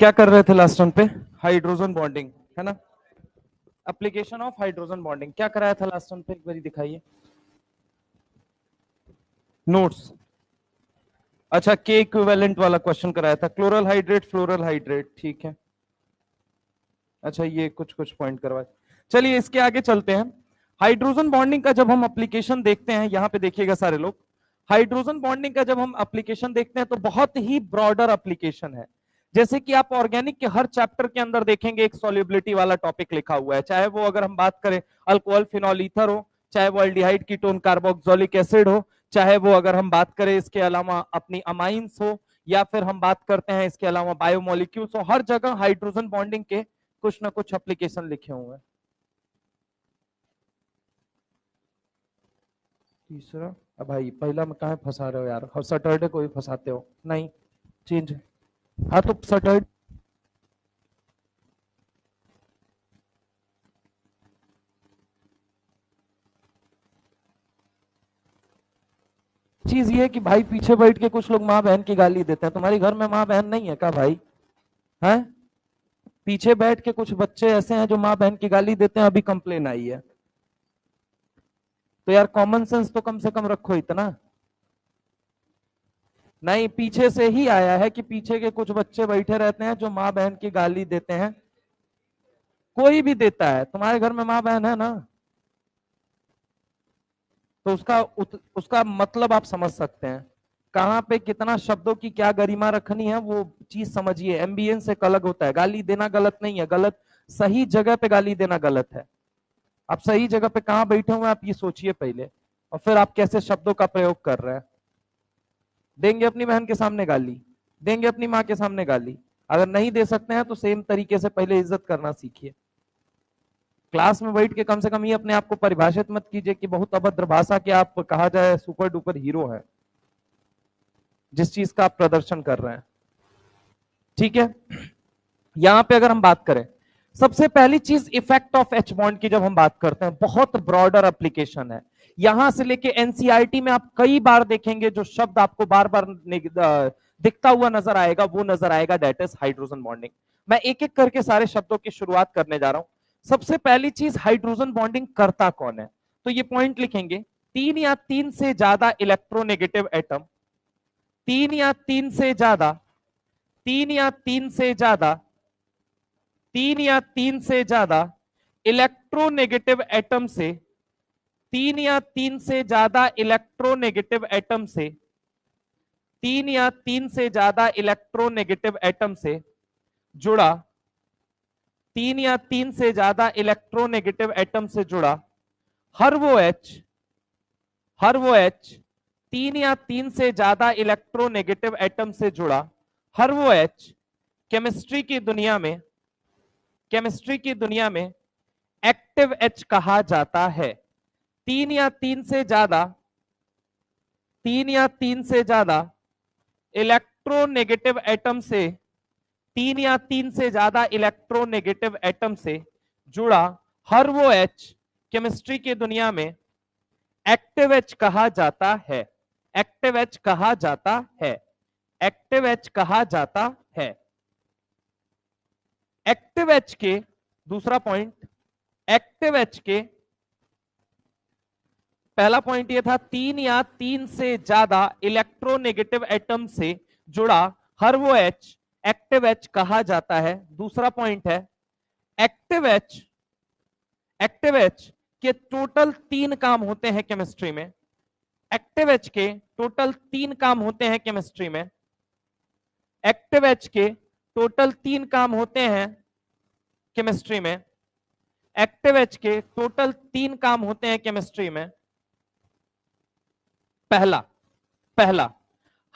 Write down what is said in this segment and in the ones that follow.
क्या कर रहे थे लास्ट टाइम पे? हाइड्रोजन बॉन्डिंग है ना, एप्लीकेशन ऑफ हाइड्रोजन बॉन्डिंग। क्या कराया था लास्ट टाइम पे, एक बार दिखाइए नोट्स। अच्छा, के इक्विवेलेंट वाला क्वेश्चन कराया था, क्लोरल हाइड्रेट फ्लोरल हाइड्रेट, ठीक है। अच्छा, ये कुछ कुछ पॉइंट करवाए। चलिए इसके आगे चलते हैं। हाइड्रोजन बॉन्डिंग का जब हम एप्लीकेशन देखते हैं, यहां पे देखिएगा सारे लोग, हाइड्रोजन बॉन्डिंग का जब हम एप्लीकेशन देखते हैं तो बहुत ही ब्रॉडर एप्लीकेशन है। जैसे कि आप ऑर्गेनिक के हर चैप्टर के अंदर देखेंगे एक सॉल्युबिलिटी वाला टॉपिक लिखा हुआ है, चाहे वो अगर हम बात करें अल्कोहल फिनॉल ईथर हो, चाहे वो एल्डिहाइड कीटोन कार्बोक्सिलिक एसिड हो, चाहे वो अगर हम बात करें इसके अलावा अपनी अमाइंस हो, या फिर हम बात करते हैं इसके अलावा बायोमोलिक्यूल्स हो, हर जगह हाइड्रोजन बॉन्डिंग के कुछ ना कुछ एप्लीकेशन लिखे हुए हैं। तीसरा, अब भाई पहला में कहाँ फंसा रहे हो यार, हर सैटरडे को भी फंसाते हो, नहीं चेंज। हाँ तो सैटरडे चीज ये है कि भाई पीछे बैठ के कुछ लोग माँ बहन की गाली देते हैं। तुम्हारे घर में माँ बहन नहीं है क्या भाई? हैं? पीछे बैठ के कुछ बच्चे ऐसे हैं जो माँ बहन की गाली देते हैं, अभी कंप्लेन आई है। तो यार कॉमन सेंस तो कम से कम रखो इतना। नहीं, पीछे से ही आया है कि पीछे के कुछ बच्चे बैठे रहते हैं जो माँ बहन की गाली देते हैं। कोई भी देता है, तुम्हारे घर में माँ बहन है ना, तो उसका मतलब आप समझ सकते हैं। कहां पे कितना शब्दों की क्या गरिमा रखनी है वो चीज समझिए। एम्बियंस एक अलग होता है। गाली देना गलत नहीं है, गलत सही जगह पे गाली देना गलत है। आप सही जगह पे कहां बैठे हुए आप ये सोचिए पहले, और फिर आप कैसे शब्दों का प्रयोग कर रहे हैं। देंगे अपनी बहन के सामने गाली, देंगे अपनी माँ के सामने गाली। अगर नहीं दे सकते हैं तो सेम तरीके से पहले इज्जत करना सीखिए। क्लास में बैठ के कम से कम ये अपने आप को परिभाषित मत कीजिए कि बहुत अभद्र भाषा के आप कहा जाए सुपर डुपर हीरो है जिस चीज का आप प्रदर्शन कर रहे हैं। ठीक है, यहां पे अगर हम बात करें, सबसे पहली चीज इफेक्ट ऑफ एच बॉन्ड की जब हम बात करते हैं, बहुत ब्रॉडर एप्लीकेशन है। यहां से लेके एनसीईआरटी में आप कई बार देखेंगे जो शब्द आपको बार बार दिखता हुआ नजर आएगा, वो नजर आएगा, दैट इज हाइड्रोजन बॉन्डिंग। मैं एक एक करके सारे शब्दों की शुरुआत करने जा रहा हूं। सबसे पहली चीज, हाइड्रोजन बॉन्डिंग करता कौन है? तो ये पॉइंट लिखेंगे, तीन या तीन से ज्यादा इलेक्ट्रोनेगेटिव एटम, तीन या तीन से ज्यादा, तीन या तीन से ज्यादा, तीन या तीन से ज्यादा इलेक्ट्रोनेगेटिव एटम से, तीन या तीन से ज्यादा इलेक्ट्रोनेगेटिव एटम से, तीन या तीन से ज्यादा इलेक्ट्रोनेगेटिव एटम से जुड़ा, तीन या तीन से ज्यादा इलेक्ट्रोनेगेटिव एटम से जुड़ा हर वो एच, हर वो एच, तीन या तीन से ज्यादा इलेक्ट्रोनेगेटिव एटम से जुड़ा हर वो एच केमिस्ट्री की दुनिया में, केमिस्ट्री की दुनिया में एक्टिव एच कहा जाता है। तीन या तीन से ज्यादा, तीन या तीन से ज्यादा इलेक्ट्रोनेगेटिव एटम से, तीन या तीन से ज्यादा इलेक्ट्रोनेगेटिव एटम से जुड़ा हर वो एच केमिस्ट्री की दुनिया में एक्टिव एच कहा जाता है। एक्टिव एच कहा जाता है, एक्टिव एच कहा जाता है। एक्टिव एच के, दूसरा पॉइंट, एक्टिव एच के पहला पॉइंट ये था, तीन या तीन से ज्यादा इलेक्ट्रोनेगेटिव एटम से जुड़ा हर वो एच एक्टिव एच कहा जाता है। दूसरा पॉइंट है, एक्टिव एच, एक्टिव एच के टोटल तीन काम होते हैं केमिस्ट्री में। एक्टिव एच के टोटल तीन काम होते हैं केमिस्ट्री में। एक्टिव एच के टोटल तीन काम होते हैं केमिस्ट्री में। एक्टिव एच के टोटल तीन काम होते हैं केमिस्ट्री में। पहला, पहला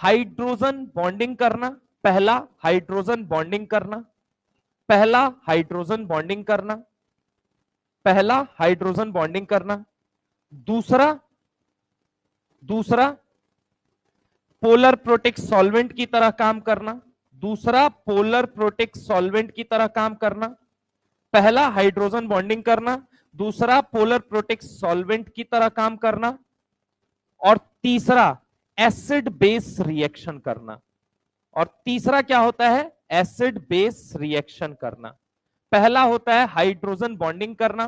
हाइड्रोजन बॉन्डिंग करना, पहला हाइड्रोजन बॉन्डिंग करना, पहला हाइड्रोजन बॉन्डिंग करना, पहला हाइड्रोजन बॉन्डिंग करना। दूसरा, दूसरा पोलर प्रोटिक सॉल्वेंट की तरह काम करना, दूसरा पोलर प्रोटिक सॉल्वेंट की तरह काम करना। पहला हाइड्रोजन बॉन्डिंग करना, दूसरा पोलर प्रोटिक सॉल्वेंट की तरह काम करना, और तीसरा एसिड बेस रिएक्शन करना। और तीसरा क्या होता है? एसिड बेस रिएक्शन करना। पहला होता है हाइड्रोजन बॉन्डिंग करना,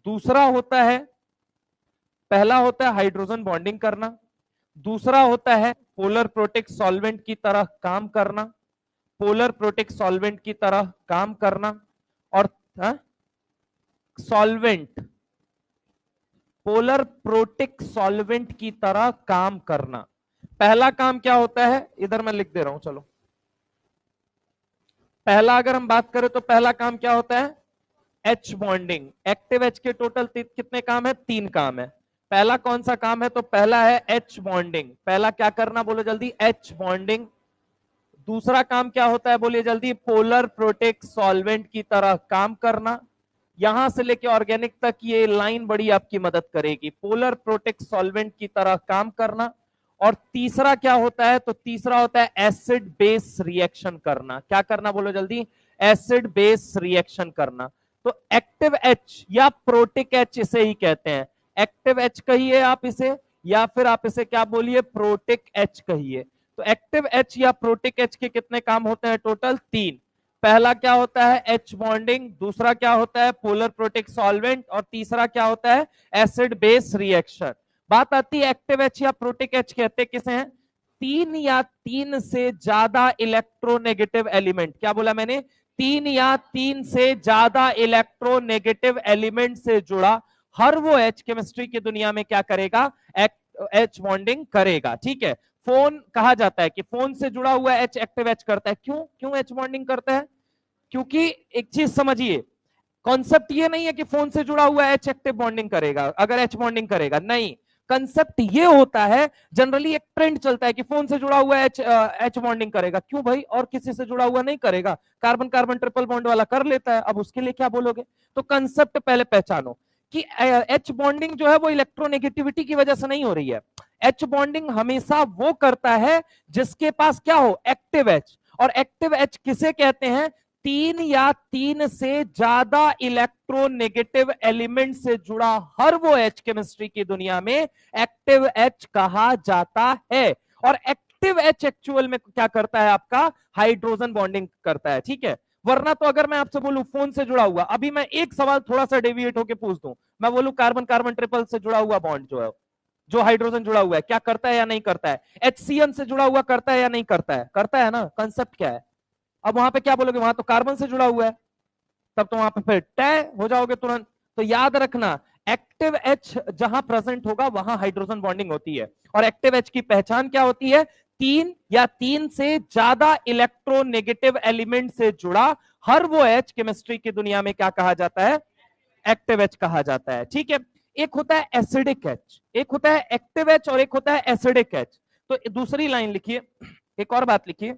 दूसरा होता है पहला होता है हाइड्रोजन बॉन्डिंग करना, दूसरा होता है पोलर प्रोटेक्ट सॉल्वेंट की तरह काम करना, पोलर प्रोटेक्ट सॉल्वेंट की तरह काम करना, और सॉल्वेंट पोलर प्रोटेक्ट सॉल्वेंट की तरह काम करना। पहला काम क्या होता है, इधर मैं लिख दे रहा हूं, चलो। पहला अगर हम बात करें तो पहला काम क्या होता है, एच बॉन्डिंग। एक्टिव एच के टोटल कितने काम है, 3 काम है। पहला कौन सा काम है, तो पहला है एच बॉन्डिंग। पहला क्या करना, बोलो जल्दी, एच बॉन्डिंग। दूसरा काम क्या होता है, बोलिए जल्दी, पोलर प्रोटेक्ट सॉल्वेंट की तरह काम करना। यहां से लेके ऑर्गेनिक तक ये लाइन बड़ी आपकी मदद करेगी, पोलर प्रोटेक्ट सॉल्वेंट की तरह काम करना। और तीसरा क्या होता है, तो तीसरा होता है एसिड बेस रिएक्शन करना। क्या करना, बोलो जल्दी, एसिड बेस रिएक्शन करना। तो एक्टिव एच या प्रोटिक एच इसे ही कहते हैं। एक्टिव एच कहिए आप इसे, या फिर आप इसे क्या बोलिए, प्रोटिक एच कहिए। तो एक्टिव एच या प्रोटिक एच के कितने काम होते हैं, टोटल 3। पहला क्या होता है, एच बॉन्डिंग, दूसरा क्या होता है, पोलर प्रोटेक्ट सॉल्वेंट, और तीसरा क्या होता है, एसिड बेस रिएक्शन। बात आती है एक्टिव एच या प्रोटिक एच कहते किसे हैं, 3 या 3 से ज्यादा इलेक्ट्रोनेगेटिव एलिमेंट। क्या बोला मैंने, 3 या 3 से ज्यादा इलेक्ट्रोनेगेटिव एलिमेंट से जुड़ा हर वो एच केमिस्ट्री की दुनिया में क्या करेगा, एच बॉन्डिंग करेगा। ठीक है, फोन कहा जाता है कि फोन से जुड़ा हुआ एच एक्टिव एच करता है। क्यों क्यों एच बॉन्डिंग करता है, क्योंकि एक चीज समझिए, कॉन्सेप्ट ये नहीं है कि फोन से जुड़ा हुआ एच एक्टिव बॉन्डिंग करेगा अगर एच बॉन्डिंग करेगा, नहीं। कंसेप्ट ये होता है, जनरली एक ट्रेंड चलता है कि फोन से जुड़ा हुआ एच बॉन्डिंग करेगा। क्यों भाई, और किसी से जुड़ा हुआ नहीं करेगा, कार्बन कार्बन ट्रिपल बॉन्ड वाला कर लेता है, अब उसके लिए क्या बोलोगे। तो कंसेप्ट पहले पहचानो कि एच बॉन्डिंग जो है वो इलेक्ट्रोनेगेटिविटी की वजह से नहीं हो रही है। एच बॉन्डिंग हमेशा वो करता है जिसके पास क्या हो, एक्टिव एच। और एक्टिव एच किसे कहते हैं, 3 या 3 से ज्यादा इलेक्ट्रोनेगेटिव एलिमेंट से जुड़ा हर वो एच केमिस्ट्री की दुनिया में एक्टिव एच कहा जाता है। और एक्टिव एच एक्चुअल में क्या करता है, आपका हाइड्रोजन बॉन्डिंग करता है। ठीक है, वरना तो अगर मैं आपसे बोलूं फोन से जुड़ा हुआ, अभी मैं एक सवाल थोड़ा सा डेविएट होकर पूछ दूं, मैं बोलूं कार्बन कार्बन ट्रिपल से जुड़ा हुआ बॉन्ड जो है, जो हाइड्रोजन जुड़ा हुआ है, क्या करता है या नहीं करता है, HCN से जुड़ा हुआ करता है या नहीं करता है, करता है ना। कंसेप्ट क्या है, अब वहां पे क्या बोलोगे, वहां तो कार्बन से जुड़ा हुआ है, तब तो वहां पे फिर तय हो जाओगे तुरंत। तो याद रखना, एक्टिव एच जहां प्रेजेंट होगा वहां हाइड्रोजन बॉन्डिंग होती है। और एक्टिव एच की पहचान क्या होती है, 3 या 3 से ज्यादा इलेक्ट्रोनेगेटिव एलिमेंट से जुड़ा हर वो एच केमिस्ट्री की दुनिया में क्या कहा जाता है, एक्टिव एच कहा जाता है। ठीक है, एक होता है एसिडिक एच, एक होता है एक्टिव एच, और एक होता है एसिडिक एच। तो दूसरी लाइन लिखिए, एक और बात लिखिए,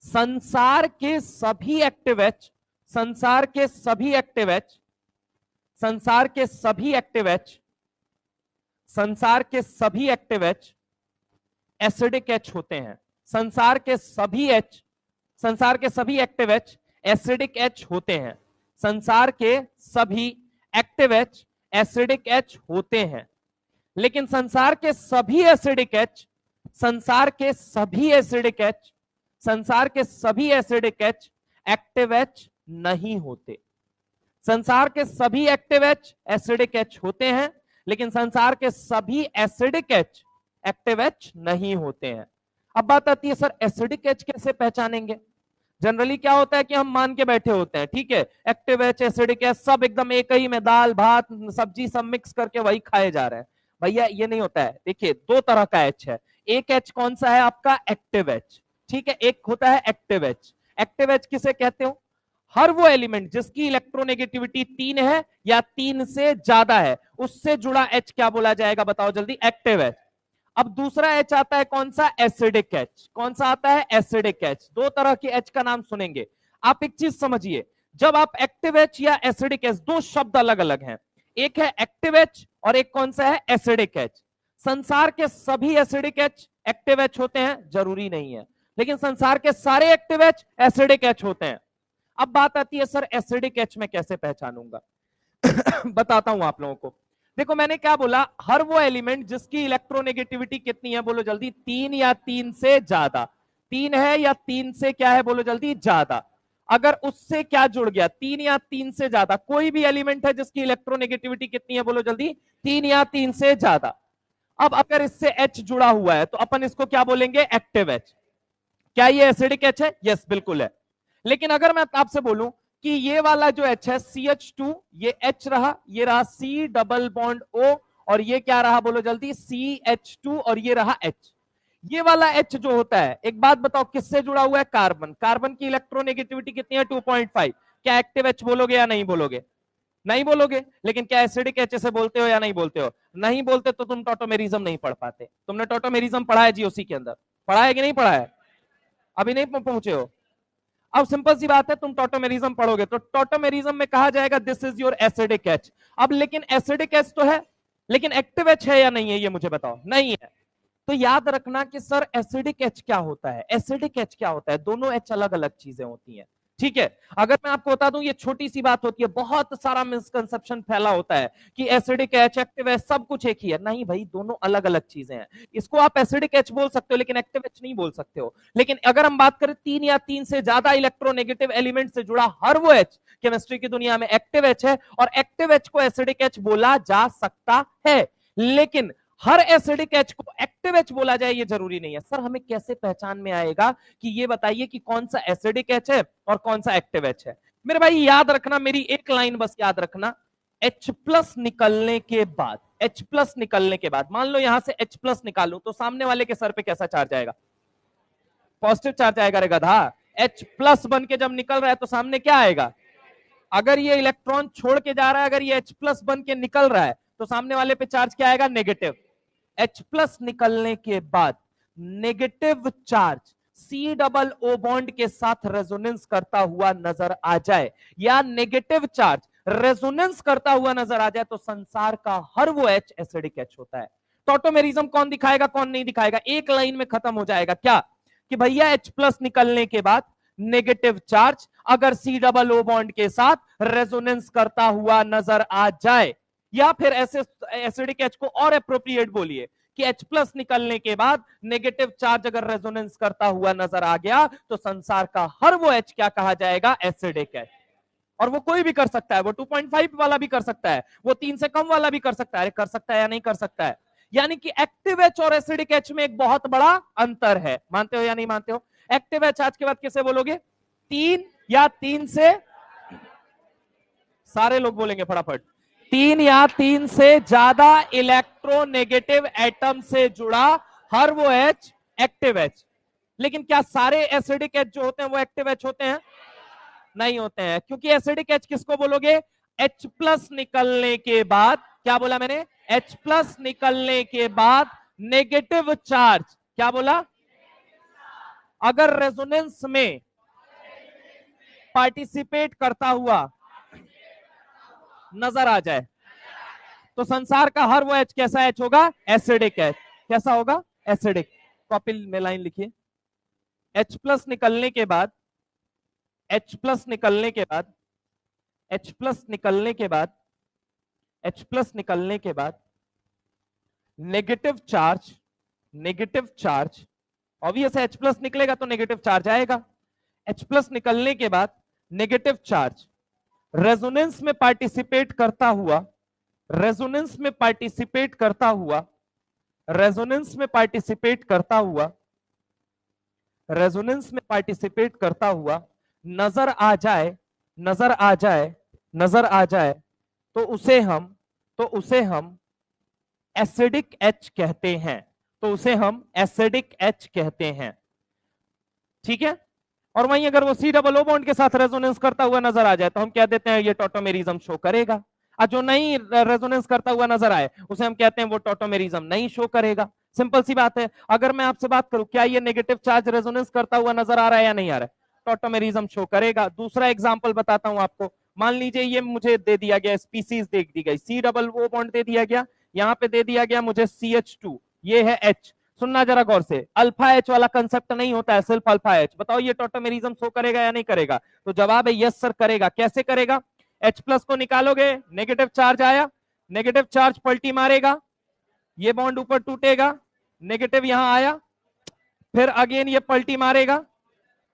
संसार के सभी एक्टिव एच, संसार के सभी एक्टिव एच, संसार के सभी एक्टिव एच, संसार के सभी एक्टिव एच एसिडिक एच होते हैं। संसार के सभी एच, संसार के सभी एक्टिव एच एसिडिक एच होते हैं। संसार के सभी एक्टिव एच एसिडिक एच होते हैं, लेकिन संसार के सभी एसिडिक एच, संसार के सभी एसिडिक एच, संसार के सभी एसिडिक एच एक्टिव एच नहीं होते। संसार के सभी एक्टिव एच एसिडिक एच होते हैं, लेकिन संसार के सभी एसिडिक एच एक्टिव एच नहीं होते हैं। अब बात आती है, सर एसिडिक एच कैसे पहचानेंगे। जनरली क्या होता है कि हम मान के बैठे होते हैं, ठीक है, एक्टिव एच एसिडिक एच सब एकदम एक ही में, दाल भात सब्जी सब मिक्स करके वही खाए जा रहे हैं। भैया ये नहीं होता है। देखिए, 2 तरह का एच है। एक एच कौन सा है आपका, एक्टिव एच। ठीक है, एक होता है एक्टिव एच। एक्टिव एच किसे कहते हो, हर वो एलिमेंट जिसकी इलेक्ट्रोनेगेटिविटी 3 है या 3 से ज्यादा है, उससे जुड़ा एच क्या बोला जाएगा, बताओ जल्दी, एक्टिव एच। अब दूसरा एच आता है कौन सा, एसिडिक एच। कौन सा आता है, एसिडिक एच। 2 तरह के एच का नाम सुनेंगे आप। एक चीज समझिए, जब आप एक्टिव एच या एसिडिक एच, 2 शब्द अलग अलग हैं, एक है एक्टिव एच और एक कौन सा है, एसिडिक एच। संसार के सभी एसिडिक एच एक्टिव एच होते हैं, जरूरी नहीं है, लेकिन संसार के सारे एक्टिव एच एसिडिक एच होते हैं। अब बात आती है, सर एसिडिक एच में कैसे पहचानूंगा बताता हूं आप लोगों को। देखो मैंने क्या बोला, हर वो एलिमेंट जिसकी इलेक्ट्रोनेगेटिविटी कितनी है, बोलो जल्दी, 3 या 3 से ज्यादा। 3 है या 3 से क्या है बोलो जल्दी, ज्यादा। अगर उससे क्या जुड़ गया, 3 या 3 से ज्यादा, कोई भी एलिमेंट है जिसकी इलेक्ट्रोनेगेटिविटी कितनी है बोलो जल्दी, 3 या 3 से ज्यादा। अब अगर इससे H जुड़ा हुआ है तो अपन इसको क्या बोलेंगे, एक्टिव H। क्या ये एसिडिक H है? यस बिल्कुल है। लेकिन अगर मैं आपसे बोलूं कि ये वाला जो H है CH2, ये H रहा, ये रहा C डबल बॉन्ड O, और ये क्या रहा बोलो जल्दी, CH2, और ये रहा H। ये वाला H जो होता है, एक बात बताओ किससे जुड़ा हुआ है, कार्बन। कार्बन की इलेक्ट्रोनेगेटिविटी कितनी है, 2.5। क्या एक्टिव H बोलोगे या नहीं बोलोगे? नहीं बोलोगे। लेकिन क्या एसिडिक H से बोलते हो या नहीं बोलते हो? नहीं बोलते तो तुम टॉटोमेरिज्म नहीं पढ़ पाते। तुमने टॉटोमेरिज्म पढ़ा है जीओसी के अंदर, पढ़ा है कि नहीं पढ़ा है? अभी नहीं पहुंचे हो। अब सिंपल सी बात है, तुम टॉटोमेरिज्म पढ़ोगे तो टॉटोमेरिज्म में कहा जाएगा this is your acidic H। अब लेकिन एसिडिक H तो है, लेकिन एक्टिव H है या नहीं है, ये मुझे बताओ। नहीं है। तो याद रखना कि सर एसिडिक H क्या होता है, एसिडिक H क्या होता है, दोनों H अलग अलग चीजें होती हैं। ठीक है। अगर मैं आपको बता दूं, ये छोटी सी बात होती है, बहुत सारा मिसकंसेप्शन फैला होता है कि एसिडिक H एक्टिव H सब कुछ एक ही है। नहीं भाई, दोनों अलग अलग चीजें हैं। इसको आप एसिडिक H बोल सकते हो लेकिन एक्टिव H नहीं बोल सकते हो। लेकिन अगर हम बात करें 3 या 3 से ज्यादा इलेक्ट्रोनेगेटिव एलिमेंट से जुड़ा हर वो H केमिस्ट्री की दुनिया में एक्टिव H है, और एक्टिव H को एसिडिक H बोला जा सकता है। लेकिन हर एसिडिक H को एक्टिव H बोला जाए ये जरूरी नहीं है। सर हमें कैसे पहचान में आएगा कि ये बताइए कि कौन सा एसिडिक H है और कौन सा एक्टिव H है? मेरे भाई याद रखना, मेरी एक लाइन बस याद रखना, H प्लस निकलने के बाद, H प्लस निकलने के बाद, मान लो यहां से H प्लस निकालूं तो सामने वाले के सर पे कैसा चार्ज आएगा? पॉजिटिव चार्ज आएगा रे गधा। H प्लस बन के जब निकल रहा है तो सामने क्या आएगा? अगर ये इलेक्ट्रॉन छोड़ के जा रहा है, अगर ये H प्लस बन के निकल रहा है तो सामने वाले पे चार्ज क्या आएगा? नेगेटिव। H प्लस निकलने के बाद negative charge C double O bond के साथ रेजोनेंस करता हुआ नजर आ जाए, या नेगेटिव चार्ज रेजोनेंस करता हुआ नजर आ जाए, तो संसार का हर वो H एसिडिक H होता है। टॉटोमेरिज्म कौन दिखाएगा कौन नहीं दिखाएगा, एक लाइन में खत्म हो जाएगा। क्या कि भैया H प्लस निकलने के बाद नेगेटिव चार्ज अगर C डबल O बॉन्ड के साथ रेजोनेंस करता हुआ नजर आ जाए, या फिर ऐसे एसिडिक H को और अप्रोप्रिएट बोलिए कि H प्लस निकलने के बाद नेगेटिव चार्ज अगर रेजोनेंस करता हुआ नजर आ गया, तो संसार का हर वो H क्या कहा जाएगा? Acidic H। और वो कोई भी कर सकता है, वो 2.5 वाला भी कर सकता है, वो 3 से कम वाला भी कर सकता है। कर सकता है या नहीं कर सकता है? यानी कि एक्टिव H और एसिडिक H में एक बहुत बड़ा अंतर है। मानते हो या नहीं मानते हो? एक्टिव H आज के बाद किसे बोलोगे? 3 या 3 से, सारे लोग बोलेंगे फटाफट, 3 या 3 से ज्यादा इलेक्ट्रोनेगेटिव एटम से जुड़ा हर वो H एक्टिव H। लेकिन क्या सारे एसिडिक H जो होते हैं वो एक्टिव H होते हैं? नहीं होते हैं। क्योंकि एसिडिक H किसको बोलोगे? H प्लस निकलने के बाद, क्या बोला मैंने? H प्लस निकलने के बाद नेगेटिव चार्ज, क्या बोला? अगर रेजोनेंस में पार्टिसिपेट करता हुआ नजर आ जाए, तो संसार का हर वो H कैसा H होगा? Acidic H। कैसा होगा? एसिडिक। कॉपी में लाइन लिखिए, H प्लस निकलने के बाद, H प्लस निकलने के बाद, H प्लस निकलने के बाद, H प्लस निकलने के बाद negative charge, negative charge, obvious है H प्लस निकलेगा तो नेगेटिव चार्ज आएगा। H प्लस निकलने के बाद नेगेटिव चार्ज रेजोनेंस में पार्टिसिपेट करता हुआ, रेजोनेंस में पार्टिसिपेट करता हुआ, रेजोनेंस में पार्टिसिपेट करता हुआ, रेजोनेंस में पार्टिसिपेट करता हुआ नजर आ जाए, नजर आ जाए, नजर आ जाए, तो उसे हम एसिडिक H कहते हैं। तो उसे हम एसिडिक H कहते हैं। ठीक है। और वहीं अगर वो C डबल O बॉन्ड के साथ रेजोनेंस करता हुआ नजर आ जाए तो हम कह देते हैं ये टॉटोमेरिज्म शो करेगा। और जो नहीं रेजोनेंस करता हुआ नजर आए उसे हम कहते हैं वो टॉटोमेरिज्म नहीं शो करेगा। सिंपल सी बात है। अगर मैं आपसे बात करूं क्या ये नेगेटिव चार्ज रेजोनेंस करता हुआ नजर आ रहा है या नहीं आ रहा है? टॉटोमेरिज्म शो करेगा। दूसरा एग्जाम्पल बताता हूं आपको। मान लीजिए ये मुझे दे दिया गया, स्पीसीज दे दी गई, C डबल O बॉन्ड दे दिया गया, यहाँ पे दे दिया गया मुझे CH2, ये है H। सुनना जरा गौर से, अल्फा H वाला कंसेप्ट नहीं होता है, सिर्फ अल्फा H। बताओ ये टॉटोमेरिज्म शो करेगा या नहीं करेगा? तो जवाब है यस सर करेगा। कैसे करेगा? H प्लस को निकालोगे, नेगेटिव चार्ज आया, नेगेटिव चार्ज पलटी मारेगा, ये बॉन्ड ऊपर टूटेगा, नेगेटिव यहां आया, फिर अगेन ये पलटी मारेगा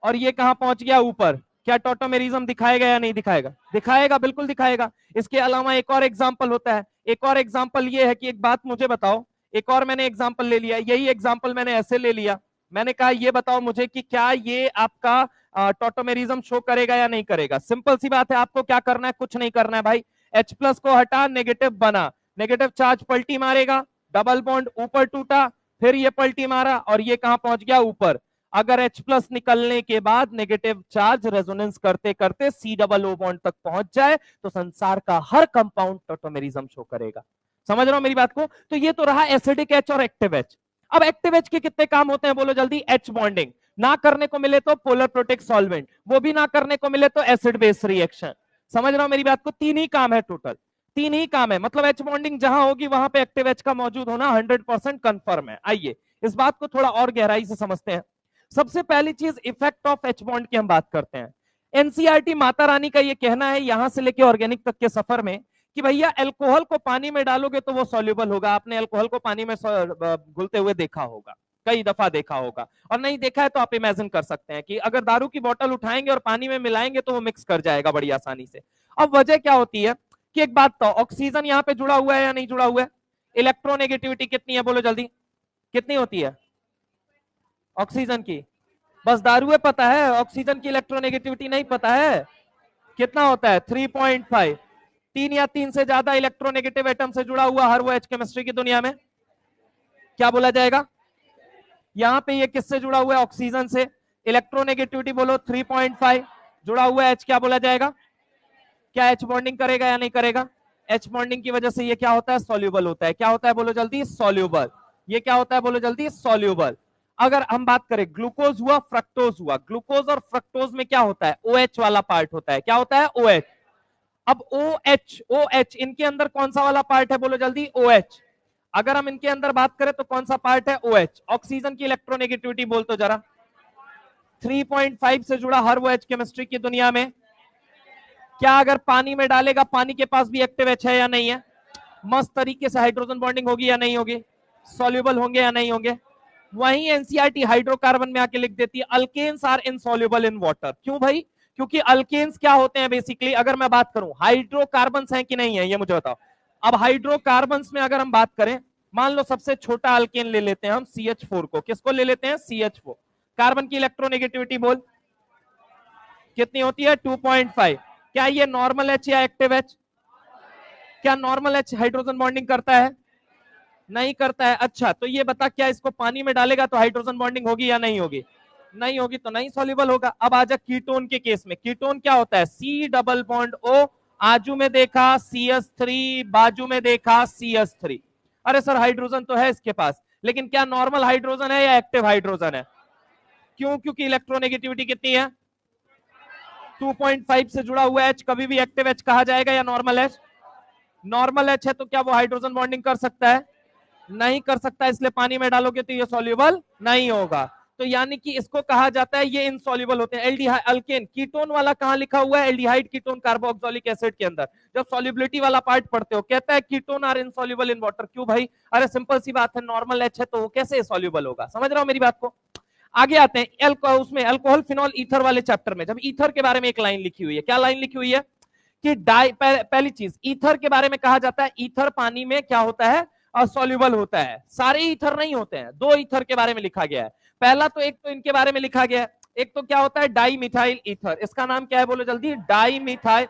और ये कहां पहुंच गया, ऊपर। क्या टॉटोमेरिज्म दिखाएगा या नहीं दिखाएगा? दिखाएगा, बिल्कुल दिखाएगा। इसके अलावा एक और एग्जांपल होता है। एक और एग्जांपल ये है कि एक बात मुझे बताओ, एक और मैंने एग्जांपल ले लिया, यही एग्जांपल मैंने ऐसे ले लिया। मैंने कहा ये बताओ मुझे कि क्या ये आपका टॉटोमेरिज्म शो करेगा या नहीं करेगा। सिंपल सी बात है, आपको क्या करना है, कुछ नहीं करना है भाई। H प्लस को हटा, नेगेटिव बना, नेगेटिव चार्ज पलटी मारेगा, डबल बॉन्ड ऊपर टूटा, फिर ये पलटी मारा और ये कहां पहुंच गया, ऊपर। अगर H प्लस निकलने के बाद नेगेटिव चार्ज रेजोनेंस करते करते COO बॉन्ड तक पहुंच जाए तो संसार का हर कंपाउंड टॉटोमेरिज्म शो करेगा। समझ रहे हो मेरी बात को? तो ये तो रहा एसिडिक H और एक्टिव H। अब एक्टिव H के कितने काम होते हैं बोलो जल्दी? H बॉन्डिंग, ना करने को मिले तो पोलर प्रोटेक्ट सॉल्वेंट, वो भी ना करने को मिले तो एसिड बेस रिएक्शन। समझ रहे हो मेरी बात को? तीन ही काम है टोटल, तीन ही काम है। मतलब H बॉन्डिंग जहां होगी वहां पे एक्टिव H का मौजूद होना 100% कंफर्म है। आइए इस बात को थोड़ा और गहराई से समझते हैं। सबसे पहली चीज इफेक्ट ऑफ H बॉन्ड की हम बात करते हैं। एनसीईआरटी माता रानी का ये कहना है यहां से लेके ऑर्गेनिक तक के सफर में कि भैया अल्कोहल को पानी में डालोगे तो वो सॉल्युबल होगा। आपने अल्कोहल को पानी में घुलते हुए देखा होगा, कई दफा देखा होगा, और नहीं देखा है तो आप इमेजिन कर सकते हैं कि अगर दारू की बोतल उठाएंगे और पानी में मिलाएंगे तो वो मिक्स कर जाएगा बड़ी आसानी से। अब वजह क्या होती है कि एक बात तो ऑक्सीजन यहाँ पे जुड़ा हुआ है या नहीं जुड़ा हुआ है? इलेक्ट्रोनेगेटिविटी कितनी है बोलो जल्दी? कितनी होती है ऑक्सीजन की? बस दारू है पता है, ऑक्सीजन की इलेक्ट्रोनेगेटिविटी नहीं पता है। कितना होता है? 3.5। 3 या 3 से ज्यादा इलेक्ट्रोनेगेटिव एटम से जुड़ा हुआ हर वो एच केमिस्ट्री की दुनिया में क्या बोला जाएगा? यहां पे ये किससे जुड़ा हुआ है? ऑक्सीजन से। इलेक्ट्रोनेगेटिविटी बोलो 3.5, जुड़ा हुआ है एच, क्या बोला जाएगा? क्या एच बॉन्डिंग करेगा या नहीं करेगा? एच बॉन्डिंग की वजह से ये क्या होता है? सॉल्युबल होता है। क्या होता है बोलो जल्दी? सॉल्युबल। ये क्या होता है बोलो जल्दी? सॉल्युबल। अगर हम बात करें ग्लूकोज हुआ, फ्रक्टोज हुआ, ग्लूकोज और फ्रक्टोज में क्या होता है? OH वाला पार्ट होता है। क्या होता है? OH। अब OH इनके अंदर कौन सा वाला पार्ट है बोलो जल्दी? OH। अगर हम इनके अंदर बात करें तो कौन सा पार्ट है? OH। ऑक्सीजन की इलेक्ट्रोनेगेटिविटी बोल तो जरा। 3.5 से जुड़ा हर वो एच केमिस्ट्री की दुनिया में क्या अगर पानी में डालेगा, पानी के पास भी एक्टिव एच है या नहीं है? मस्त तरीके से हाइड्रोजन बॉन्डिंग होगी या नहीं होगी? सॉल्युबल होंगे या नहीं होंगे? वहीं एनसीईआरटी हाइड्रोकार्बन में आके लिख देती है alkanes are insoluble in water. क्यों भाई? क्योंकि अल्केन्स क्या होते हैं बेसिकली, अगर मैं बात करूं हाइड्रोकार्बन्स हैं कि नहीं है ये मुझे बताओ। अब हाइड्रोकार्बन्स में अगर हम बात करें, मान लो सबसे छोटा अल्केन ले लेते हैं हम CH4 को। किसको ले लेते हैं? CH4। कार्बन की इलेक्ट्रोनेगेटिविटी बोल कितनी होती है? 2.5। क्या ये नॉर्मल एच या एक्टिव एच? क्या नॉर्मल एच हाइड्रोजन बॉन्डिंग करता है? नहीं करता है। अच्छा तो ये बता, क्या इसको पानी में डालेगा तो हाइड्रोजन बॉन्डिंग होगी या नहीं होगी? नहीं होगी तो नहीं सॉल्युबल होगा। अब आजा कीटोन के केस में। कीटोन क्या होता है? C डबल बॉन्ड O, आजू में देखा CH3, बाजू में देखा CH3। अरे सर हाइड्रोजन तो है इसके पास, लेकिन क्या नॉर्मल हाइड्रोजन है या एक्टिव हाइड्रोजन है? क्यों? क्योंकि इलेक्ट्रोनेगेटिविटी कितनी है? 2.5 से जुड़ा हुआ एच कभी भी एक्टिव एच कहा जाएगा या नॉर्मल एच? नॉर्मल एच है तो क्या वो हाइड्रोजन बॉन्डिंग कर सकता है? नहीं कर सकता, इसलिए पानी में डालोगे तो ये सॉल्युबल नहीं होगा। तो यानी कि इसको कहा जाता है ये इनसॉल्युबल होते हैं। एल्डिहाइड अल्केन कीटोन वाला कहां लिखा हुआ है? एल्डिहाइड कीटोन कार्बोक्सिलिक एसिड के अंदर। जब सॉल्युबिलिटी वाला पार्ट पढ़ते हो कहता है ketone are insoluble in water. क्यों भाई? अरे सिंपल सी बात है, नॉर्मल एच है तो वो कैसे सॉल्युबल होगा? समझ रहे हो मेरी बात को? आगे आते हैं उसमें अल्कोहल फिनॉल ईथर वाले चैप्टर में। जब ईथर के बारे में एक लाइन लिखी हुई है, क्या लाइन लिखी हुई है कि पहली चीज ईथर के बारे में कहा जाता है ईथर पानी में क्या होता है? सॉल्युबल होता है। सारे ईथर नहीं होते हैं, दो ईथर के बारे में लिखा गया है। पहला तो एक तो इनके बारे में लिखा गया है, एक तो क्या होता है? Di methyl ether. इसका नाम क्या है बोलो जल्दी? Di methyl.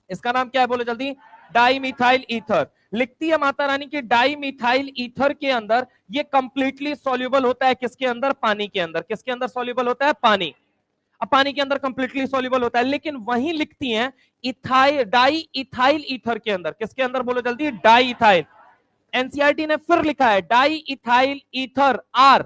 इसका नाम क्या है बोलो जल्दी? Die methyl ether. लिखती है माता रानी की डाई मिथाइल ईथर के अंदर ये कंप्लीटली सॉल्युबल होता है। किसके अंदर? पानी के अंदर। किसके अंदर सॉल्युबल होता है? पानी। अब पानी के अंदर कंप्लीटली सॉल्युबल होता है, लेकिन वहीं लिखती हैं इथाइल डाई इथाइल ईथर के अंदर। किसके अंदर बोलो जल्दी? Di ethyl. एनसीईआरटी ने फिर लिखा है di ethyl ether are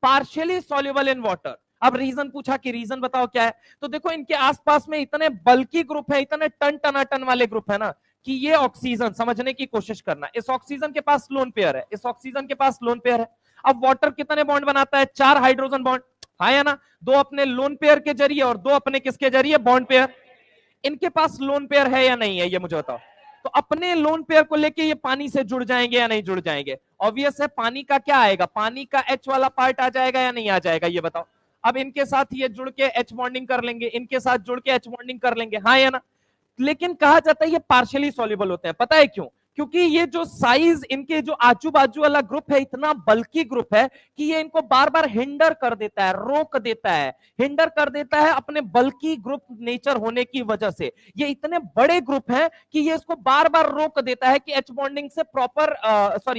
partially soluble in water. अब रीजन पूछा कि रीजन बताओ क्या है, तो देखो इनके आसपास में इतने बल्की ग्रुप है, इतने टन टनाटन वाले ग्रुप है ना कि ये ऑक्सीजन समझने की कोशिश करना। इस ऑक्सीजन के पास लोन पेयर है, इस ऑक्सीजन के पास लोन पेयर है। अब वाटर कितने बॉन्ड बनाता है? 4 हाइड्रोजन बॉन्ड, हाँ या ना? 2 अपने लोन पेयर के जरिए और 2 अपने किसके जरिए? Bond pair. इनके पास लोन पेयर है या नहीं है ये मुझे बताओ। तो अपने लोन पेयर को लेके ये पानी से जुड़ जाएंगे या नहीं जुड़ जाएंगे? ऑब्वियस है, पानी का क्या आएगा, पानी का H वाला पार्ट आ जाएगा या नहीं आ जाएगा, ये बताओ। अब इनके साथ ये जुड़ के H बॉन्डिंग कर लेंगे, इनके साथ जुड़ के H बॉन्डिंग कर लेंगे, हाँ या ना? लेकिन कहा जाता है ये पार्शियली सॉल्युबल होते हैं, पता है क्यों? क्योंकि ये जो साइज इनके जो आजू बाजू वाला ग्रुप है इतना बल्कि ग्रुप है कि ये इनको बार बार हिंडर कर देता है, रोक देता है, हिंडर कर देता है अपने बल्कि ग्रुप नेचर होने की वजह से। ये इतने बड़े ग्रुप हैं कि ये इसको बार बार रोक देता है कि एच बॉन्डिंग से प्रॉपर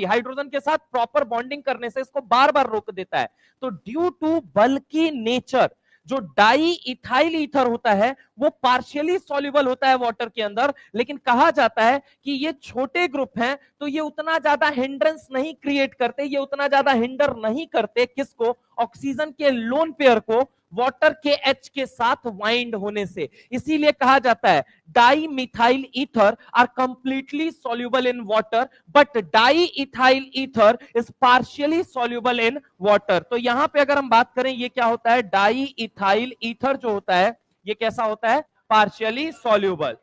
हाइड्रोजन के साथ प्रॉपर बॉन्डिंग करने से इसको बार बार रोक देता है। तो ड्यू टू बल्कि नेचर जो डाई इथाइल ईथर होता है वो पार्शियली सॉल्युबल होता है वाटर के अंदर, लेकिन कहा जाता है कि ये छोटे ग्रुप हैं तो ये उतना ज्यादा हिंड्रेंस नहीं क्रिएट करते, ये उतना ज्यादा हिंडर नहीं करते किसको, ऑक्सीजन के लोन पेयर को वाटर के H के साथ वाइंड होने से। इसीलिए कहा जाता है di methyl ether are completely soluble in water but di ethyl ether is partially soluble in water. तो यहां पे अगर हम बात करें ये क्या होता है, डाई इथाइल ईथर जो होता है ये कैसा होता है, पार्शियली सॉल्युबल।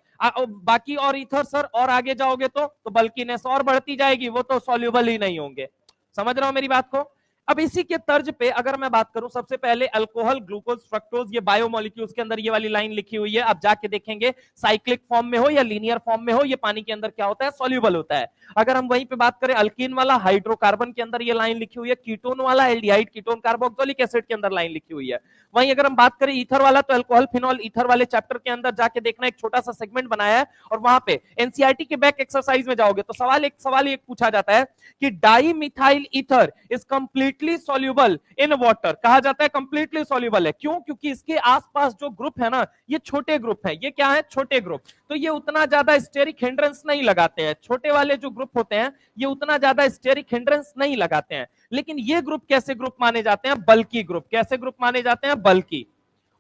बाकी और ईथर सर और आगे जाओगे तो बल्किनेस और बढ़ती जाएगी, वो तो सॉल्युबल ही नहीं होंगे। समझ रहे हो मेरी बात को? अब इसी के तर्ज पे अगर मैं बात करूं, सबसे पहले अल्कोहल, ग्लूकोज, फ्रक्टोज, ये बायोमोलिक्यूल्स के अंदर ये वाली लाइन लिखी हुई है, आप जाके देखेंगे साइक्लिक फॉर्म में हो या लीनियर फॉर्म में हो, ये पानी के अंदर क्या होता है, सॉल्युबल होता है। अगर हम वहीं पे बात करें अल्कीन वाला हाइड्रोकार्बन के अंदर ये लाइन लिखी हुई है, कीटोन वाला एल्डिहाइड कीटोन कार्बोक्सिलिक एसिड के अंदर लाइन लिखी हुई है। वहीं अगर हम बात करें ईथर वाला तो अल्कोहल, फिनॉल, ईथर वाले चैप्टर के अंदर जाके देखना, एक छोटा सा सेगमेंट बनाया है और वहां पे एनसीईआरटी के बैक एक्सरसाइज में जाओगे तो सवाल एक पूछा जाता है कि die methyl ether is completely soluble in water. कहा जाता है कंप्लीटली सॉल्युबल है, क्यों? क्योंकि इसके आसपास जो ग्रुप है ना ये छोटे ग्रुप है। ये क्या है, छोटे ग्रुप, तो ये उतना ज्यादा स्टेरिक हिंड्रेंस नहीं लगाते हैं। छोटे वाले जो ग्रुप होते हैं ये उतना ज्यादा स्टेरिक हिंड्रेंस नहीं लगाते हैं। लेकिन ये ग्रुप कैसे ग्रुप माने जाते हैं, बल्कि ग्रुप। कैसे ग्रुप माने जाते हैं, बल्कि।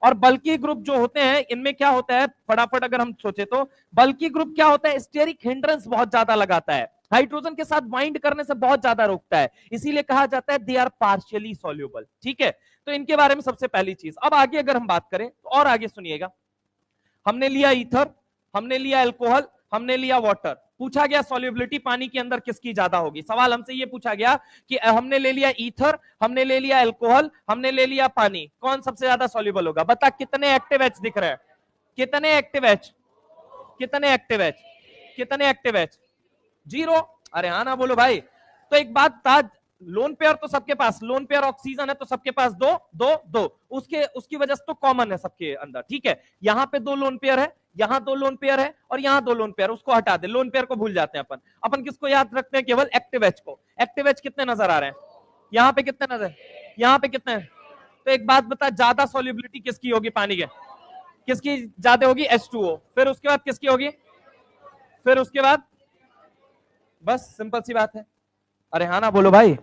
और बल्कि ग्रुप जो होते हैं इनमें क्या होता है, फटाफट अगर हम सोचे तो बल्कि ग्रुप क्या होता है, स्टेरिक हिंड्रेंस बहुत ज्यादा लगाता है, हाइड्रोजन के साथ बाइंड करने से बहुत ज्यादा रोकता है, इसीलिए कहा जाता है दे आर पार्शियली सॉल्युबल। ठीक है, तो इनके बारे में सबसे पहली चीज। अब आगे अगर हम बात करें तो और आगे सुनिएगा, हमने लिया ईथर, हमने लिया अल्कोहल, हमने लिया वाटर। पूछा गया सॉल्युबिलिटी पानी के अंदर किसकी ज्यादा होगी। सवाल हमसे ये पूछा गया कि हमने ले लिया ईथर, हमने ले लिया अल्कोहल, हमने ले लिया पानी, कौन सबसे ज्यादा सॉल्युबल होगा? बता कितने एक्टिव एच दिख रहे हैं, कितने एक्टिव एच, कितने एक्टिव एच, कितने एक्टिव एच, 0। अरे हाँ ना बोलो भाई। तो एक बात था, लोन पेयर तो सबके पास, लोन पेयर ऑक्सीजन है तो सबके पास दो दो दो, उसकी वजह से तो कॉमन है सबके अंदर। ठीक है, यहां पे 2 लोन पेयर है, यहां 2 लोन पेयर है और यहां 2 लोन पेयर, उसको हटा दे, लोन पेयर को भूल जाते हैं अपन किसको याद रखते हैं, केवल एक्टिव एच को। एक्टिव एच कितने नजर आ रहे हैं, यहाँ पे कितने नजर, यहाँ पे कितने? तो एक बात बता, ज्यादा सॉल्युबिलिटी किसकी होगी पानी के, किसकी ज्यादा होगी, H2O। फिर उसके बाद किसकी होगी, फिर उसके बाद, बस सिंपल सी बात है। अरे हाँ ना बोलो भाई।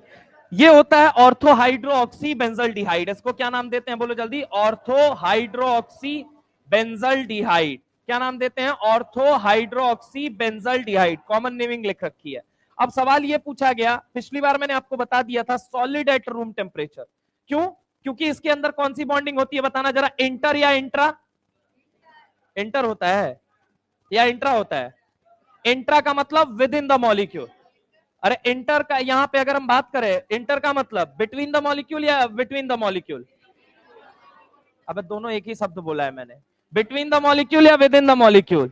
ये होता है ऑर्थो हाइड्रोक्सी बेंजल्डिहाइड। इसको क्या नाम देते हैं बोलो जल्दी, ऑर्थो हाइड्रोक्सी बेंजल्डिहाइड। क्या नाम देते हैं, ortho hydroxy benzaldehyde, common naming लिख रखी है। अब सवाल ये पूछा गया, पिछली बार मैंने आपको बता दिया था, सॉलिड एट रूम टेम्परेचर। क्यों? क्योंकि इसके अंदर कौन सी बॉन्डिंग होती है बताना जरा, इंटर या इंट्रा? इंटर होता है या इंट्रा होता है? इंट्रा का मतलब विद इन द मॉलिक्यूल। अरे इंटर का, यहां पे अगर हम बात करें इंटर का मतलब बिटवीन द मॉलिक्यूल या बिटवीन द मॉलिक्यूल? अब दोनों एक ही शब्द बोला है मैंने, बिटवीन द मॉलिक्यूल या with in the molecule.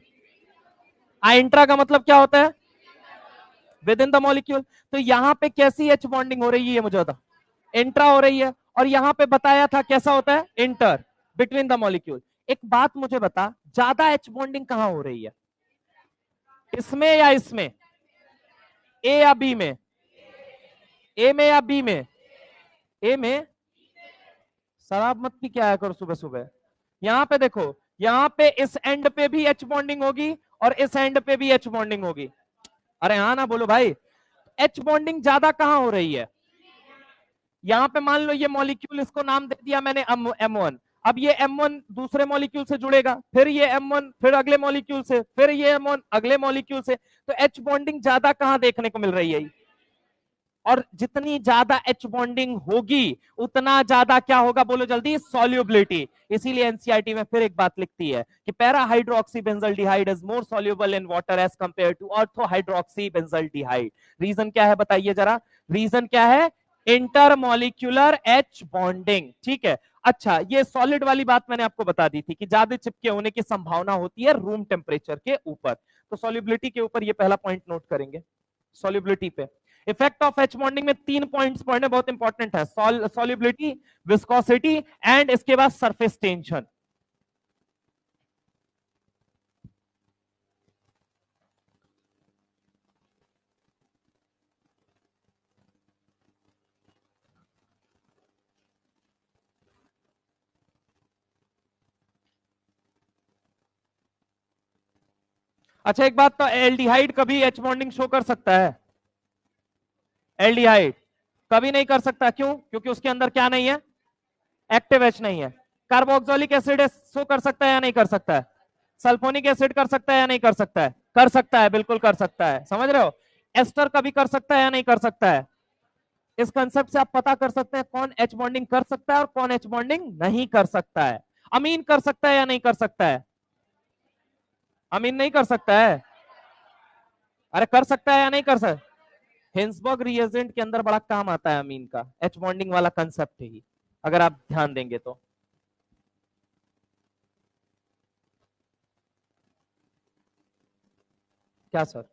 Intra का मतलब क्या होता है, विद इन द मॉलिक्यूल। तो यहां पे कैसी एच बॉन्डिंग हो रही है मुझे बता, इंट्रा हो रही है। और यहां पे बताया था कैसा होता है, इंटर, बिटवीन द मॉलिक्यूल। एक बात मुझे बता, ज्यादा एच बॉन्डिंग कहां हो रही है, इसमें या इसमें, ए या बी में, ए में या बी में? ए में। शराब मत पी के आया करो सुबह सुबह। यहां पे देखो, यहां पे इस एंड पे भी एच बॉन्डिंग होगी और इस एंड पे भी एच बॉन्डिंग होगी। अरे हाँ ना बोलो भाई। एच बॉन्डिंग ज्यादा कहां हो रही है, यहां पे मान लो ये मॉलिक्यूल, इसको नाम दे दिया मैंने M1। अब ये M1 दूसरे मॉलिक्यूल से जुड़ेगा, फिर ये M1 फिर अगले मॉलिक्यूल से, फिर ये M1 अगले मॉलिक्यूल से। तो एच बॉन्डिंग ज्यादा कहां देखने को मिल रही है, और जितनी ज्यादा एच बॉन्डिंग होगी उतना ज्यादा क्या होगा, बोलो जल्दी, सॉल्युबिलिटी। इसीलिए एनसीईआरटी में फिर एक बात लिखती है कि para hydroxy benzaldehyde is more soluble in water as compare to ortho hydroxy benzaldehyde. Reason क्या है बताइए जरा, रीजन क्या है, इंटरमोलिक्यूलर एच बॉन्डिंग। ठीक है, अच्छा ये सॉलिड वाली बात मैंने आपको बता दी थी कि ज्यादा चिपके होने की संभावना होती है रूम टेम्परेचर के ऊपर। तो सॉल्युबिलिटी के ऊपर ये पहला पॉइंट नोट करेंगे, सॉल्युबिलिटी पे। इफेक्ट ऑफ एच बॉन्डिंग में 3 पॉइंट्स पढ़ने बहुत इंपॉर्टेंट है, सॉल्युबिलिटी, विस्कोसिटी एंड इसके बाद सरफेस टेंशन। अच्छा एक बात, तो एल्डिहाइड कभी एच बॉन्डिंग शो कर सकता है? एल्डिहाइड कभी नहीं कर सकता, क्यों? क्योंकि उसके अंदर क्या नहीं है, एक्टिव एच नहीं है। कार्बोक्सिलिक एसिड शो कर सकता है या नहीं कर सकता है? सल्फोनिक एसिड कर सकता है या नहीं कर सकता है? कर सकता है, बिल्कुल कर सकता है, समझ रहे हो। एस्टर कभी कर सकता है या नहीं कर सकता है? इस कंसेप्ट से आप पता कर सकते हैं कौन एच बॉन्डिंग कर सकता है और कौन एच बॉन्डिंग नहीं कर सकता है। अमीन कर सकता है या नहीं कर सकता है? अमीन नहीं कर सकता है, अरे कर सकता है या नहीं कर सकता? हिंसबर्ग रिएजेंट के अंदर बड़ा काम आता है अमीन का, एच बॉन्डिंग वाला कंसेप्ट ही, अगर आप ध्यान देंगे तो। क्या सर?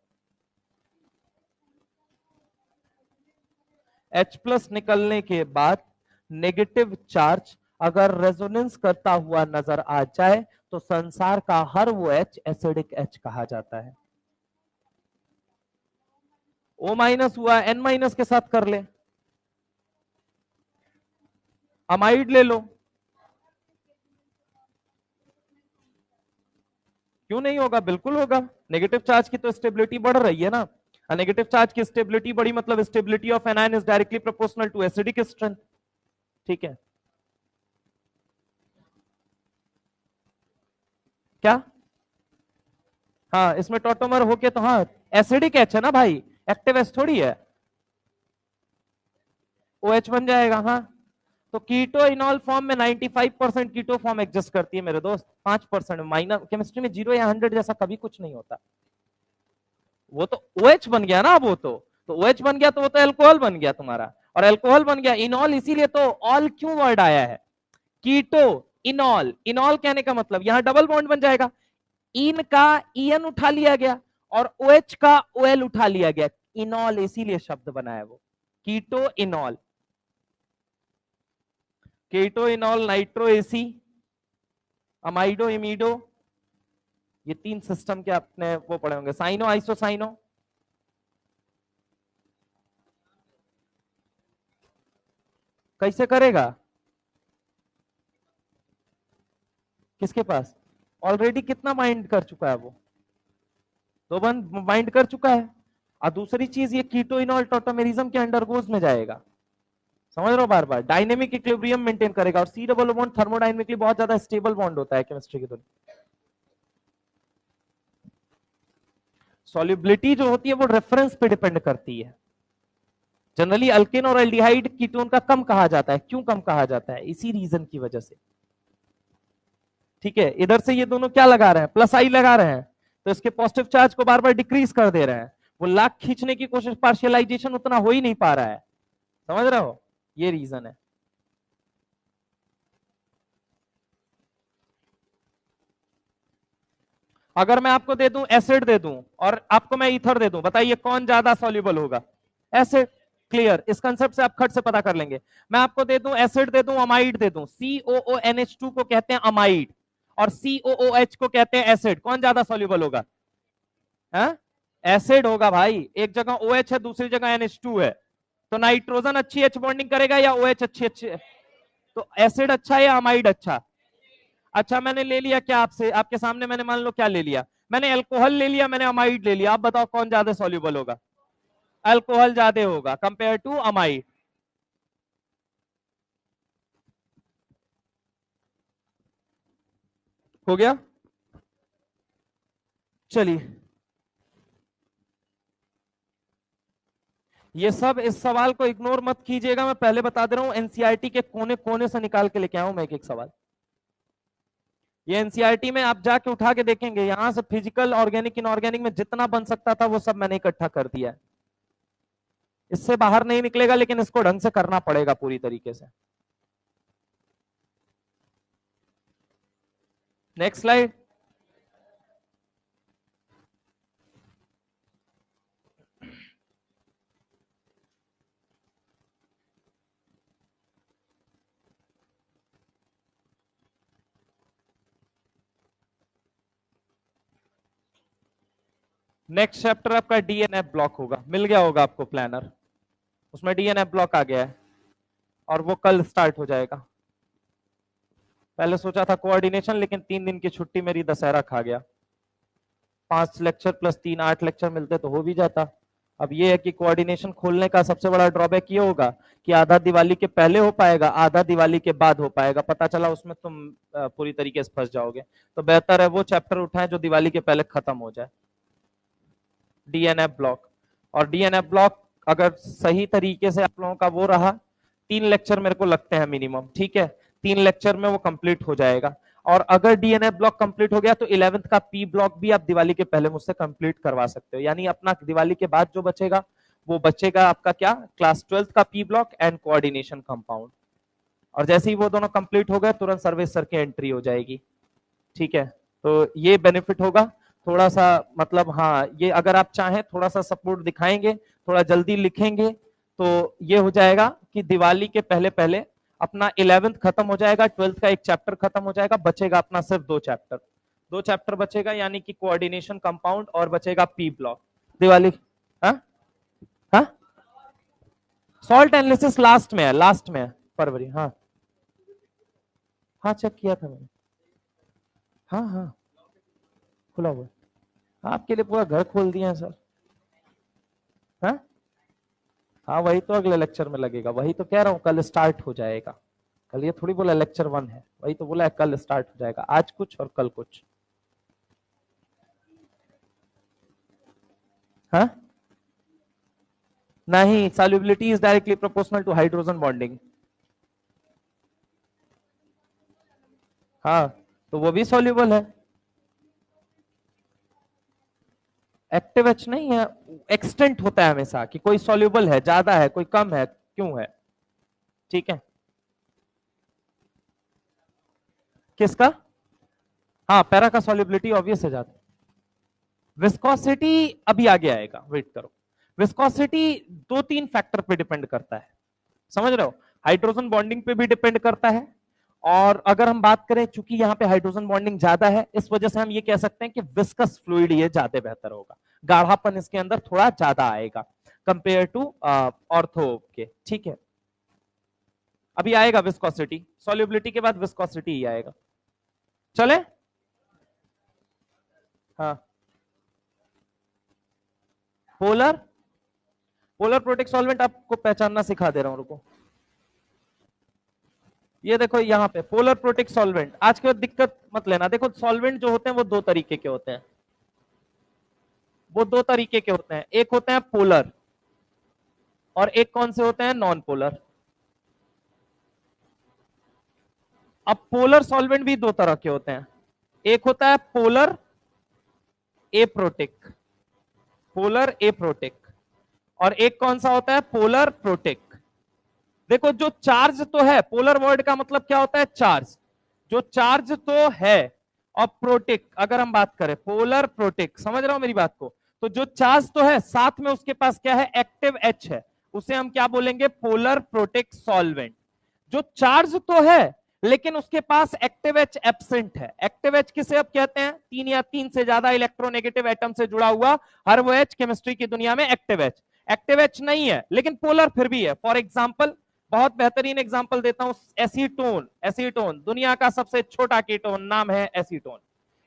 H प्लस निकलने के बाद नेगेटिव चार्ज अगर रेजोनेंस करता हुआ नजर आ जाए तो संसार का हर वो H एसिडिक H कहा जाता है। O माइनस हुआ, N माइनस के साथ कर ले, अमाइड ले लो। क्यों नहीं होगा, बिल्कुल होगा। नेगेटिव चार्ज की तो स्टेबिलिटी बढ़ रही है ना, नेगेटिव चार्ज की स्टेबिलिटी बढ़ी मतलब stability of anion is directly proportional to acidic strength. ठीक है, क्या? हाँ इसमें टोटोमर होके तो हाँ एसिडिक एच है ना भाई, एक्टिव एच थोड़ी है। ओ एच बन जाएगा, हाँ। तो कीटो इनॉल फॉर्म में 95% कीटो फॉर्म एग्जिस्ट करती है मेरे दोस्त, 5% माइनर केमिस्ट्री में 0 या 100 जैसा कभी कुछ नहीं होता। वो तो ओ एच बन गया ना, तो ओ एच बन गया तो वो तो एल्कोहल बन गया तुम्हारा, और एल्कोहल बन गया इनॉल, इसीलिए तो ऑल क्यों वर्ड आया है, कीटो इनॉल। इनॉल कहने का मतलब यहां डबल बॉन्ड बन जाएगा, इन का ईएन उठा लिया गया और ओ एच का ओ एल उठा लिया गया, इनॉल, इसीलिए शब्द बना है वो कीटो इनॉल। कीटो इनॉल, नाइट्रो एसी, अमाइडो इमीडो, ये 3 सिस्टम के आपने वो पढ़े होंगे। साइनो आइसोसाइनो, कैसे करेगा? किसके पास? ऑलरेडी कितना माइंड कर चुका है वो, 2 बंद माइंड कर चुका है। और दूसरी चीज ये कीटोइनॉल टॉटोमेरिज्म के अंडरगोज में जाएगा, समझ रहे हो, बार बार डायनेमिक इक्विलिब्रियम मेंटेन करेगा। और सी डबल बॉन्ड थर्मोडायनेमिकली बहुत ज्यादा स्टेबल बॉन्ड होता है केमिस्ट्री की दुनिया। सॉल्युबिलिटी जो होती है वो रेफरेंस पे डिपेंड करती है। जनरली अल्केन और एल्डिहाइड कीटोन का कम कहा जाता है, क्यों कम कहा जाता है, इसी रीजन की वजह से। ठीक है, इधर से ये दोनों क्या लगा रहे हैं, प्लस आई लगा रहे हैं, तो इसके पॉजिटिव चार्ज को बार बार डिक्रीज कर दे रहे हैं, वो लाख खींचने की कोशिश, पार्शियलाइजेशन उतना हो ही नहीं पा रहा है, समझ रहे हो, ये रीजन है। अगर मैं आपको दे दूं एसिड दे दूं और आपको मैं ईथर दे दूं, बताइए कौन ज्यादा सॉल्युबल होगा? एसिड। क्लियर, इस कंसेप्ट से आप खट से पता कर लेंगे। मैं आपको दे दूं एसिड दे दूं, अमाइड दे दूं, COONH2 को कहते हैं अमाइड और COOH को कहते हैं एसिड, कौन ज्यादा सॉल्युबल होगा? है? एसिड होगा भाई, एक जगह OH है दूसरी जगह NH2 है, तो नाइट्रोजन अच्छी एच बॉन्डिंग करेगा या OH अच्छी अच्छी? तो एसिड अच्छा है या अमाइड अच्छा? अच्छा मैंने ले लिया क्या आपसे, आपके सामने मैंने मान लो क्या ले लिया, मैंने अल्कोहल ले लिया, मैंने अमाइड ले लिया, आप बताओ कौन ज्यादा सॉल्युबल होगा? अल्कोहल ज्यादा होगा कंपेयर टू अमाइड। हो गया, चलिए। ये सब, इस सवाल को इग्नोर मत कीजिएगा, मैं पहले बता दे रहा हूं, एनसीईआरटी के कोने कोने से निकाल के लेके आऊं मैं एक एक सवाल। ये एनसीईआरटी में आप जाके उठा के देखेंगे, यहां से फिजिकल, ऑर्गेनिक, इनऑर्गेनिक में जितना बन सकता था वो सब मैंने इकट्ठा कर दिया है। इससे बाहर नहीं निकलेगा, लेकिन इसको ढंग से करना पड़ेगा पूरी तरीके से। Next slide. नेक्स्ट चैप्टर आपका डीएनएफ ब्लॉक होगा, मिल गया होगा आपको प्लानर, उसमें डीएनएफ ब्लॉक आ गया है और वो कल स्टार्ट हो जाएगा। पहले सोचा था कोऑर्डिनेशन, लेकिन 3 दिन की छुट्टी मेरी दशहरा खा गया। 5 लेक्चर प्लस 3 8 लेक्चर मिलते तो हो भी जाता। अब ये है कि कोऑर्डिनेशन खोलने का सबसे बड़ा ड्रॉबैक ये होगा कि आधा दिवाली के पहले हो पाएगा, आधा दिवाली के बाद हो पाएगा। पता चला उसमें तुम पूरी तरीके से फंस जाओगे। तो बेहतर है वो चैप्टर उठाएं जो दिवाली के पहले खत्म हो जाए, डीएनएफ ब्लॉक। और डीएनएफ ब्लॉक अगर सही तरीके से आप लोगों का वो रहा, 3 लेक्चर मेरे को लगते हैं मिनिमम, ठीक है, 3 लेक्चर में वो कंप्लीट हो जाएगा। और अगर डीएनएफ ब्लॉक कंप्लीट हो गया तो 11th का पी ब्लॉक भी आप दिवाली के पहले मुझसे कंप्लीट करवा सकते हो। यानी अपना दिवाली के बाद जो बचेगा वो बचेगा आपका क्या, क्लास 12th का P block and coordination compound. और जैसे ही वो दोनों कंप्लीट हो गए तुरंत सर्विस सर की एंट्री हो जाएगी, ठीक है। तो ये बेनिफिट होगा थोड़ा सा, मतलब हाँ, ये अगर आप चाहें थोड़ा सा सपोर्ट दिखाएंगे, थोड़ा जल्दी लिखेंगे, तो ये हो जाएगा कि दिवाली के पहले पहले अपना 11th खत्म हो जाएगा, 12th का एक चैप्टर खत्म हो जाएगा, बचेगा अपना सिर्फ 2 चैप्टर बचेगा, यानी कि कोऑर्डिनेशन कंपाउंड और बचेगा पी ब्लॉक दिवाली। हाँ हाँ, सॉल्ट एनालिसिस लास्ट में है, लास्ट में है, फरवरी। हाँ हाँ, चेक किया था मैंने। हाँ हाँ, खुला हुआ है, आपके लिए पूरा घर खोल दिया है सर। हाँ हाँ, वही तो अगले लेक्चर में लगेगा, वही तो कह रहा हूँ, कल स्टार्ट हो जाएगा। कल ये थोड़ी बोला लेक्चर 1 है, वही तो बोला है कल स्टार्ट हो जाएगा, आज कुछ और कल कुछ। हाँ नहीं, solubility is directly proportional to hydrogen bonding। हाँ, तो वो भी soluble है। एक्टिव एच नहीं है, एक्सटेंट होता है हमेशा कि कोई soluble है, ज्यादा है, कोई कम है, क्यों है, ठीक है। किसका? हाँ, पैरा का solubility ऑब्वियस है ज्यादा। विस्कोसिटी अभी आगे आएगा, वेट करो। विस्कोसिटी 2-3 फैक्टर पे डिपेंड करता है, समझ रहे हो, हाइड्रोजन बॉन्डिंग पे भी डिपेंड करता है। और अगर हम बात करें, चूंकि यहाँ पे हाइड्रोजन बॉन्डिंग ज्यादा है, इस वजह से हम ये कह सकते हैं कि विस्कस फ्लूइड ये ज्यादा बेहतर होगा, गाढ़ापन इसके अंदर थोड़ा ज्यादा आएगा कंपेयर टू ऑर्थो के, ठीक है। अभी आएगा विस्कोसिटी, सॉल्युबिलिटी के बाद विस्कोसिटी ही आएगा। चले, हाँ, पोलर, पोलर प्रोटिक सॉल्वेंट आपको पहचानना सिखा दे रहा हूं, रुको। ये देखो यहाँ पे पोलर प्रोटिक सॉल्वेंट, आज के बाद दिक्कत मत लेना। देखो सॉल्वेंट जो होते हैं वो 2 तरीके के होते हैं, वो 2 तरीके के होते हैं, एक होते हैं पोलर और एक कौन से होते हैं, नॉन पोलर। अब पोलर सॉल्वेंट भी 2 तरह के होते हैं, एक होता है पोलर एप्रोटिक, पोलर एप्रोटिक, और एक कौन सा होता है, पोलर प्रोटिक। देखो जो चार्ज तो है, पोलर वर्ड का मतलब क्या होता है, चार्ज, जो चार्ज तो है, और प्रोटिक अगर हम बात करें, पोलर प्रोटिक, समझ रहे हो मेरी बात को, तो जो चार्ज तो है साथ में उसके पास क्या है, एक्टिव एच है, उसे हम क्या बोलेंगे, पोलर प्रोटिक सॉल्वेंट। जो चार्ज तो है लेकिन उसके पास एक्टिव एच एब्सेंट है। एक्टिव एच किसे अब कहते हैं, 3 या 3 से ज्यादा इलेक्ट्रोनेगेटिव एटम से जुड़ा हुआ हर वो एच केमिस्ट्री की दुनिया में एक्टिव एच। एक्टिव एच नहीं है लेकिन पोलर फिर भी है। फॉर एग्जाम्पल, बहुत बेहतरीन एग्जाम्पल देता हूं, एसीटोन। एसीटोन दुनिया का सबसे छोटा कीटोन, नाम है एसीटोन।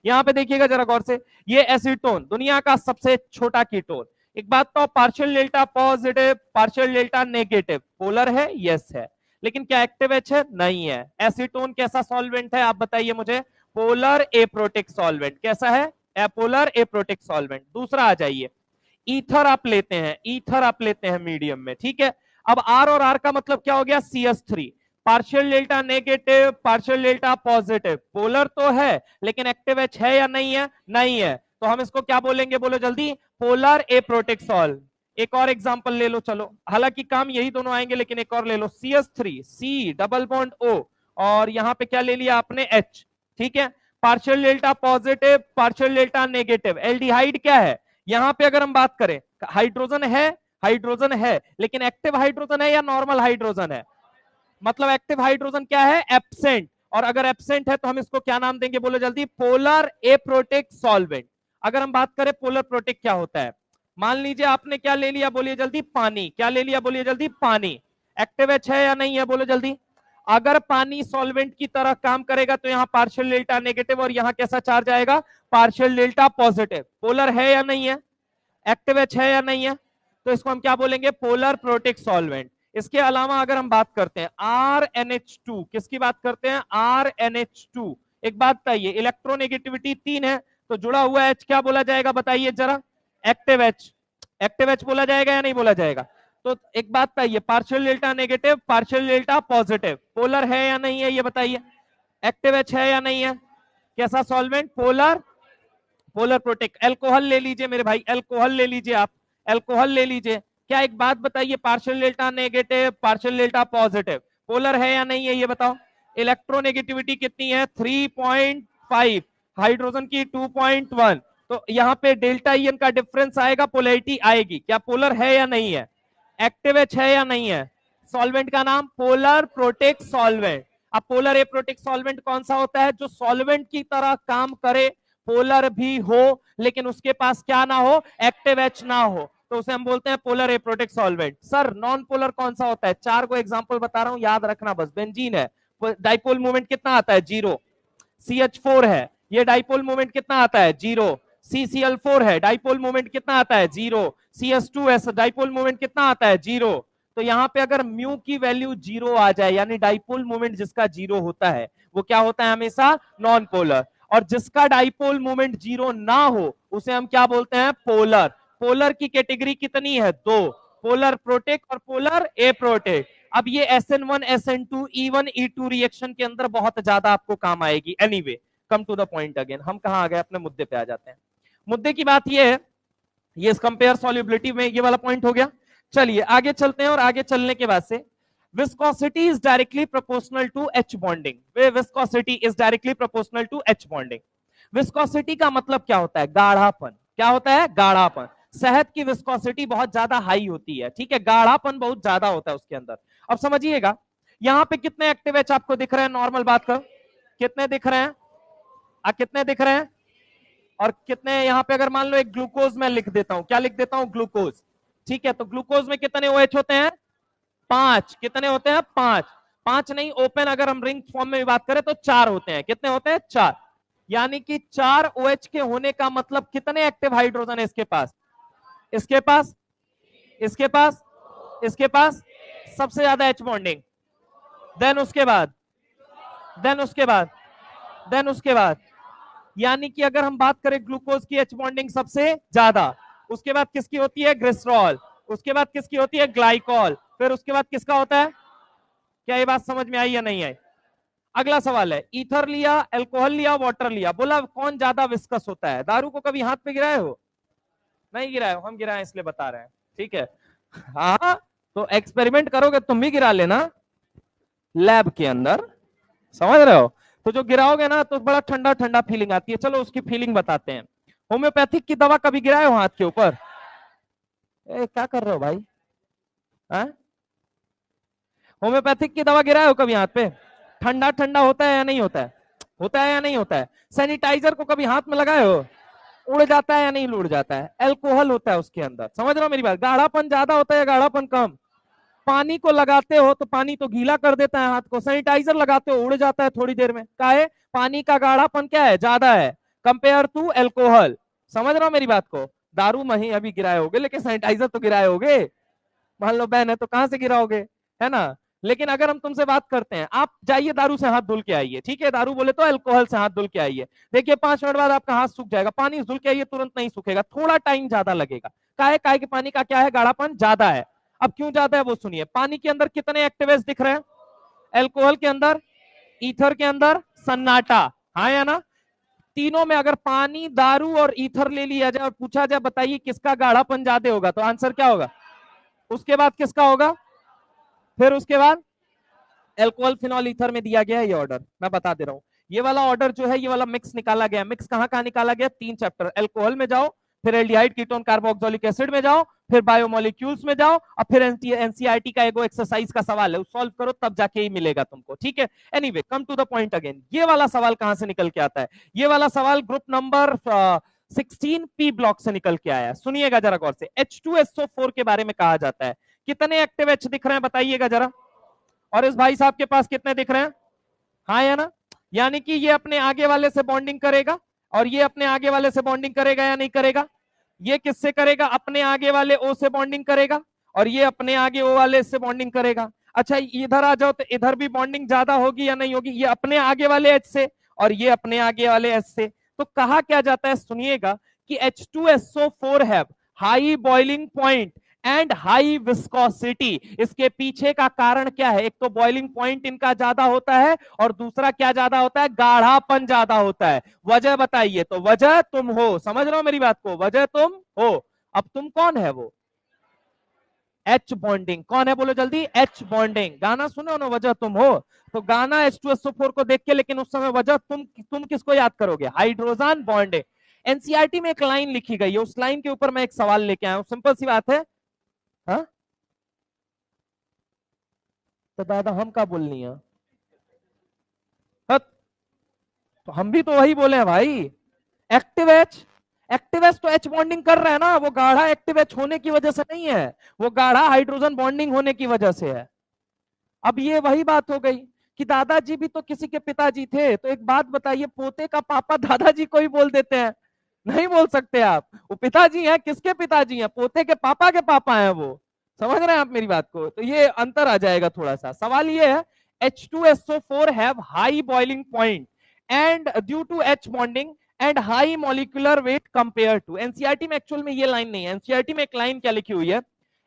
यहां पे देखिएगा जरा गौर से, ये एसीटोन दुनिया का सबसे छोटा कीटोन। एक बात तो, partial delta positive, partial delta negative, polar है, यस है, लेकिन क्या एक्टिव एच है, नहीं है। एसीटोन कैसा सॉल्वेंट है आप बताइए मुझे, पोलर एप्रोटिक सॉल्वेंट। कैसा है, एपोलर एप्रोटिक सॉल्वेंट। दूसरा आ जाइए, ईथर आप लेते हैं, ईथर आप लेते हैं मीडियम में, ठीक है। अब आर और आर का मतलब क्या हो गया, CS3, partial delta negative, partial delta positive, polar तो है लेकिन एक्टिव एच है या नहीं है, नहीं है, तो हम इसको क्या बोलेंगे, बोलो जल्दी, पोलर एप्रोटिक सॉल्व। एक और एग्जांपल ले लो, चलो, हालांकि काम यही दोनों आएंगे लेकिन एक और ले लो, CS3, C double bond O, और यहां पे क्या ले लिया आपने, H, ठीक है। Partial delta positive, partial delta negative, aldehyde क्या है, यहां पे अगर हम बात करें, हाइड्रोजन है, हाइड्रोजन है, लेकिन एक्टिव हाइड्रोजन है या नॉर्मल हाइड्रोजन है, मतलब एक्टिव हाइड्रोजन क्या है, एब्सेंट, और अगर एब्सेंट है तो हम इसको क्या नाम देंगे, बोलो जल्दी, पोलर एप्रोटिक सॉल्वेंट। अगर हम बात करें पोलर प्रोटिक क्या होता है, मान लीजिए आपने क्या ले लिया, बोलिए जल्दी, पानी, क्या ले लिया, बोलिए जल्दी, पानी, एक्टिव एच है या नहीं है, बोलो जल्दी। अगर पानी सॉल्वेंट की तरह काम करेगा तो यहाँ पार्शियल डेल्टा नेगेटिव और यहाँ कैसा चार्ज आएगा, पार्शियल डेल्टा पॉजिटिव, पोलर है या नहीं है, एक्टिव एच है या नहीं है, तो इसको हम क्या बोलेंगे, पोलर प्रोटिक सॉल्वेंट। इसके अलावा अगर हम बात करते हैं RnH2, किसकी बात करते हैं, RnH2, एक बात बताइए, इलेक्ट्रोनेगेटिविटी 3 है तो जुड़ा हुआ H क्या बोला जाएगा, बताइए जरा, एक्टिव H, एक्टिव H बोला जाएगा या नहीं बोला जाएगा। तो एक बात बताइए, partial delta negative, partial delta positive, polar है या नहीं है, ये बताइए, एक्टिव H है या नहीं है, कैसा solvent, polar, polar protect. Alcohol ले लीजिए मेरे भाई, एल्कोहल ले लीजिए आप, एल्कोहल ले लीजिए, क्या एक बात बताइए, partial delta negative, partial delta positive, polar है या नहीं है, ये बताओ। इलेक्ट्रोनेगेटिविटी कितनी है, 3.5, हाइड्रोजन की 2.1, तो यहाँ पे डेल्टा ईएन का डिफरेंस आएगा, पोलैरिटी आएगी, क्या पोलर है या नहीं है, एक्टिव एच है या नहीं है, सॉल्वेंट का नाम पोलर प्रोटेक्ट सॉल्वेंट। अब पोलर एप्रोटिक सॉल्वेंट कौन सा होता है, जो सॉल्वेंट की तरह काम करे, पोलर भी हो लेकिन उसके पास क्या ना हो, एक्टिव एच ना हो, तो उसे हम बोलते हैं polar aprotic solvent. Sir non polar कौन सा होता है, चार को एग्जांपल बता रहा हूं, याद रखना बस। बेंजीन है, डाइपोल मूवमेंट कितना आता है, 0। CH4 है, ये डाइपोल मूवमेंट कितना आता है, 0। CCl4 है, डाइपोल मूवमेंट कितना आता है, 0। CS2 है, डाइपोल मूवमेंट कितना आता है, 0। तो यहाँ पे अगर म्यू की वैल्यू 0 आ जाए, यानी डाइपोल मूवमेंट जिसका 0 होता है वो क्या होता है, हमेशा नॉन पोलर, और जिसका डाइपोल मूवमेंट 0 ना हो उसे हम क्या बोलते हैं, पोलर। पोलर की कैटेगरी कितनी है, 2, पोलर प्रोटेक और पोलर एप्रोटेक। अब ये SN1 SN2 E1 E2 reaction के अंदर बहुत ज्यादा आपको काम आएगी। Anyway, come to the point again, हम कहां आ गए, अपने मुद्दे पे आ जाते हैं। मुद्दे की बात ये है, ये कंपेयर सॉल्युबिलिटी में ये वाला पॉइंट हो गया। चलिए आगे चलते हैं, और आगे चलने के बाद से viscosity is directly proportional to H bonding, viscosity is directly proportional to H bonding। Viscosity का मतलब क्या होता है, गाढ़ापन, क्या होता है, गाढ़ापन। शहद की विस्कोसिटी बहुत ज्यादा हाई होती है, ठीक है, गाढ़ापन बहुत ज्यादा होता है उसके अंदर। अब समझिएगा, यहाँ पे कितने एक्टिव एच आपको दिख रहे हैं, नॉर्मल बात करो, कितने दिख रहे हैं, कितने दिख रहे हैं, और कितने यहाँ पे, अगर मान लो एक ग्लूकोज में लिख देता हूं, क्या लिख देता हूं, ग्लूकोज, ठीक है, तो ग्लूकोज में कितने OH होते हैं, 5, कितने होते हैं, 5, 5 नहीं, ओपन अगर हम रिंग फॉर्म में बात करें तो 4 होते हैं, कितने होते हैं, 4, यानी कि 4 OH के होने का मतलब कितने एक्टिव हाइड्रोजन है इसके पास, इसके पास, इसके पास, इसके पास, सबसे ज्यादा H बॉन्डिंग, देन उसके बाद, देन उसके बाद, देन उसके बाद, यानी कि अगर हम बात करें ग्लूकोज की H बॉन्डिंग सबसे ज्यादा, उसके बाद किसकी होती है, ग्लिसरॉल, उसके बाद किसकी होती है, ग्लाइकॉल, फिर उसके बाद किसका होता है, क्या ये बात समझ में आई या नहीं आई। अगला सवाल है, ईथर लिया, अल्कोहल लिया, वाटर लिया, बोला कौन ज्यादा विस्कस होता है। दारू को कभी हाथ पे गिराए हो, नहीं गिराए हो, हम गिराए इसलिए बता रहे हैं, ठीक है। हाँ, तो एक्सपेरिमेंट करोगे तुम भी गिरा लेना लैब के अंदर, समझ रहे हो, तो जो गिराओगे ना तो बड़ा ठंडा ठंडा फीलिंग आती है। चलो उसकी फीलिंग बताते हैं। होम्योपैथिक की दवा कभी गिराए हो हाथ के ऊपर, क्या कर रहे हो भाई, होम्योपैथिक की दवा गिराए हो कभी हाथ पे, ठंडा ठंडा होता है या नहीं होता है, होता है या नहीं होता है। सैनिटाइजर को कभी हाथ में लगाए हो, उड़ जाता है या नहीं उड़ जाता है, अल्कोहल होता है उसके अंदर, समझ रहे हो मेरी बात। गाढ़ापन ज्यादा होता है, गाढ़ापन कम। पानी को लगाते हो तो पानी तो गीला कर देता है हाथ को, सैनिटाइजर लगाते हो उड़ जाता है थोड़ी देर में, काहे, पानी का गाढ़ापन क्या है, ज्यादा है कंपेयर टू अल्कोहल। समझ रहा हो मेरी बात को। दारू में ही अभी गिराए होगे, लेकिन सैनिटाइजर तो गिराए होगे, मान लो बहन है तो कहां से गिराओगे, है ना। लेकिन अगर हम तुमसे बात करते हैं, आप जाइए दारू से हाथ धुल के आइए, ठीक है, दारू बोले तो अल्कोहल से हाथ धुल के आइए, देखिए 5 मिनट बाद आपका हाथ सूख जाएगा। पानी धुल के आइए, तुरंत नहीं सूखेगा, थोड़ा टाइम ज्यादा लगेगा। काहे कि पानी का क्या है, गाढ़ापन ज्यादा है। अब क्यों ज्यादा है वो सुनिए। पानी के अंदर कितने एक्टिवेट्स दिख रहे हैं, अल्कोहल के अंदर, ईथर के अंदर, सन्नाटा, हाँ या ना। तीनों में अगर पानी, दारू और ईथर ले लिया जाए और पूछा जाए बताइए किसका गाढ़ापन ज्यादा होगा, तो आंसर क्या होगा। उसके बाद किसका होगा, फिर उसके बाद एल्कोहल फिनॉल ईथर में दिया गया है ये ऑर्डर, मैं बता दे रहा हूं। ये वाला ऑर्डर जो है, ये वाला मिक्स निकाला गया। मिक्स कहां निकाला गया, 3 चैप्टर, एल्कोहल में जाओ, फिर एल्डिहाइड कीटोन कार्बोक्सिलिक एसिड में जाओ, फिर बायोमोलिक्यूल्स में जाओ, और फिर एनसीईआरटी का एगो एक्सरसाइज का सवाल है, वो सॉल्व करो तब जाके ही मिलेगा तुमको, ठीक है। Anyway, come to the point again. ये वाला सवाल कहां से निकल के आता है, ये वाला सवाल ग्रुप नंबर 16 ब्लॉक से निकल के आया है। सुनिएगा जरा गौर से। H2SO4 के बारे में कहा जाता है, कितने एक्टिव H दिख रहे हैं बताइएगा जरा, और इस भाई साहब के पास कितने दिख रहे हैं, हाँ या ना। यानी कि ये अपने आगे वाले से बॉन्डिंग करेगा, और ये अपने आगे वाले से बॉन्डिंग करेगा या नहीं करेगा। ये किससे करेगा, अपने आगे वाले O से बॉन्डिंग करेगा, और ये अपने आगे O वाले से बॉन्डिंग करेगा। अच्छा इधर आ जाओ, तो इधर भी बॉन्डिंग ज्यादा होगी या नहीं होगी, ये अपने आगे वाले H से और ये अपने आगे वाले H से। तो कहा क्या जाता है, सुनिएगा कि H2SO4 have high boiling point and high viscosity. इसके पीछे का कारण क्या है, एक तो बॉइलिंग पॉइंट इनका ज्यादा होता है, और दूसरा क्या ज्यादा होता है, गाढ़ापन ज्यादा होता है। वजह बताइए, तो वजह तुम हो, समझ रहे हो मेरी बात को, वजह तुम हो। अब तुम कौन है, वो एच बॉन्डिंग। कौन है बोलो जल्दी, एच बॉन्डिंग। गाना सुनो ना, वजह तुम हो। तो गाना H2SO4 को देख के, लेकिन उस समय वजह तुम किसको याद करोगे, हाइड्रोजन बॉन्डिंग। एनसीईआरटी में एक लाइन लिखी गई है, उस लाइन के ऊपर मैं एक सवाल लेके आया हूं, सिंपल सी बात है। हाँ तो दादा हम क्या बोलनी है, तो हम भी तो वही बोले हैं भाई। एक्टिव एच, एक्टिव एच तो एच बॉन्डिंग कर रहा है ना, वो गाढ़ा एक्टिव एच होने की वजह से नहीं है, वो गाढ़ा हाइड्रोजन बॉन्डिंग होने की वजह से है। अब ये वही बात हो गई कि दादाजी भी तो किसी के पिताजी थे, तो एक बात बताइए, पोते का पापा दादाजी को ही बोल देते हैं, नहीं बोल सकते आप। वो पिताजी हैं, किसके पिताजी हैं, पोते के पापा हैं वो। समझ रहे हैं आप मेरी बात को, तो ये अंतर आ जाएगा थोड़ा सा। सवाल ये है, H2SO4 have high boiling point and due to H bonding and high molecular weight compare to. NCERT में एक्चुअल में ये लाइन नहीं है, एनसीईआरटी में एक लाइन क्या लिखी हुई है,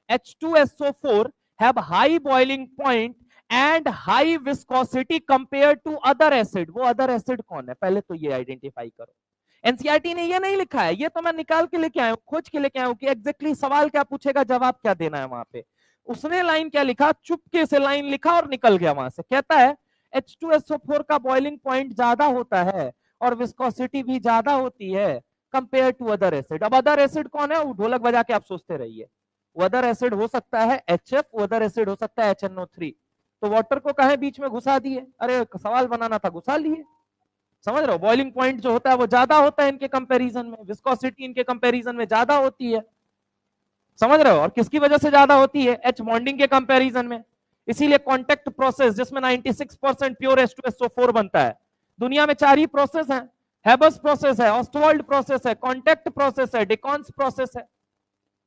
H2SO4 have high boiling point and high viscosity compared to other acid। वो अदर एसिड कौन है, पहले तो ये आइडेंटिफाई करो। एनसीईआरटी ने ये नहीं लिखा है, ये तो मैं निकाल के लेके आया हूं, खोज के लेके आया हूं कि एग्जैक्टली सवाल क्या पूछेगा, जवाब क्या देना है वहां पे। उसने लाइन क्या लिखा, चुपके से लाइन लिखा और निकल गया वहां से। कहता है H2SO4 का बॉइलिंग पॉइंट ज्यादा होता है और विस्कोसिटी भी ज्यादा होती है कंपेयर टू अदर एसिड। अब अदर एसिड कौन है, वो ढोलक बजा के आप सोचते रहिए। अदर एसिड हो सकता है HF, अदर एसिड हो सकता है HNO3। तो वाटर को कहे बीच में घुसा दिए, अरे सवाल बनाना था घुसा लिए। समझ रहे हो, बॉइलिंग पॉइंट जो होता है वो ज्यादा होता है इनके कंपैरिजन में, विस्कोसिटी इनके कंपैरिजन में ज्यादा होती है। समझ रहे हो, और किसकी वजह से ज्यादा होती है, H बॉन्डिंग के कंपैरिजन में। इसीलिए कॉन्टेक्ट प्रोसेस जिसमें 96% प्योर H2SO4 बनता है। दुनिया में 4 ही प्रोसेस हैं, हेबस प्रोसेस है, ऑस्टवाल्ड प्रोसेस है, कॉन्टेक्ट प्रोसेस है, डिकॉन्स प्रोसेस है।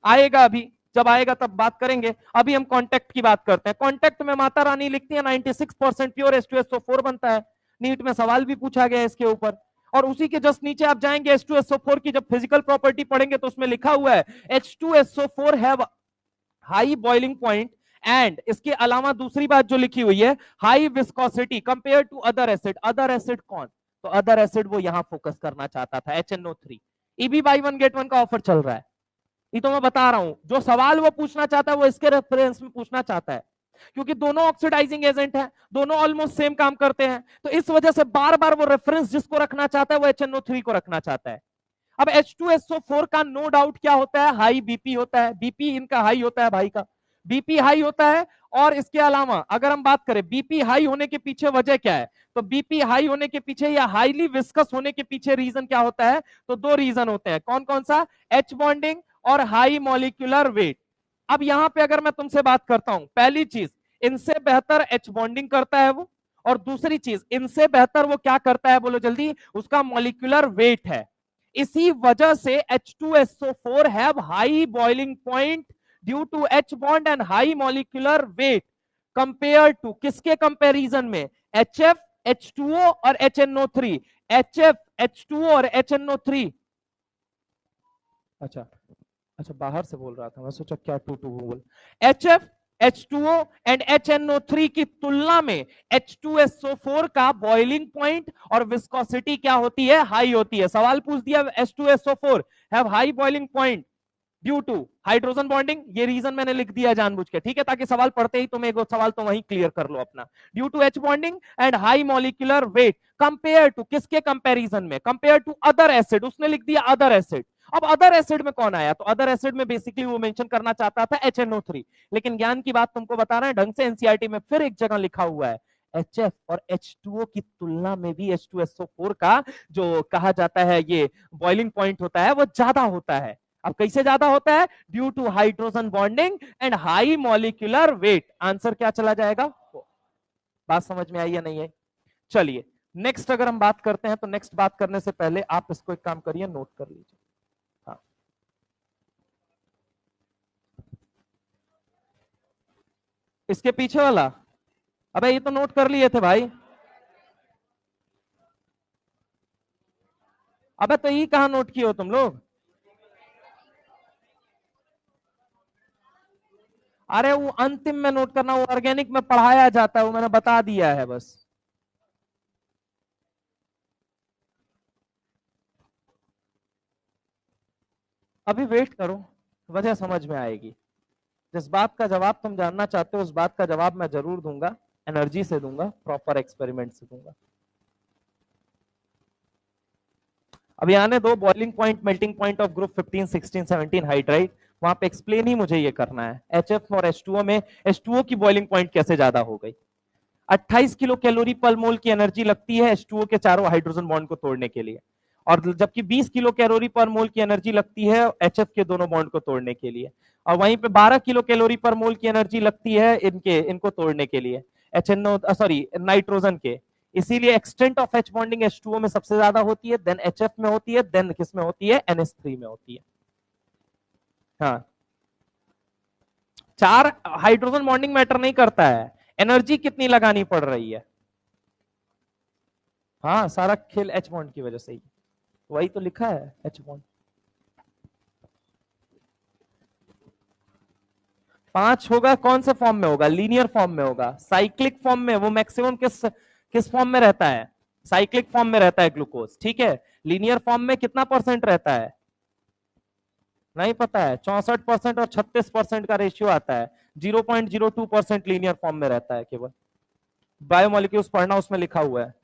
आएगा अभी, जब आएगा तब बात करेंगे। अभी हम कांटेक्ट की बात करते हैं। कांटेक्ट में माता रानी लिखती है 96% प्योर H2SO4 बनता है। नीट में सवाल भी पूछा गया इसके ऊपर। और उसी के जस्ट नीचे आप जाएंगे, H2SO4 की जब फिजिकल प्रॉपर्टी पढ़ेंगे तो उसमें लिखा हुआ है H2SO4 have high boiling point and इसके अलावा दूसरी बात जो लिखी हुई है, high viscosity compare to other acid. Other acid कौन, तो अदर एसिड वो यहां फोकस करना चाहता था, HNO3। EB बाई 1 गेट 1 का ऑफर चल रहा है, ये तो मैं बता रहा हूं। जो सवाल वो पूछना चाहता है वो इसके रेफरेंस में पूछना चाहता है, क्योंकि दोनों ऑक्सीडाइजिंग एजेंट हैं, दोनों ऑलमोस्ट सेम काम करते हैं, तो इस वजह से बार बार वो रेफरेंस जिसको रखना चाहता है वो HNO3 को रखना चाहता है। अब H2SO4 का नो डाउट क्या होता है, हाई बीपी होता है। बीपी इनका हाई होता है भाई का, बीपी हाई होता है। और इसके अलावा अगर हम बात करें बीपी हाई होने के पीछे वजह क्या है, तो बीपी हाई होने के पीछे या हाईली विस्कस होने के पीछे रीजन क्या होता है, तो 2 रीजन होते हैं। कौन कौन सा, H बॉन्डिंग और हाई मॉलिक्यूलर वेट। अब यहां पे अगर मैं तुमसे बात करता हूं, पहली चीज इनसे बेहतर H बॉन्डिंग करता है वो, और दूसरी चीज इनसे बेहतर वो क्या करता है बोलो जल्दी, उसका मॉलिक्यूलर वेट है। इसी वजह से H2SO4 have high boiling point due to H bond and high molecular weight compare to, किसके कंपैरिजन में? HF H2O और HNO3, HF H2O और HNO3। अच्छा अच्छा, बाहर से बोल रहा था, मैं सोचा क्या टू टू बोल। HF H2O एंड HNO3 की तुलना में H2SO4 का बॉइलिंग पॉइंट और विस्कोसिटी क्या होती है? हाई होती है। सवाल पूछ दिया, H2SO4 have high boiling point due to hydrogen bonding. ये रीजन मैंने लिख दिया जानबूझ के, ठीक है, ताकि सवाल पढ़ते ही तुम एक सवाल तो वहीं क्लियर कर लो अपना। Due to H bonding and high molecular weight, compare to, किसके कंपैरिजन में? कंपेयर टू अदर एसिड, उसने लिख दिया अदर एसिड। अब अदर एसिड में कौन आया? तो अदर एसिड में बेसिकली वो मेंशन करना चाहता था HNO3, लेकिन ज्ञान की बात तुमको बता रहे हैं ढंग से। एनसीईआरटी में फिर एक जगह लिखा हुआ है HF और H2O की तुलना में भी H2SO4 का जो कहा जाता है ये बॉइलिंग पॉइंट होता है वो ज्यादा होता है। अब कैसे ज्यादा होता है? Due to hydrogen bonding and high molecular weight. Answer क्या चला जाएगा? बात समझ में आई या नहीं है? चलिए नेक्स्ट अगर हम बात करते हैं, तो नेक्स्ट बात करने से पहले आप इसको एक काम करिए, नोट कर लीजिए। हाँ, इसके पीछे वाला, अबे ये तो नोट कर लिए थे भाई। अबे तो ये कहां नोट किए हो तुम लोग? अरे वो अंतिम में नोट करना, वो ऑर्गेनिक में पढ़ाया जाता है, वो मैंने बता दिया है बस। अभी वेट करो, वजह समझ में आएगी। जिस बात का जवाब तुम जानना चाहते हो उस बात का जवाब मैं जरूर दूंगा, एनर्जी से दूंगा, प्रॉपर एक्सपेरिमेंट से दूंगा। अभी आने दो, boiling point, melting point of group 15 16 17 hydride, वहां पे एक्सप्लेन ही मुझे ये करना है। HF और H2O में H2O की बॉइलिंग पॉइंट कैसे ज्यादा हो गई? 28 किलो कैलोरी पर मोल की एनर्जी लगती है H2O के चारों हाइड्रोजन बॉन्ड को तोड़ने के लिए, और जबकि 20 किलो कैलोरी पर मोल की एनर्जी लगती है HF के दोनों बॉन्ड को तोड़ने के लिए, और वहीं पे 12 किलो कैलोरी पर मोल की एनर्जी लगती है इनको तोड़ने के लिए, HNO सॉरी नाइट्रोजन के। इसीलिए extent of H bonding H2O में सबसे ज्यादा होती है, देन HF में होती है, देन किस में होती है? NH3 में होती है। हाँ, चार हाइड्रोजन बॉन्डिंग मैटर नहीं करता है, एनर्जी कितनी लगानी पड़ रही है। हाँ, सारा खेल H बॉन्ड की वजह से ही, वही तो लिखा है H बॉन्ड। 5 होगा, कौन से फॉर्म में होगा? लीनियर फॉर्म में होगा। साइक्लिक फॉर्म में वो मैक्सिमम किस किस फॉर्म में रहता है? साइक्लिक फॉर्म में रहता है ग्लूकोज, ठीक है। लीनियर फॉर्म में कितना परसेंट रहता है? नहीं पता है, 64% और 36% का रेशियो आता है। 0.02% लीनियर फॉर्म में रहता है केवल। बायोमोलिक्यूल्स पढ़ना, उसमें लिखा हुआ है।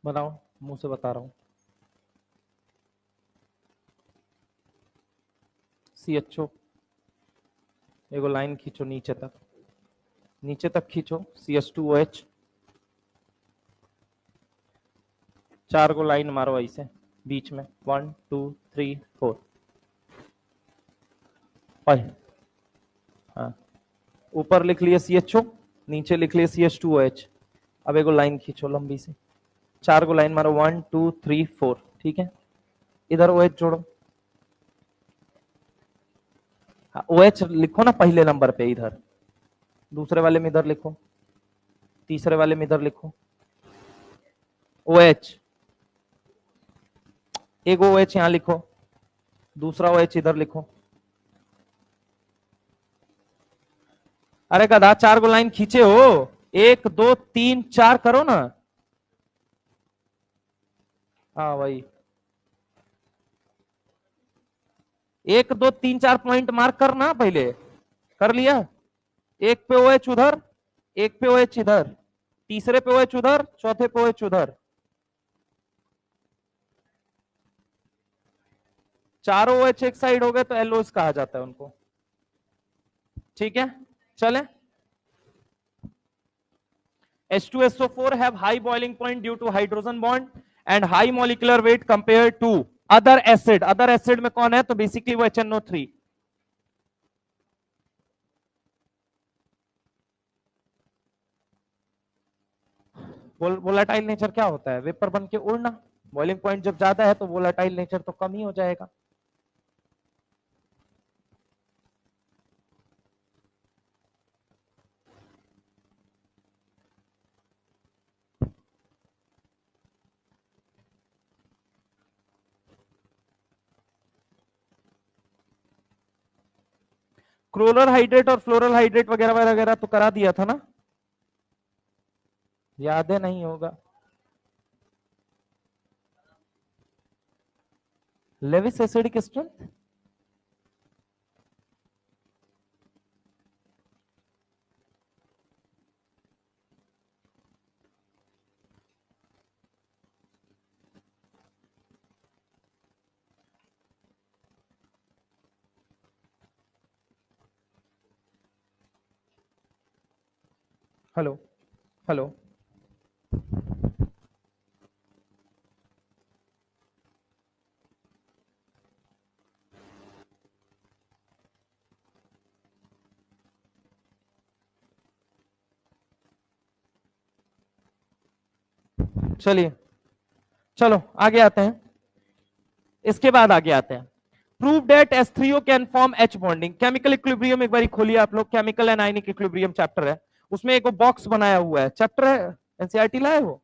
बताओ, मुंह से बता रहा हूं। CHO, एगो लाइन खींचो नीचे तक, नीचे तक खींचो। CH2OH, 4 को लाइन मारो ऐसे बीच में, 1 2 3 4। हाँ, ऊपर लिख लिए CHO, नीचे लिख लिए CH2OH। अब एगो लाइन खींचो लंबी सी, 4 को लाइन मारो, 1 2 3 4, ठीक है। इधर OH जोड़ो। हाँ, OH लिखो ना पहले नंबर पे इधर, दूसरे वाले में इधर लिखो, तीसरे वाले में इधर लिखो OH। एक OH यहां लिखो, दूसरा OH इधर लिखो। अरे गधा, 4 गो लाइन खींचे हो, 1 2 3 4 करो ना। हाँ भाई, 1 2 3 4 पॉइंट मार्क करना पहले। कर लिया? एक पे OH उधर, एक पे OH इधर, तीसरे पे OH उधर, चौथे पे OH उधर, चारों OH एक साइड हो गए तो एलोस कहा जाता है उनको। ठीक है, चले। H2SO4 have high boiling point due to hydrogen bond and high molecular weight compared to other acid। other acid में कौन है? तो बेसिकली वो HNO3। वोलाटाइल नेचर क्या होता है? वेपर बन के उड़ना। बॉइलिंग पॉइंट जब ज्यादा है तो वोलाटाइल नेचर तो कम ही हो जाएगा। क्लोरल हाइड्रेट और फ्लोरल हाइड्रेट वगैरह वगैरह तो करा दिया था ना, याद है? नहीं होगा। Lewis acidic strength, hello hello, चलिए चलो आगे आते हैं। इसके बाद आगे आते हैं। Prove that H3O can form H bonding. Chemical equilibrium एक बार खोलिए आप लोग, chemical and ionic equilibrium chapter है, उसमें एक बॉक्स बनाया हुआ है, चैप्टर है, एनसीईआरटी लाए हो।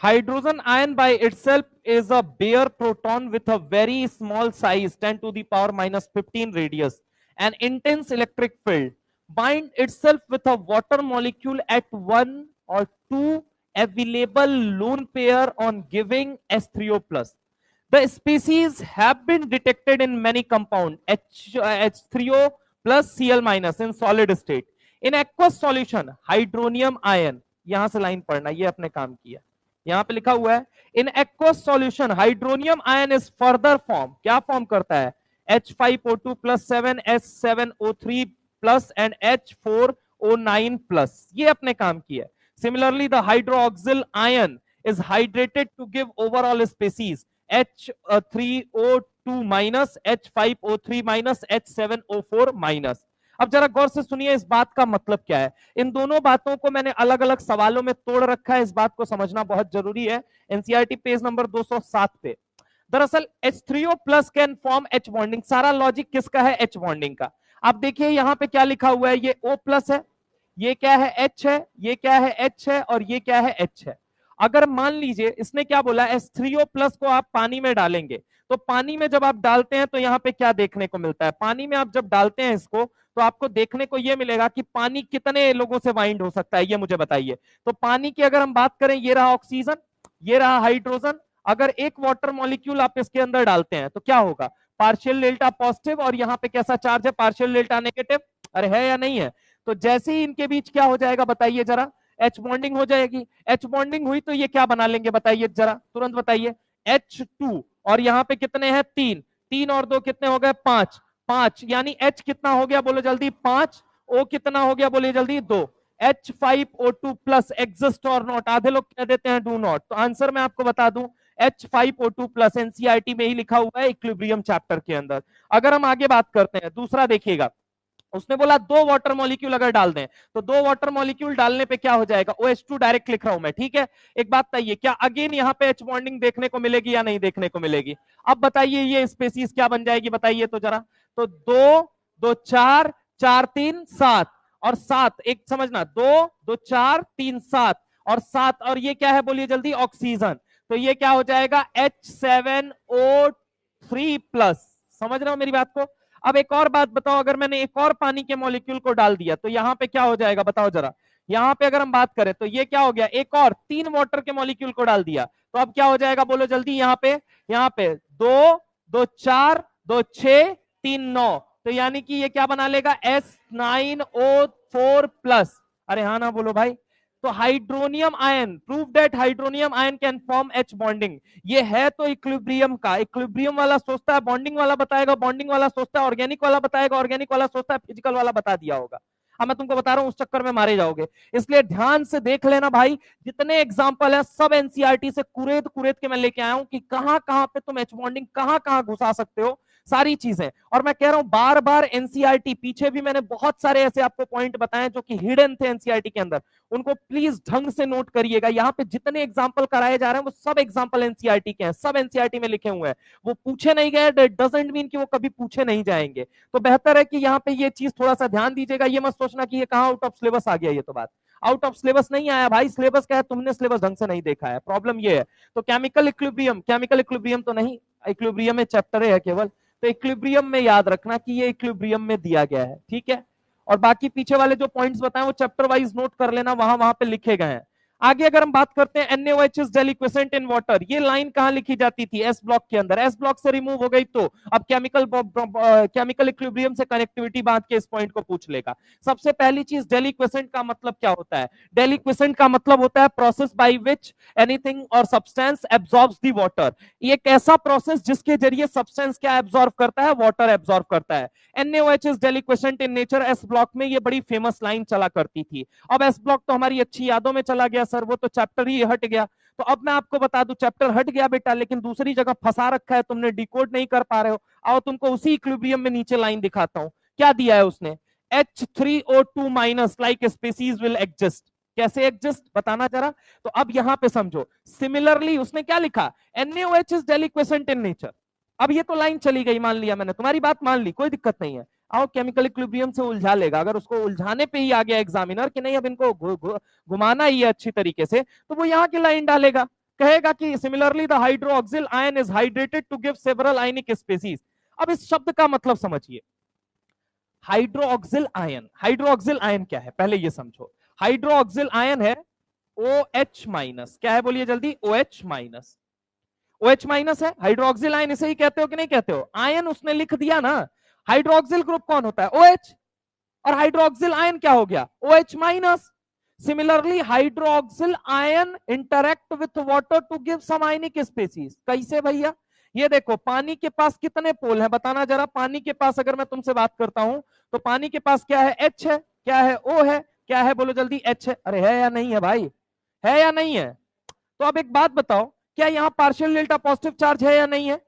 Hydrogen ion by itself is a bare proton with a very small size, 10 to the power minus 15 radius, an intense electric field. Bind itself with a water molecule at 1 or 2 available lone pair on giving H3O plus. The species have been detected in many compounds, H3O plus Cl minus in solid state. In aqueous solution, hydronium ion, यहां से line पढ़ना, ये अपने काम किया। यहां पे लिखा हुआ है in aqueous solution hydronium ion is further form, क्या फॉर्म करता है? H5O2 plus 7H7O3 plus and H4O9 plus, ये अपने काम किया। Similarly, the hydroxyl ion is hydrated to give overall species H3O2 minus, H5O3 minus, H7O4 minus। अब जरा गौर से सुनिए इस बात का मतलब क्या है। इन दोनों बातों को मैंने अलग अलग सवालों में तोड़ रखा है, इस बात को समझना बहुत जरूरी है। एनसीईआरटी पेज नंबर 207 पे। दरअसल H3O plus can form H bonding, सारा लॉजिक किसका है? H बॉन्डिंग का। आप देखिए यहां पे क्या लिखा हुआ है, ये O प्लस है, ये क्या है? H है, ये क्या है? H है, और ये क्या है? H है। अगर मान लीजिए इसने क्या बोला, H3O प्लस को आप पानी में डालेंगे तो पानी में जब आप डालते हैं तो यहाँ पे क्या देखने को मिलता है, पानी में आप जब डालते हैं इसको तो आपको देखने को यह मिलेगा कि पानी कितने लोगों से बाइंड हो सकता है, ये मुझे बताइए। तो पानी की अगर हम बात करें, ये रहा ऑक्सीजन, ये रहा हाइड्रोजन, अगर एक वाटर मॉलिक्यूल आप इसके अंदर डालते हैं तो क्या होगा, पार्शियल डेल्टा पॉजिटिव, और यहाँ पे कैसा चार्ज है, पार्शियल डेल्टा नेगेटिव। अरे है या नहीं है? तो जैसे ही इनके बीच क्या हो जाएगा बताइए जरा, एच बॉन्डिंग हो जाएगी। एच बॉन्डिंग हुई तो ये क्या बना लेंगे बताइए जरा, तुरंत बताइए, H2, और यहाँ पे कितने हैं, तीन, तीन और दो कितने हो गए, पांच, पांच, यानी H कितना हो गया बोलो जल्दी, पांच, O कितना हो गया बोलिए जल्दी, दो। H5O2 प्लस एग्जिस्ट और नॉट, आधे लोग कह देते हैं डू नॉट, तो आंसर मैं आपको बता दूं H5O2 प्लस, एनसीईआरटी में ही लिखा हुआ है इक्विलिब्रियम चैप्टर के अंदर। अगर हम आगे बात करते हैं, दूसरा देखिएगा, उसने बोला दो वाटर मॉलिक्यूल अगर डाल दें, तो दो वाटर मॉलिक्यूल डालने पे क्या हो जाएगा, OH2 डायरेक्ट लिख रहा हूं मैं, ठीक है। एक बात बताइए, क्या अगेन यहाँ पे H बॉन्डिंग देखने को मिलेगी या नहीं देखने को मिलेगी? अब बताइए ये स्पेसीज क्या बन जाएगी बताइए तो जरा। तो दो, दो चार, चार तीन सात, और सात, एक समझना, दो दो चार तीन सात, और सात, और ये क्या है बोलिए जल्दी, ऑक्सीजन। तो ये क्या हो जाएगा, H7O3 प्लस। समझ रहे हो मेरी बात को? अब एक और बात बताओ, अगर मैंने एक और पानी के मॉलिक्यूल को डाल दिया तो यहाँ पे क्या हो जाएगा बताओ जरा। यहाँ पे अगर हम बात करें तो ये क्या हो गया, एक और तीन वाटर के मॉलिक्यूल को डाल दिया, तो अब क्या हो जाएगा बोलो जल्दी, यहाँ पे दो, दो चार, दो छह, तीन नौ, तो यानी कि ये क्या बना लेगा, S9O4 प्लस। अरे हाँ ना बोलो भाई। तो hydronium ion, prove that hydronium ion can form H bonding. ये है तो इक्विलिब्रियम का, इक्विलिब्रियम वाला सोचता है बॉन्डिंग वाला बताएगा, बॉन्डिंग वाला सोचता है ऑर्गेनिक वाला बताएगा, ऑर्गेनिक वाला सोचता है फिजिकल वाला बता दिया होगा। अब मैं तुमको बता रहा हूं, उस चक्कर में मारे जाओगे, इसलिए ध्यान से देख लेना भाई। जितने एग्जांपल है सब एनसीईआरटी से कुरेद कुरेद के मैं लेके आया हूं कि कहां कहां पे तुम H बॉन्डिंग कहां कहां घुसा सकते हो, सारी चीजें। और मैं कह रहा हूं बार बार, एनसीईआरटी पीछे भी मैंने बहुत सारे ऐसे आपको पॉइंट बताए जो कि हिडन थे एनसीईआरटी के अंदर, उनको प्लीज ढंग से नोट करिएगा। यहाँ पे जितने एग्जाम्पल कराए जा रहे हैं वो सब एग्जाम्पल एनसीईआरटी के हैं, सब एनसीईआरटी में लिखे हुए हैं। वो पूछे नहीं गए डजंट मीन कि वो कभी पूछे नहीं जाएंगे। तो बेहतर है कि यहाँ पे ये चीज थोड़ा सा ध्यान दीजिएगा, ये मत सोचना कि ये कहाँ आउट ऑफ सिलेबस आ गया, ये तो बात आउट ऑफ सिलेबस नहीं आया भाई, सिलेबस क्या है, तुमने सिलेबस ढंग से नहीं देखा है, प्रॉब्लम ये है। तो केमिकल इक्विलिब्रियम, केमिकल इक्विलिब्रियम तो नहीं, इक्विलिब्रियम में चैप्टर है केवल, तो इक्विलिब्रियम में याद रखना कि ये इक्विलिब्रियम में दिया गया है, ठीक है। और बाकी पीछे वाले जो पॉइंट्स बताएं वो चैप्टर वाइज नोट कर लेना, वहां वहां पे लिखे गए हैं। आगे अगर हम बात करते हैं NaOH is deliquescent in water, ये लाइन कहां लिखी जाती थी, एस ब्लॉक के अंदर, एस ब्लॉक से रिमूव हो गई तो अब केमिकल इक्विलिब्रियम से कनेक्टिविटी बांध के इस पॉइंट को पूछ लेगा। सबसे पहली चीज, डेलिक्वेसेंट का मतलब क्या होता है? डेलिक्वेसेंट का मतलब होता है प्रोसेस बाय विच एनीथिंग और सब्सटेंस एब्जॉर्ब्स द वाटर। ये एक ऐसा प्रोसेस जिसके जरिए सब्सटेंस क्या एब्जॉर्ब करता है, वाटर एब्जॉर्ब करता है। NaOH is deliquescent in nature, S block में ये बड़ी फेमस लाइन चला करती थी। अब एस ब्लॉक तो हमारी अच्छी यादों में चला गया सर, वो तो चैप्टर ही हट गया। तो अब मैं आपको बता दूं, चैप्टर हट गया बेटा, लेकिन दूसरी जगह फंसा रखा है, तुमने डिकोड नहीं कर पा रहे हो। आओ तुमको उसी इक्विलिब्रियम में नीचे लाइन दिखाता हूं, क्या दिया है उसने, H3O2 minus like species will exist. कैसे एग्जिस्ट बताना जरा। तो अब यहां पे समझो, सिमिलरली उसने क्या लिखा, NaOH is deliquescent in nature. अब ये तो लाइन चली गई, मान लिया मैंने, तुम्हारी बात मान ली, कोई दिक्कत नहीं है। आओ केमिकल इक्विलिब्रियम से उलझा लेगा, अगर उसको उलझाने पे ही आ गया एग्जामिनर कि नहीं अब इनको घुमाना ही है अच्छी तरीके से, तो वो यहाँ की लाइन डालेगा, कहेगा कि similarly the hydroxyl ion is hydrated to give several ionic species. अब इस शब्द का मतलब समझिए, हाइड्रोक्सिल आयन, हाइड्रोक्सिल आयन क्या है पहले ये समझो। हाइड्रोक्सिल आयन है OH माइनस, क्या है बोलिए जल्दी, OH माइनस। OH माइनस है हाइड्रोक्सिल आयन, इसे ही कहते हो कि नहीं कहते हो, आयन उसने लिख दिया ना। हाइड्रोक्सिल ग्रुप कौन होता है, OH, और हाइड्रोक्सिल आयन क्या हो गया, OH minus. Similarly hydroxyl ion interact with water to give some ionic species. कैसे भैया, ये देखो पानी के पास कितने पोल हैं बताना जरा। पानी के पास अगर मैं तुमसे बात करता हूं तो पानी के पास क्या है, H है, क्या है, O है, क्या है बोलो जल्दी, H है। अरे है या नहीं है भाई, है या नहीं है? तो अब एक बात बताओ, क्या यहाँ पार्शियल डेल्टा पॉजिटिव चार्ज है या नहीं है?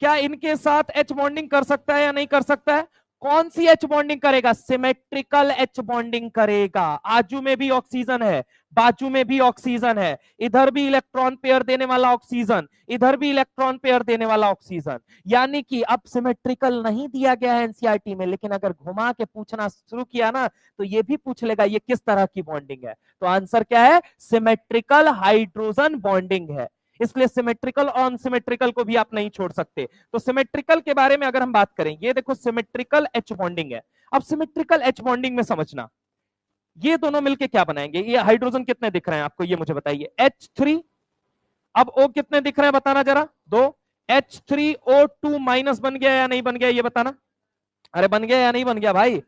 क्या इनके साथ H बॉन्डिंग कर सकता है या नहीं कर सकता है? कौन सी H बॉन्डिंग करेगा, सिमेट्रिकल H बॉन्डिंग करेगा। आजू में भी ऑक्सीजन है, बाजू में भी ऑक्सीजन है, इधर भी इलेक्ट्रॉन पेयर देने वाला ऑक्सीजन, इधर भी इलेक्ट्रॉन पेयर देने वाला ऑक्सीजन। यानी कि अब सिमेट्रिकल नहीं दिया गया है एनसीईआरटी में, लेकिन अगर घुमा के पूछना शुरू किया ना तो ये भी पूछ लेगा ये किस तरह की बॉन्डिंग है। तो आंसर क्या है, सिमेट्रिकल हाइड्रोजन बॉन्डिंग है। इसलिए सिमेट्रिकल और अनसिमेट्रिकल को भी आप नहीं छोड़ सकते। तो सिमेट्रिकल के बारे में अगर हम बात करें, ये देखो सिमेट्रिकल एच बॉन्डिंग है। अब सिमेट्रिकल एच बॉन्डिंग में समझना, ये दोनों मिलके क्या बनाएंगे, ये हाइड्रोजन कितने दिख रहे हैं आपको, ये मुझे बताइए, H3। अब O कितने दिख रहे हैं बताना जरा, दो। H3O2 माइनस बन गया या नहीं बन गया, ये बताना। अरे बन गया या नहीं बन गया भाई।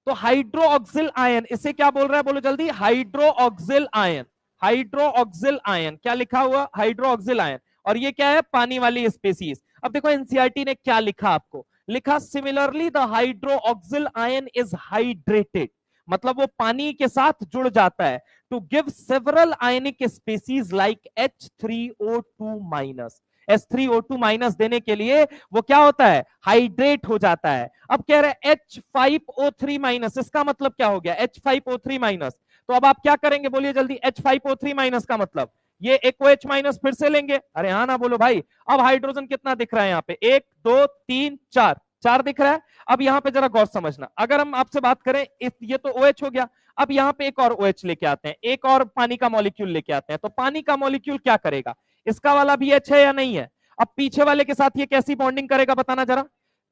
तो हाइड्रोक्सिल आयन, इसे क्या बोल रहा है, बोलो जल्दी, हाइड्रोक्सिल आयन। हाइड्रोक्सिल आयन क्या लिखा हुआ, हाइड्रोक्सिल आयन। और ये क्या है, पानी वाली स्पीसीज। अब देखो एनसीईआरटी ने क्या लिखा आपको, लिखा similarly the hydroxyl ion is hydrated, मतलब वो पानी के साथ जुड़ जाता है, to give several ionic species like H3O2 minus. H3O2 minus देने के लिए वो क्या होता है, हाइड्रेट हो जाता है। अब कह रहे H5O3 माइनस, इसका मतलब क्या हो गया, H5O3 माइनस। तो अब आप क्या करेंगे बोलिए जल्दी, H5O3 माइनस का मतलब ये एक OH माइनस फिर से लेंगे। अरे हाँ ना बोलो भाई। अब हाइड्रोजन कितना दिख रहा है यहाँ पे, 1 2 3 4, 4 दिख रहा है। अब यहाँ पे जरा गौर समझना, अगर हम आपसे बात करें, ये तो OH हो गया, अब यहाँ पे एक और OH लेके आते हैं, एक और पानी का मॉलिक्यूल लेके आते हैं। तो पानी का मॉलिक्यूल क्या करेगा, इसका वाला भी H है या नहीं है। अब पीछे वाले के साथ ये कैसी बॉन्डिंग करेगा बताना जरा।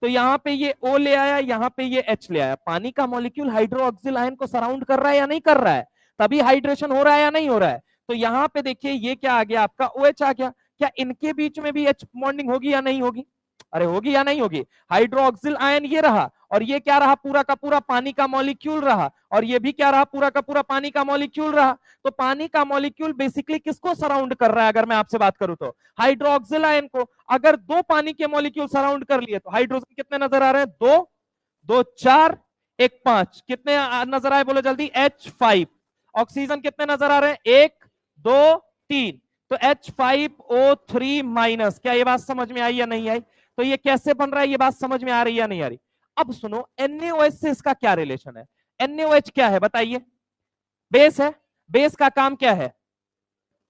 तो यहाँ पे ये O ले आया, यहाँ पे ये H ले आया, पानी का मॉलिक्यूल हाइड्रोक्सिल आयन को सराउंड कर रहा है या नहीं कर रहा है, तभी हाइड्रेशन हो रहा है या नहीं हो रहा है। तो यहाँ पे देखिए ये क्या आ गया आपका, OH आ गया। क्या इनके बीच में भी H बॉन्डिंग होगी या नहीं होगी, अरे होगी या नहीं होगी। हाइड्रोक्सिल आयन ये रहा, और ये क्या रहा, पूरा का पूरा पानी का मॉलिक्यूल रहा, और ये भी क्या रहा, पूरा का पूरा पानी का मॉलिक्यूल रहा। तो पानी का मॉलिक्यूल बेसिकली किसको सराउंड कर रहा है, अगर मैं आपसे बात करूं तो हाइड्रोक्सिल आयन को। अगर दो पानी के मॉलिक्यूल सराउंड कर लिए तो हाइड्रोजन कितने नजर आ रहे हैं, दो, दो चार, एक पांच, कितने नजर आए बोलो जल्दी, H5। ऑक्सीजन कितने नजर आ रहे हैं, एक दो तीन, तो H5O3 माइनस। क्या ये बात समझ में आई या नहीं आई। तो ये कैसे बन रहा है, ये बात समझ में आ रही है या नहीं आ रही। अब सुनो, NaOH से इसका क्या रिलेशन है, NaOH क्या है बताइए, बेस है। बेस का काम क्या है,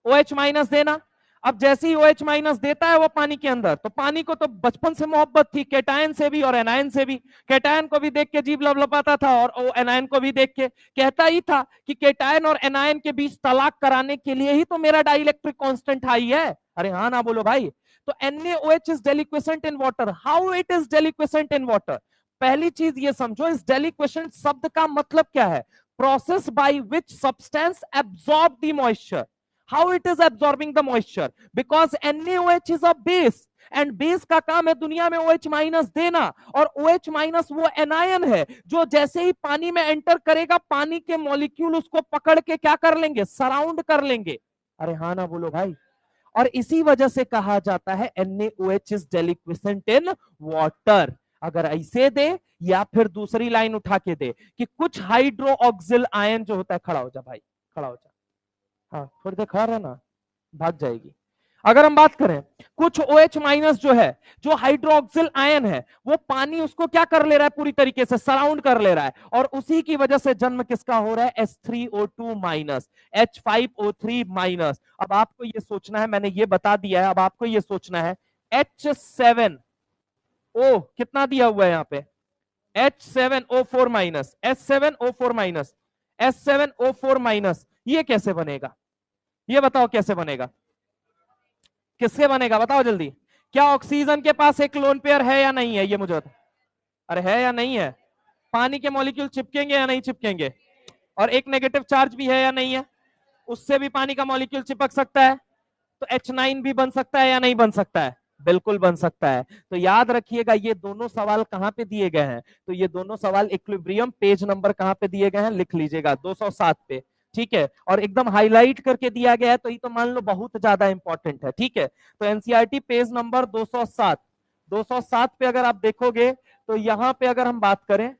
OH माइनस देना। अब जैसे ही OH माइनस देता है वो पानी के अंदर, तो पानी को तो बचपन से मोहब्बत थी कैटायन से भी और एनायन से भी। कैटायन को भी देख के जीभ लपलपाता था, और एनायन को भी देख के कहता ही था कि कैटायन और एनायन के बीच तलाक कराने के लिए ही तो मेरा डाइलेक्ट्रिक कांस्टेंट हाई है। अरे हाँ ना बोलो भाई। तो NaOH is deliquescent in water. How it is deliquescent in water, पहली चीज ये समझो, इस डेलिक्वेसेंट शब्द का मतलब क्या है, process by which substance absorb the moisture. How it is absorbing the moisture, because NaOH is a base, and base का काम है दुनिया में OH माइनस देना, और OH माइनस वो एनायन है जो जैसे ही पानी में एंटर करेगा पानी के मॉलिक्यूल उसको पकड़ के क्या कर लेंगे, सराउंड कर लेंगे। अरे हाँ ना बोलो भाई। और इसी वजह से कहा जाता है NaOH इज डेलिक्विसेंट इन वाटर। अगर ऐसे दे या फिर दूसरी लाइन उठा के दे कि कुछ हाइड्रोक्सिल आयन जो होता है, खड़ा हो जा भाई, खड़ा हो जा, हाँ थोड़ी देर खड़ा रहना, भाग जाएगी। अगर हम बात करें, कुछ OH माइनस जो है, जो हाइड्रोक्सिल आयन है, वो पानी उसको क्या कर ले रहा है, पूरी तरीके से सराउंड कर ले रहा है, और उसी की वजह से जन्म किसका हो रहा है, H3O2 माइनस, H5O3 माइनस। अब आपको ये सोचना है, मैंने ये बता दिया है, अब आपको ये सोचना है H7O कितना दिया हुआ है यहाँ पे, H7O4 minus, H7O4 minus, H7O4 minus, ये कैसे बनेगा, ये बताओ कैसे बनेगा, किससे बनेगा बताओ जल्दी। क्या ऑक्सीजन के पास एक लोन पेयर है या नहीं है, ये मुझे बताओ। अरे है या नहीं है, पानी के मॉलिक्यूल चिपकेंगे या नहीं चिपकेंगे, और एक नेगेटिव चार्ज भी है या नहीं है, उससे भी पानी का मॉलिक्यूल चिपक सकता है। तो H9 भी बन सकता है या नहीं बन सकता है, बिल्कुल बन सकता है। तो याद रखिएगा ये दोनों सवाल कहां पे दिए गए हैं, तो ये दोनों सवाल इक्विलिब्रियम पेज नंबर कहां पे दिए गए हैं, लिख लीजिएगा 207 पे, ठीक है। और एकदम हाईलाइट करके दिया गया है, तो ये तो मान लो बहुत ज्यादा इंपॉर्टेंट है, ठीक है। तो एनसीईआरटी पेज नंबर 207, 207 पे अगर आप देखोगे, तो यहाँ पे अगर हम बात करें,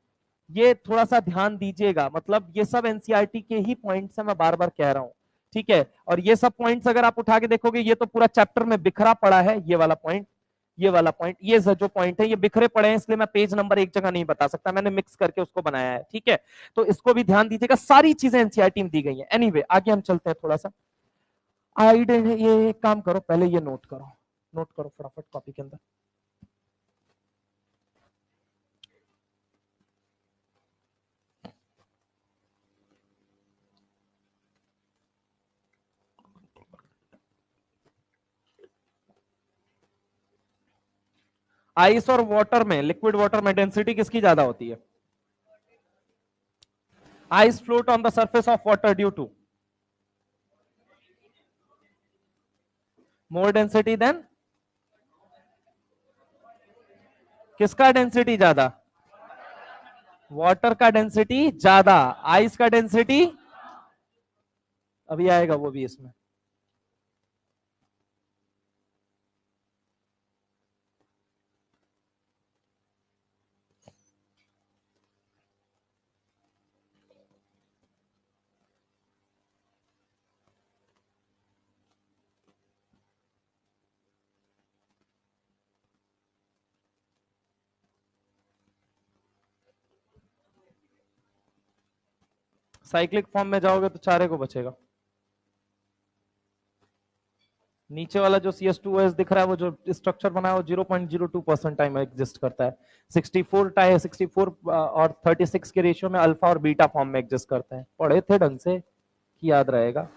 ये थोड़ा सा ध्यान दीजिएगा, मतलब ये सब एनसीईआरटी के ही पॉइंट्स है, मैं बार बार कह रहा हूं, ठीक है। और ये सब पॉइंट्स अगर आप उठा के देखोगे, ये तो पूरा चैप्टर में बिखरा पड़ा है, ये वाला पॉइंट, ये वाला पॉइंट, ये जो पॉइंट है ये बिखरे पड़े हैं, इसलिए मैं पेज नंबर एक जगह नहीं बता सकता, मैंने मिक्स करके उसको बनाया है, ठीक है। तो इसको भी ध्यान दीजिएगा, सारी चीजें एनसीईआरटी में दी गई है। एनीवे आगे हम चलते हैं थोड़ा सा। ये काम करो, पहले ये नोट करो, नोट करो फटाफट कॉपी के अंदर। आइस और वाटर में, लिक्विड वाटर में डेंसिटी किसकी ज्यादा होती है? Ice float on the surface of water due to more density than, किसका डेंसिटी ज्यादा? वाटर का डेंसिटी ज्यादा, आइस का डेंसिटी, अभी आएगा वो भी इसमें। साइक्लिक फॉर्म में जाओगे तो चारे को बचेगा। नीचे वाला जो CS2OS दिख रहा है, वो जो स्ट्रक्चर बना है वो 0.02% टाइम एग्जिस्ट करता है। 64 और 36 के रेशियो में अल्फा और बीटा फॉर्म में एग्जिस्ट करता है। पढ़े थे ढंग से कि याद रहेगा।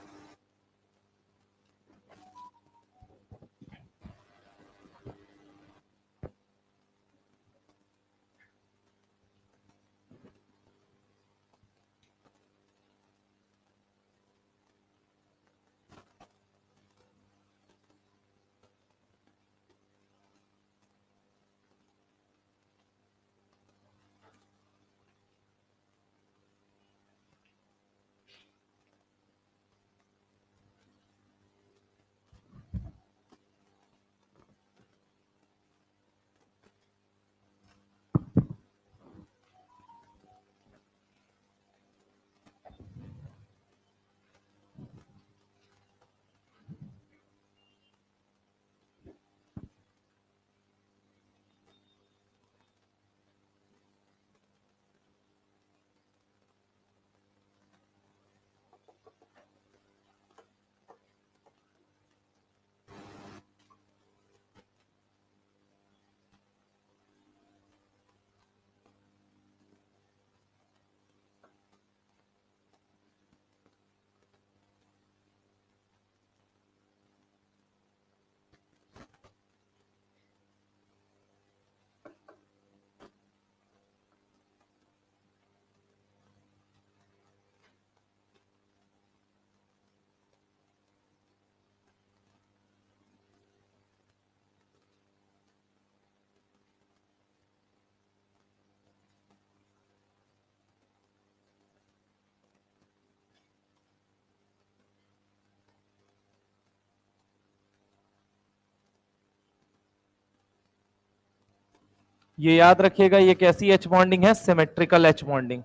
ये याद रखिएगा, ये कैसी एच बॉन्डिंग है? Symmetrical H bonding.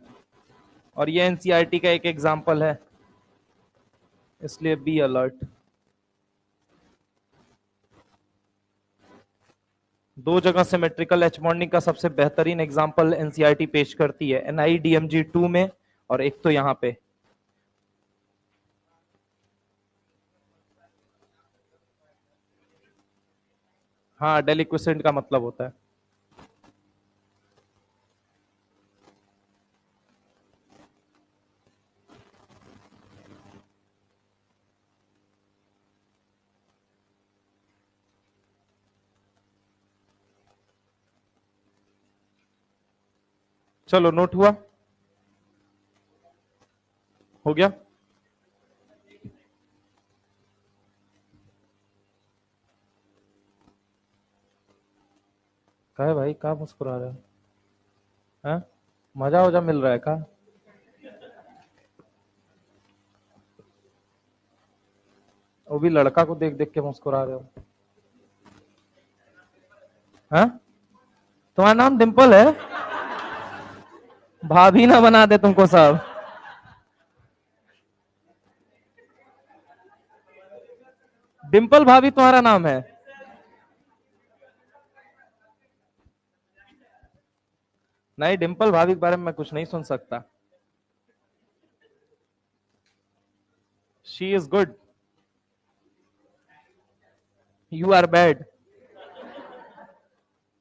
और ये एनसीईआरटी का एक एग्जांपल है, इसलिए बी अलर्ट। दो जगह सिमेट्रिकल एच बॉन्डिंग का सबसे बेहतरीन एग्जांपल एनसीईआरटी पेश करती है, NiDMG2 में, और एक तो यहां पे। हाँ, डेलिक्विसेंट का मतलब होता है। चलो, नोट हुआ? हो गया? क्या है भाई, क्या मुस्कुरा रहे हो? हैं? मजा वजा मिल रहा है का? वो भी लड़का को देख देख के मुस्कुरा रहे हो? हैं? तुम्हारा नाम डिम्पल है? भाभी ना बना दे तुमको सब। डिम्पल भाभी तुम्हारा नाम है? नहीं, डिम्पल भाभी के बारे में मैं कुछ नहीं सुन सकता। She is good, you are bad.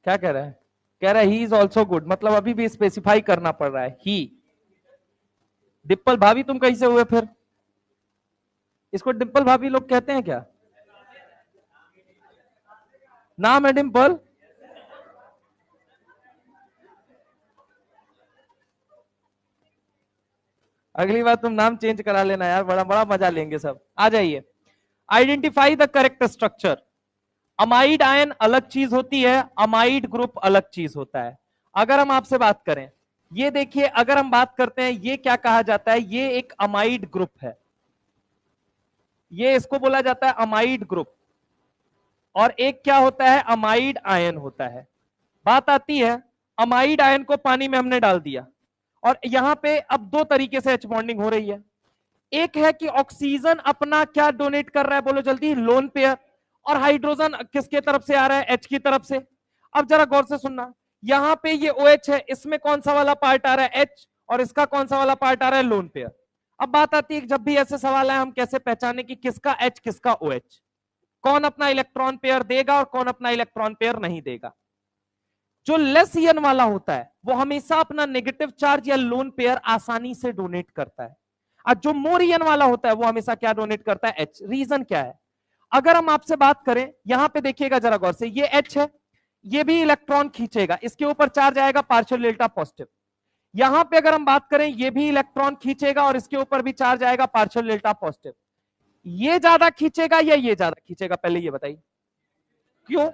क्या कह रहा है? कह रहा है ही इज ऑल्सो गुड, मतलब अभी भी स्पेसिफाई करना पड़ रहा है ही। डिम्पल भाभी तुम कैसे हुए फिर? इसको डिम्पल भाभी लोग कहते हैं क्या? नाम है डिम्पल? अगली बार तुम नाम चेंज करा लेना यार, बड़ा बड़ा मजा लेंगे सब। आ जाइए, identify the correct structure. Amide ion अलग चीज होती है, अमाइड ग्रुप अलग चीज होता है। अगर हम आपसे बात करें, ये देखिए, अगर हम बात करते हैं, ये क्या कहा जाता है, ये एक अमाइड ग्रुप है, ये इसको बोला जाता है अमाइड ग्रुप। और एक क्या होता है, अमाइड आयन होता है। बात आती है, अमाइड आयन को पानी में हमने डाल दिया, और यहां पे अब दो तरीके से एच बॉन्डिंग हो रही है। एक है कि ऑक्सीजन अपना क्या डोनेट कर रहा है, बोलो जल्दी, लोन पेयर, और हाइड्रोजन किसके तरफ से आ रहा है, एच की तरफ से। अब जरा गौर से सुनना, यहां पे ये OH है, इसमें कौन सा वाला पार्ट आ रहा है, एच, और इसका कौन सा वाला पार्ट आ रहा है, लोन पेयर। अब बात आती है, जब भी ऐसे सवाल है, हम कैसे पहचाने कि किसका एच किसका OH, कौन अपना इलेक्ट्रॉन पेयर देगा और कौन अपना इलेक्ट्रॉन पेयर नहीं देगा। जो लेस ईएन वाला होता है वो हमेशा अपना नेगेटिव चार्ज या लोन पेयर आसानी से डोनेट करता है, और जो मोर ईएन वाला होता है वो हमेशा क्या डोनेट करता है, एच। रीजन क्या है, अगर हम आपसे बात करें, यहां पे देखिएगा जरा गौर से, ये एच है, ये भी इलेक्ट्रॉन खींचेगा, इसके ऊपर चार्ज आएगा पार्शियल डेल्टा पॉजिटिव। यहां पे अगर हम बात करें, ये भी इलेक्ट्रॉन खींचेगा और इसके ऊपर भी चार्ज आएगा पार्शियल डेल्टा पॉजिटिव। ये ज्यादा खींचेगा या ये ज्यादा खींचेगा, पहले ये बताइए। क्यों,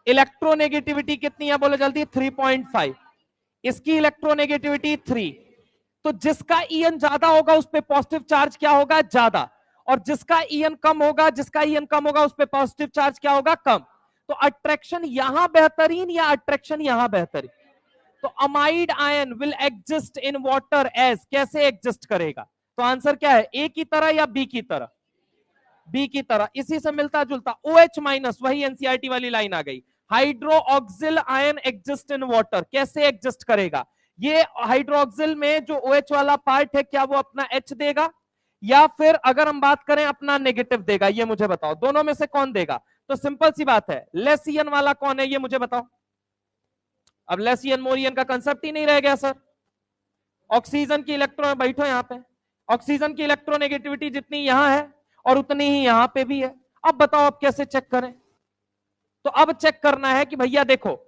इलेक्ट्रोनेगेटिविटी कितनी है, बोलो जल्दी, 3.5, इसकी इलेक्ट्रोनेगेटिविटी 3। तो जिसका ईएन ज्यादा होगा उस पे पॉजिटिव चार्ज क्या होगा, ज्यादा, और जिसका ईएन कम होगा, उस पे पॉजिटिव चार्ज क्या होगा, कम। तो अट्रैक्शन यहां बेहतरीन या अट्रैक्शन यहां बेहतरीन। तो amide ion will exist in water as, कैसे एग्जिस्ट करेगा, तो आंसर क्या है, ए की तरह या बी की तरह, बी की तरह। इसी से मिलता जुलता OH माइनस, वही एनसीईआरटी वाली लाइन आ गई, hydroxyl ion exist in water, कैसे एग्जिस्ट करेगा, ये हाइड्रोक्सिल में जो OH वाला पार्ट है, क्या वो अपना H देगा, या फिर अगर हम बात करें अपना नेगेटिव देगा, ये मुझे बताओ, दोनों में से कौन देगा। तो सिंपल सी बात है, लेस ईएन वाला कौन है, ये मुझे बताओ। अब लेस ईएन मोर ईएन का कंसेप्ट ही नहीं रह गया सर। ऑक्सीजन की इलेक्ट्रॉन, बैठो यहां पे, ऑक्सीजन की इलेक्ट्रोनेगेटिविटी जितनी यहां है और उतनी ही यहां पे भी है। अब बताओ अब कैसे चेक करें, तो अब चेक करना है कि भैया देखो,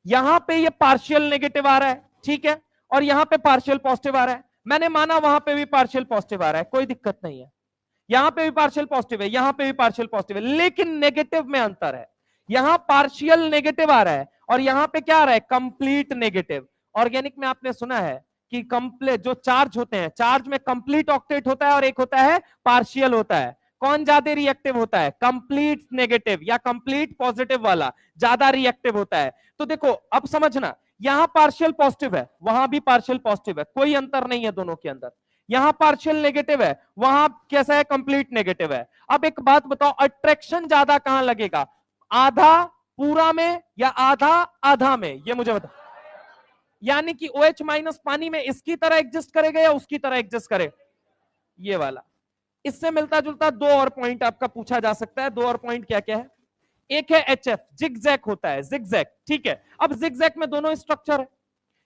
यहां पे ये पार्शियल नेगेटिव आ रहा है, ठीक है, और यहां पे पार्शियल पॉजिटिव आ रहा है, मैंने माना वहां पे भी पार्शियल पॉजिटिव आ रहा है, कोई दिक्कत नहीं है, यहां पे भी पार्शियल पॉजिटिव है, यहां पे भी पार्शियल पॉजिटिव है, लेकिन नेगेटिव में अंतर है, यहां पार्शियल नेगेटिव आ रहा है और यहां पे क्या आ रहा है, कंप्लीट नेगेटिव। ऑर्गेनिक में आपने सुना है कि कंप्लीट जो चार्ज होते हैं, चार्ज में कंप्लीट ऑक्टेट होता है और एक होता है पार्शियल होता है, कौन ज्यादा रिएक्टिव होता है, कंप्लीट नेगेटिव या कंप्लीट पॉजिटिव वाला ज्यादा रिएक्टिव होता है। तो देखो अब समझना, यहां पार्शियल पॉजिटिव है, वहां भी पार्शियल पॉजिटिव है, कोई अंतर नहीं है दोनों के अंदर, यहां पार्शियल नेगेटिव है, वहां कैसा है, कंप्लीट नेगेटिव है। अब एक बात बताओ, अट्रैक्शन ज्यादा कहां लगेगा, आधा पूरा में या आधा आधा में, ये मुझे बताओ। यानी कि OH माइनस पानी में इसकी तरह एग्जिस्ट करेगा या उसकी तरह एग्जिस्ट करे, ये वाला। इससे मिलता जुलता दो और पॉइंट आपका पूछा जा सकता है, दो और पॉइंट क्या क्या है, एक है HF, जिगजैग होता है, जिगजैग, ठीक है। अब जिगजैग में दोनों स्ट्रक्चर है,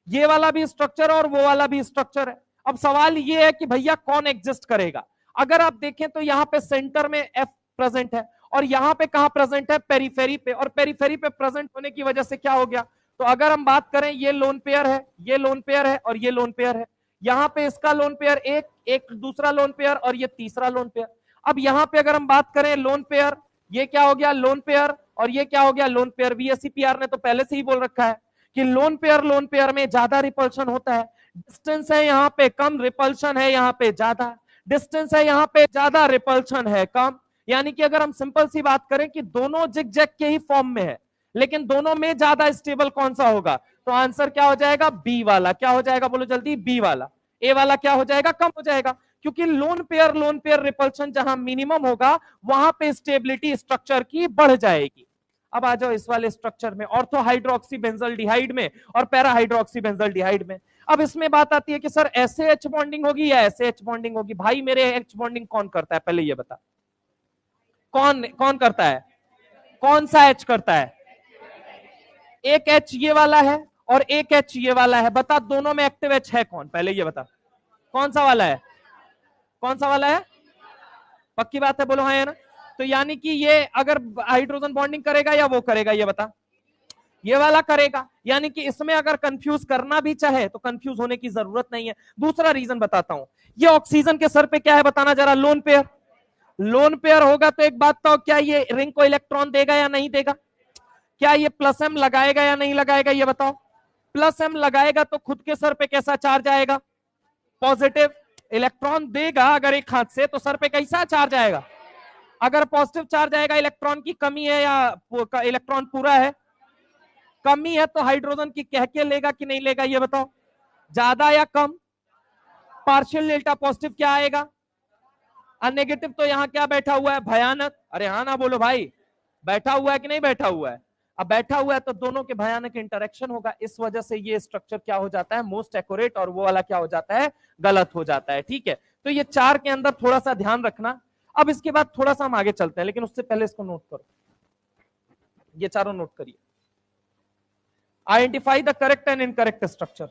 ये वाला भी स्ट्रक्चर है और वो वाला भी स्ट्रक्चर है। अब सवाल ये है कि भैया कौन एग्जिस्ट करेगा। अगर आप देखें तो यहां पे सेंटर में F प्रेजेंट है और यहां पे कहां प्रेजेंट है, पेरीफेरी पे, और पेरीफेरी पे प्रेजेंट होने की वजह से क्या हो गया, तो अगर हम बात करें, ये लोन पेयर है, ये लोन पेयर है और ये लोन पेयर है, यहां पे इसका लोन पेयर एक, एक दूसरा लोन पेयर और ये तीसरा लोन पेयर। अब यहां पे अगर हम बात करें लोन पेयर, ये क्या हो गया, लोन पेयर, और ये क्या हो गया, लोन पेयर। VSEPR ने तो पहले से ही बोल रखा है कि लोन पेयर में ज्यादा रिपल्शन होता है, डिस्टेंस है यहाँ पे कम, रिपल्शन है यहाँ पे ज्यादा, डिस्टेंस है यहाँ पे ज्यादा, रिपल्शन है कम। यानी कि अगर हम सिंपल सी बात करें कि दोनों जिगजैग के ही फॉर्म में है, लेकिन दोनों में ज्यादा स्टेबल कौन सा होगा, तो आंसर क्या हो जाएगा, बी वाला। क्या हो जाएगा, बोलो जल्दी, बी वाला। ए वाला क्या हो जाएगा, कम हो जाएगा, क्योंकि लोन पेयर रिपल्शन जहां मिनिमम होगा वहां पे स्टेबिलिटी स्ट्रक्चर की बढ़ जाएगी। अब आ जाओ इस वाले स्ट्रक्चर में, ऑर्थो हाइड्रोक्सी बेंजल्डिहाइड में और पैरा हाइड्रोक्सी बेंजल्डिहाइड में। अब इसमें बात आती है कि सर ऐसे एच बॉन्डिंग होगी या ऐसे एच बॉन्डिंग होगी। भाई मेरे एच बॉन्डिंग कौन करता है, पहले ये बता, कौन कौन करता है, कौन सा एच करता है, एक एच ये वाला है और एक एच ये वाला है, बता दोनों में एक्टिव एच है कौन, पहले ये बता, कौन सा वाला है, कौन सा वाला है, पक्की बात है, बोलो हाँ या ना। तो यानी कि ये अगर हाइड्रोजन बॉन्डिंग करेगा या वो करेगा, ये बता, ये वाला करेगा। यानी कि इसमें अगर कंफ्यूज करना भी चाहे तो कंफ्यूज होने की जरूरत नहीं है। दूसरा रीजन बताता हूं, ये ऑक्सीजन के सर पे क्या है बताना जरा, लोन पेयर। लोन पेयर होगा तो एक बात तो, क्या ये रिंग को इलेक्ट्रॉन देगा या नहीं देगा? क्या ये प्लस एम लगाएगा या नहीं लगाएगा, ये बताओ। प्लस एम लगाएगा तो खुद के सर पे कैसा चार्ज आएगा? पॉजिटिव। इलेक्ट्रॉन देगा अगर एक हाथ से तो सर पे कैसा चार्ज आएगा? अगर पॉजिटिव चार्ज आएगा, इलेक्ट्रॉन की कमी है या इलेक्ट्रॉन पूरा है? कमी है तो हाइड्रोजन की कह के लेगा कि नहीं लेगा, ये बताओ। ज्यादा या कम? पार्शियल डेल्टा पॉजिटिव क्या आएगा? नेगेटिव। तो यहाँ क्या बैठा हुआ है? भयानक। अरे हाँ ना बोलो भाई, बैठा हुआ है कि नहीं बैठा हुआ है? अब बैठा हुआ है तो दोनों के भयानक इंटरेक्शन होगा, इस वजह से ये स्ट्रक्चर क्या हो जाता है? मोस्ट एक्यूरेट, और वो वाला क्या हो जाता है? गलत हो जाता है। ठीक है, तो ये चार के अंदर थोड़ा सा ध्यान रखना। अब इसके बाद थोड़ा सा हम आगे चलते हैं, लेकिन उससे पहले इसको नोट करो, ये चारों नोट करिए। Identify the correct and incorrect structure.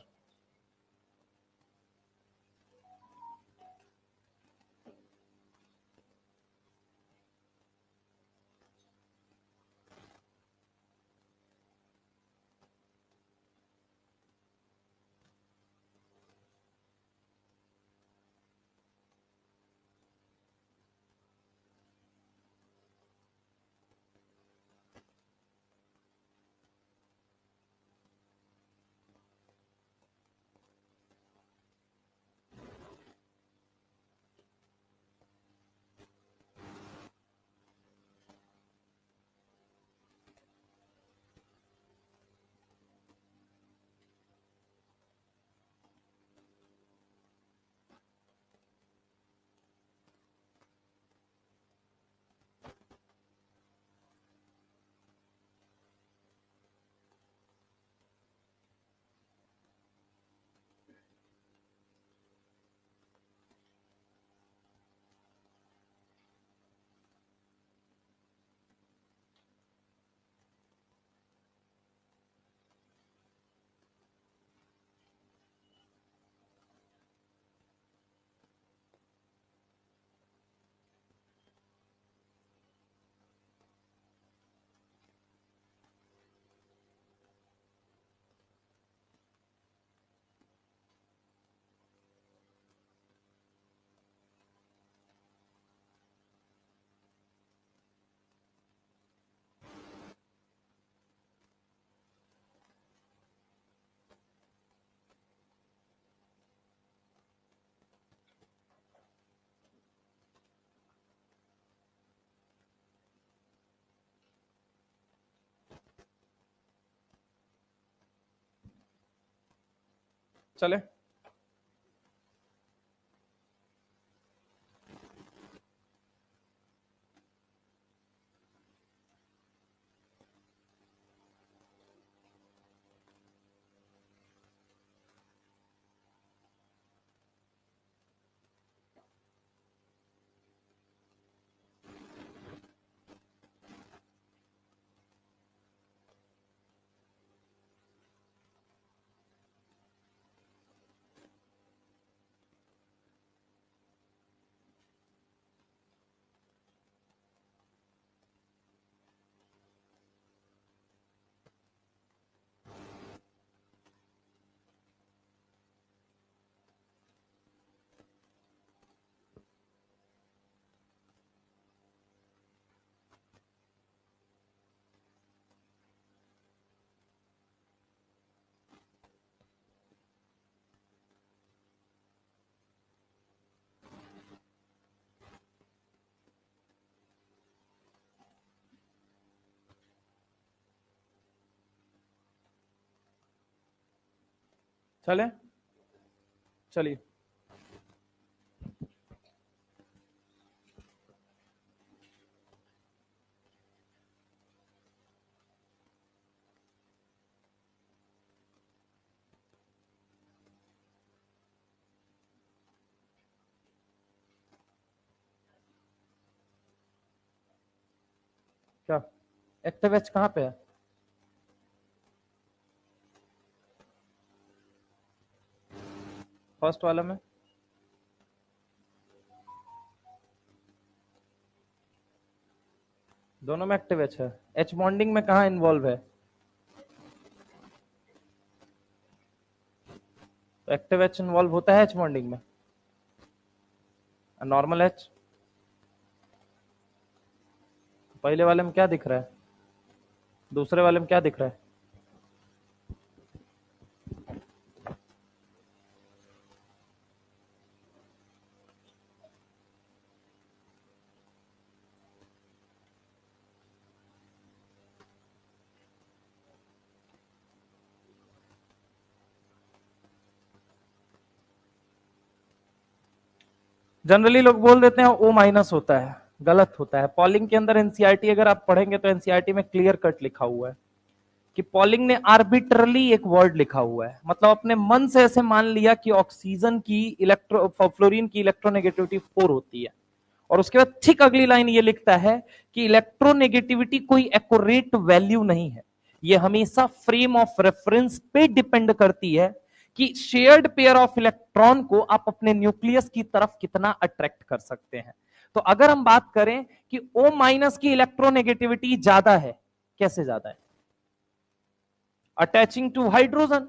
चले, चले, चलिए। क्या एक्टिव एच कहाँ पे है? फर्स्ट वाला में। दोनों में एक्टिव एच है। एच बॉन्डिंग में कहाँ इन्वॉल्व है? तो एक्टिव एच इन्वॉल्व होता है एच बॉन्डिंग में, नॉर्मल एच। पहले वाले में क्या दिख रहा है, दूसरे वाले में क्या दिख रहा है? जनरली लोग बोल देते हैं ओ माइनस होता है, गलत होता है। पॉलिंग के अंदर एनसीईआरटी अगर आप पढ़ेंगे तो एनसीईआरटी में क्लियर कट लिखा हुआ है कि पॉलिंग ने आर्बिट्रली एक वर्ड लिखा हुआ है, मतलब अपने मन से ऐसे मान लिया कि ऑक्सीजन की फ्लोरीन की इलेक्ट्रोनेगेटिविटी 4 होती है, और उसके बाद ठीक अगली लाइन ये लिखता है कि इलेक्ट्रोनेगेटिविटी कोई एक्यूरेट वैल्यू नहीं है, ये हमेशा फ्रेम ऑफ रेफरेंस पे डिपेंड करती है कि शेयर्ड पेयर ऑफ इलेक्ट्रॉन को आप अपने न्यूक्लियस की तरफ कितना अट्रैक्ट कर सकते हैं। तो अगर हम बात करें कि O माइनस की इलेक्ट्रोनेगेटिविटी ज्यादा है, कैसे ज्यादा है? अटैचिंग टू हाइड्रोजन,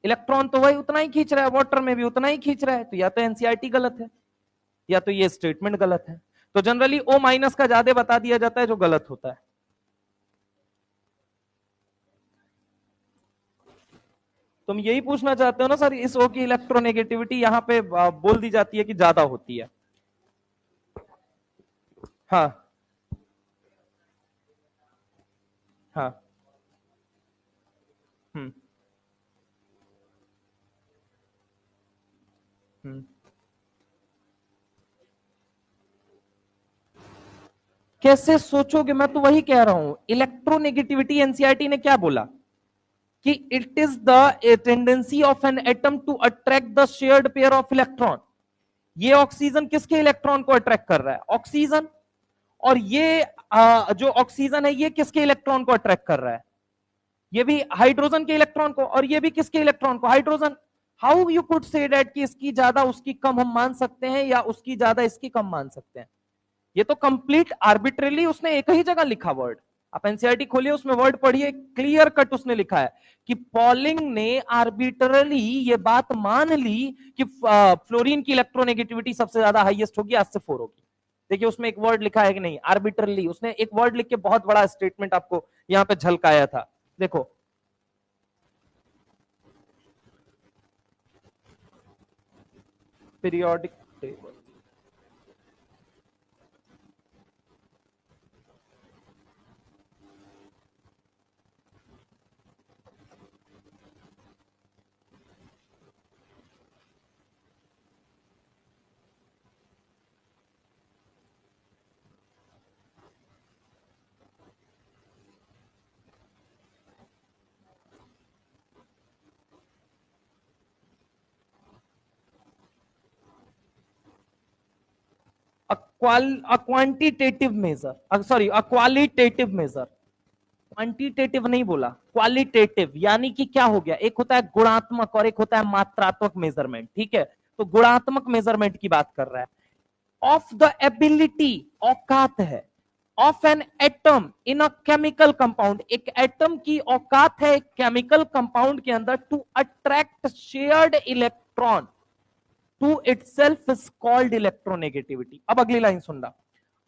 इलेक्ट्रॉन तो वही उतना ही खींच रहा है, वाटर में भी उतना ही खींच रहा है, तो या तो एनसीईआरटी गलत है या तो ये स्टेटमेंट गलत है। तो जनरली O माइनस का ज्यादा बता दिया जाता है जो गलत होता है। तुम यही पूछना चाहते हो ना सर, इस O की इलेक्ट्रोनेगेटिविटी यहां पे बोल दी जाती है कि ज्यादा होती है। हाँ हाँ। हम्म हम्म। कैसे सोचोगे, मैं तो वही कह रहा हूं, इलेक्ट्रोनेगेटिविटी एनसीईआरटी ने क्या बोला कि it is the tendency of an atom to attract the shared pair of electron. ये ऑक्सीजन किसके इलेक्ट्रॉन को अट्रैक्ट कर रहा है? ऑक्सीजन। और ये जो ऑक्सीजन है ये किसके इलेक्ट्रॉन को अट्रैक्ट कर रहा है? ये भी हाइड्रोजन के इलेक्ट्रॉन को, और ये भी किसके इलेक्ट्रॉन को? Hydrogen. How you could say that कि इसकी ज्यादा उसकी कम हम मान सकते हैं या उसकी ज्यादा इसकी कम मान सकते हैं? ये तो कंप्लीट आर्बिट्रेरली उसने एक ही जगह लिखा वर्ड। आप एनसीईआरटी खोलिए, उसमें वर्ड पढ़िए, क्लियर कट उसने लिखा है कि पॉलिंग ने आर्बिट्ररली ये बात मान ली कि फ्लोरीन की इलेक्ट्रोनेगेटिविटी सबसे ज्यादा हाईएस्ट होगी, आज से 4 होगी। देखिए उसमें एक वर्ड लिखा है कि नहीं, आर्बिट्ररली उसने एक वर्ड लिख के बहुत बड़ा स्टेटमेंट आपको यहां पे झलकाया था। देखो periodic table, quantitative measure, sorry qualitative measure, quantitative नहीं बोला, क्वालिटेटिव। यानी कि क्या हो गया, एक होता है गुणात्मक और एक होता है मात्रात्मक मेजरमेंट, ठीक है? तो गुणात्मक मेजरमेंट की बात कर रहा है। ऑफ द एबिलिटी, औकात है, of an atom in a chemical compound, एक एटम की औकात है एक केमिकल कंपाउंड के अंदर to attract shared electron to itself is called electronegativity. अब अगली लाइन सुनना,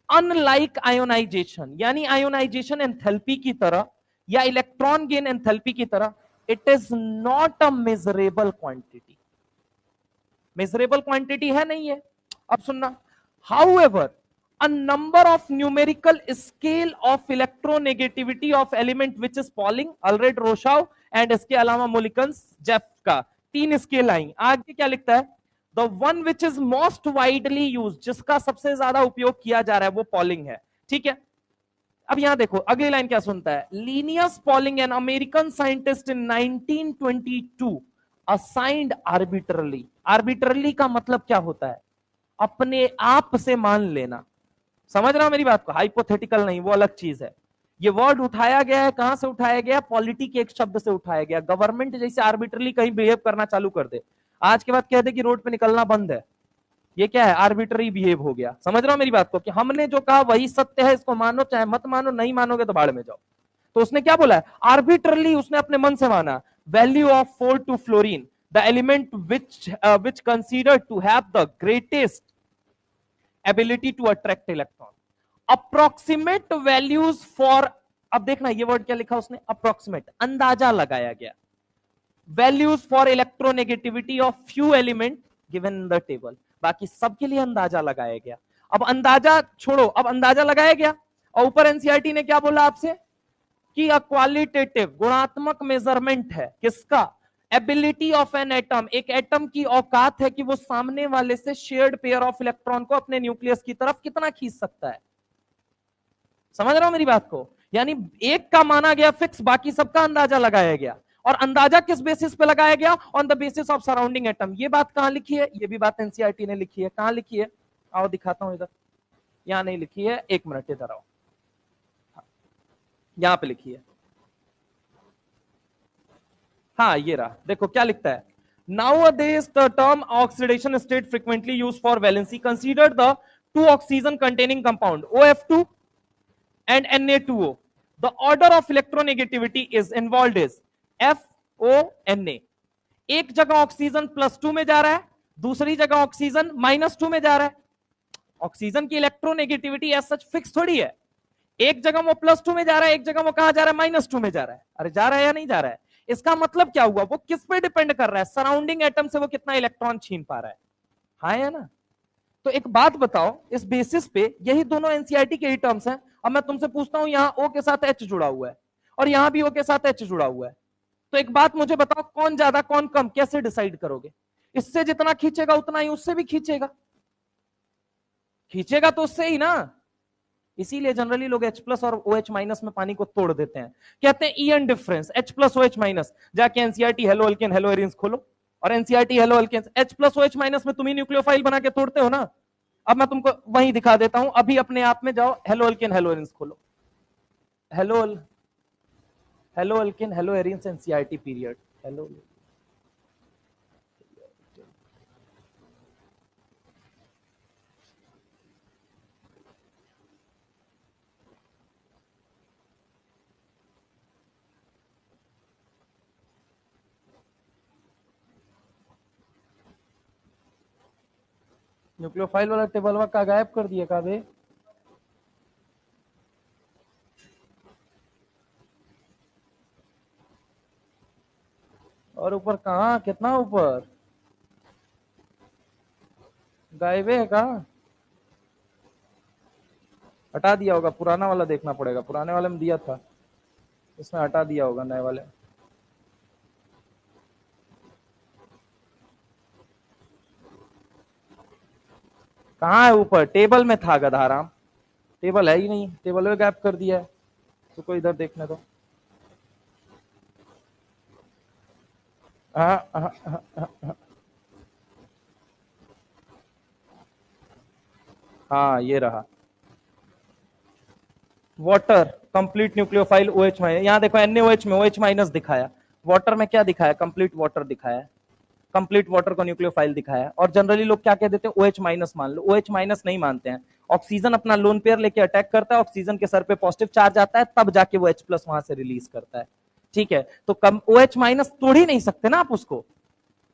अनलाइक आयोनाइजेशन, यानी आयोनाइजेशन एंथैल्पी की तरह या इलेक्ट्रॉन गेन एंथैल्पी की तरह, it is not a measurable quantity. Measurable quantity है नहीं है। अब सुनना, however a number of numerical scale of electronegativity of element which is Pauling, Allred, Roschow and इसके अलावा मोलिकन्स जेफ का 3 स्केल आई। आगे क्या लिखता है, the one which is most widely use, जिसका सबसे ज्यादा उपयोग किया जा रहा है वो पॉलिंग है, ठीक है? अब यहां देखो अगली लाइन क्या सुनता है, Linus Pauling an American scientist in 1922 assigned arbitrarily. Arbitrarily का मतलब क्या होता है? अपने आप से मान लेना। समझ रहा मेरी बात को? हाइपोथेटिकल नहीं, वो अलग चीज है। ये वर्ड उठाया गया है, कहां से उठाया गया? पॉलिटी के एक शब्द से उठाया गया। गवर्नमेंट जैसे आर्बिट्रली कहीं बिहेव करना चालू कर दे, आज के बाद कह दे कि रोड पे निकलना बंद है, ये क्या है? आर्बिट्ररी बिहेव हो गया। समझ रहा हूं मेरी बात को? कि हमने जो कहा वही सत्य है, इसको मानो चाहे मत मानो, नहीं मानोगे तो भाड़ में जाओ। तो उसने क्या बोला है? आर्बिट्रली उसने अपने मन से माना value of 4 to fluorine, the element which considered to have the greatest ability to attract electron. Approximate values for, अब देखना ये वर्ड क्या लिखा उसने, अप्रोक्सीमेट, अंदाजा लगाया गया, values for electronegativity of few element given in the table, बाकी सबके लिए अंदाजा लगाया गया। अब अंदाजा छोड़ो, अब अंदाजा लगाया गया और ऊपर एनसीईआरटी ने क्या बोला आपसे कि अ क्वालिटेटिव, गुणात्मक मेजरमेंट है किसका, एबिलिटी ऑफ एन एटम, एक एटम की औकात है कि वो सामने वाले से शेयर्ड पेयर ऑफ इलेक्ट्रॉन को अपने न्यूक्लियस की तरफ कितना खींच सकता है। समझ रहा हो मेरी बात को, यानी एक का माना गया फिक्स, बाकी सबका अंदाजा लगाया गया। और अंदाजा किस बेसिस पे लगाया गया, on the basis of surrounding atom. ये बात कहां लिखी है, ये भी बात एनसीईआरटी ने लिखी है। कहां लिखी है, आओ दिखाता हूं इधर, यहां नहीं लिखी है, एक मिनट इधर आओ, यहां पे लिखी है, हाँ ये रहा, देखो क्या लिखता है, nowadays the term oxidation state frequently used for valency consider the two oxygen containing compound OF2 and Na2O. The order of electronegativity is involved is FONA. एक जगह ऑक्सीजन +2 में जा रहा है, दूसरी जगह ऑक्सीजन -2 में जा रहा है। ऑक्सीजन की इलेक्ट्रोनेगेटिविटी एज सच फिक्स थोड़ी है, एक जगह वो +2 में जा रहा है, एक जगह वो कहां जा रहा है, -2 में जा रहा है। अरे जा रहा है या नहीं जा रहा है, इसका मतलब क्या हुआ, वो किस पे डिपेंड कर रहा है, सराउंडिंग एटम से वो कितना इलेक्ट्रॉन छीन पा रहा है, हाँ है ना। तो एक बात बताओ, इस बेसिस पे यही दोनों एनसीईआरटी के ही टर्म्स हैं। अब मैं तुमसे पूछता हूं, यहां O के साथ H जुड़ा हुआ है और यहां भी O के साथ H जुड़ा हुआ है, तो एक बात मुझे बताओ, कौन ज्यादा कौन कम, कैसे डिसाइड करोगे। इससे जितना खींचेगा उतना ही उससे भी खींचेगा, खींचेगा तो उससे ही ना। इसीलिए जनरली लोग H+ और OH- में पानी को तोड़ देते हैं, कहते हैं ईएन डिफरेंस H+ OH-। जाके NCERT hello alkane hello arenes खोलो और NCERT hello alkane H+ OH- में तुम ही न्यूक्लियोफाइल बना के तोड़ते हो ना। अब मैं तुमको वही दिखा देता हूं, अभी अपने आप में जाओ, हेलो अल्केन हेलो एरिन्स खोलो, hello alkane hello arenes NCERT period, hello nucleophile वाला टेबल का गायब कर दिए काबे। और ऊपर कहाँ, कितना ऊपर, गायब है कहाँ, हटा दिया होगा, पुराना वाला देखना पड़ेगा, पुराने वाले में दिया था, इसमें हटा दिया होगा नए वाले। कहाँ है ऊपर, टेबल में था गधाराम, टेबल है ही नहीं, टेबल में गायब कर दिया है, तो कोई इधर देखने दो। हाँ ये रहा, वाटर कंप्लीट न्यूक्लियोफाइल OH-, यहाँ देखो NaOH में OH- दिखाया, वाटर में क्या दिखाया, कंप्लीट वाटर दिखाया, कंप्लीट वाटर को न्यूक्लियोफाइल दिखाया। और जनरली लोग क्या कह देते हैं, OH- मान लो, OH- नहीं मानते हैं, ऑक्सीजन अपना लोन पेयर लेके अटैक करता है, ऑक्सीजन के सर पे पॉजिटिव चार्ज आता है, तब जाके वो H+ वहां से रिलीज करता है, ठीक है। तो कम OH- तोड़ ही नहीं सकते ना आप उसको,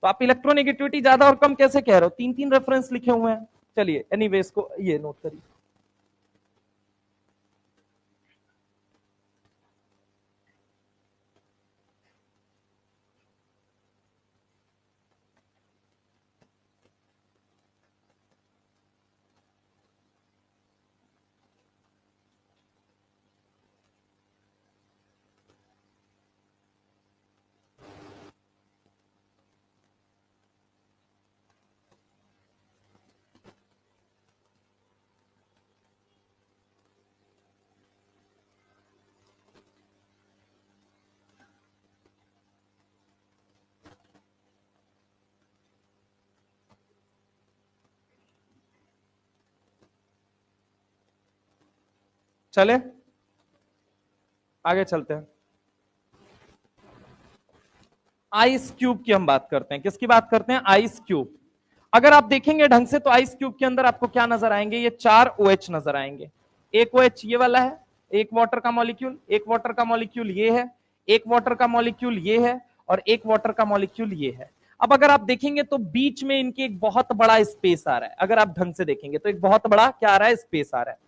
तो आप इलेक्ट्रोनेगेटिविटी ज्यादा और कम कैसे कह रहे हो, 3 रेफरेंस लिखे हुए हैं। चलिए एनीवेज को ये नोट करिए। चले आगे चलते हैं, आइस क्यूब की हम बात करते हैं। किसकी बात करते हैं, आइस क्यूब। अगर आप देखेंगे ढंग से तो आइस क्यूब के अंदर आपको क्या नजर आएंगे, ये 4 OH नजर आएंगे। एक OH ये वाला है, एक वाटर का मॉलिक्यूल, एक वाटर का मॉलिक्यूल ये है, एक वाटर का मॉलिक्यूल ये है और एक वाटर का मॉलिक्यूल ये है। अब अगर आप देखेंगे तो बीच में इनके एक बहुत बड़ा स्पेस आ रहा है, अगर आप ढंग से देखेंगे तो एक बहुत बड़ा क्या आ रहा है, स्पेस आ रहा है।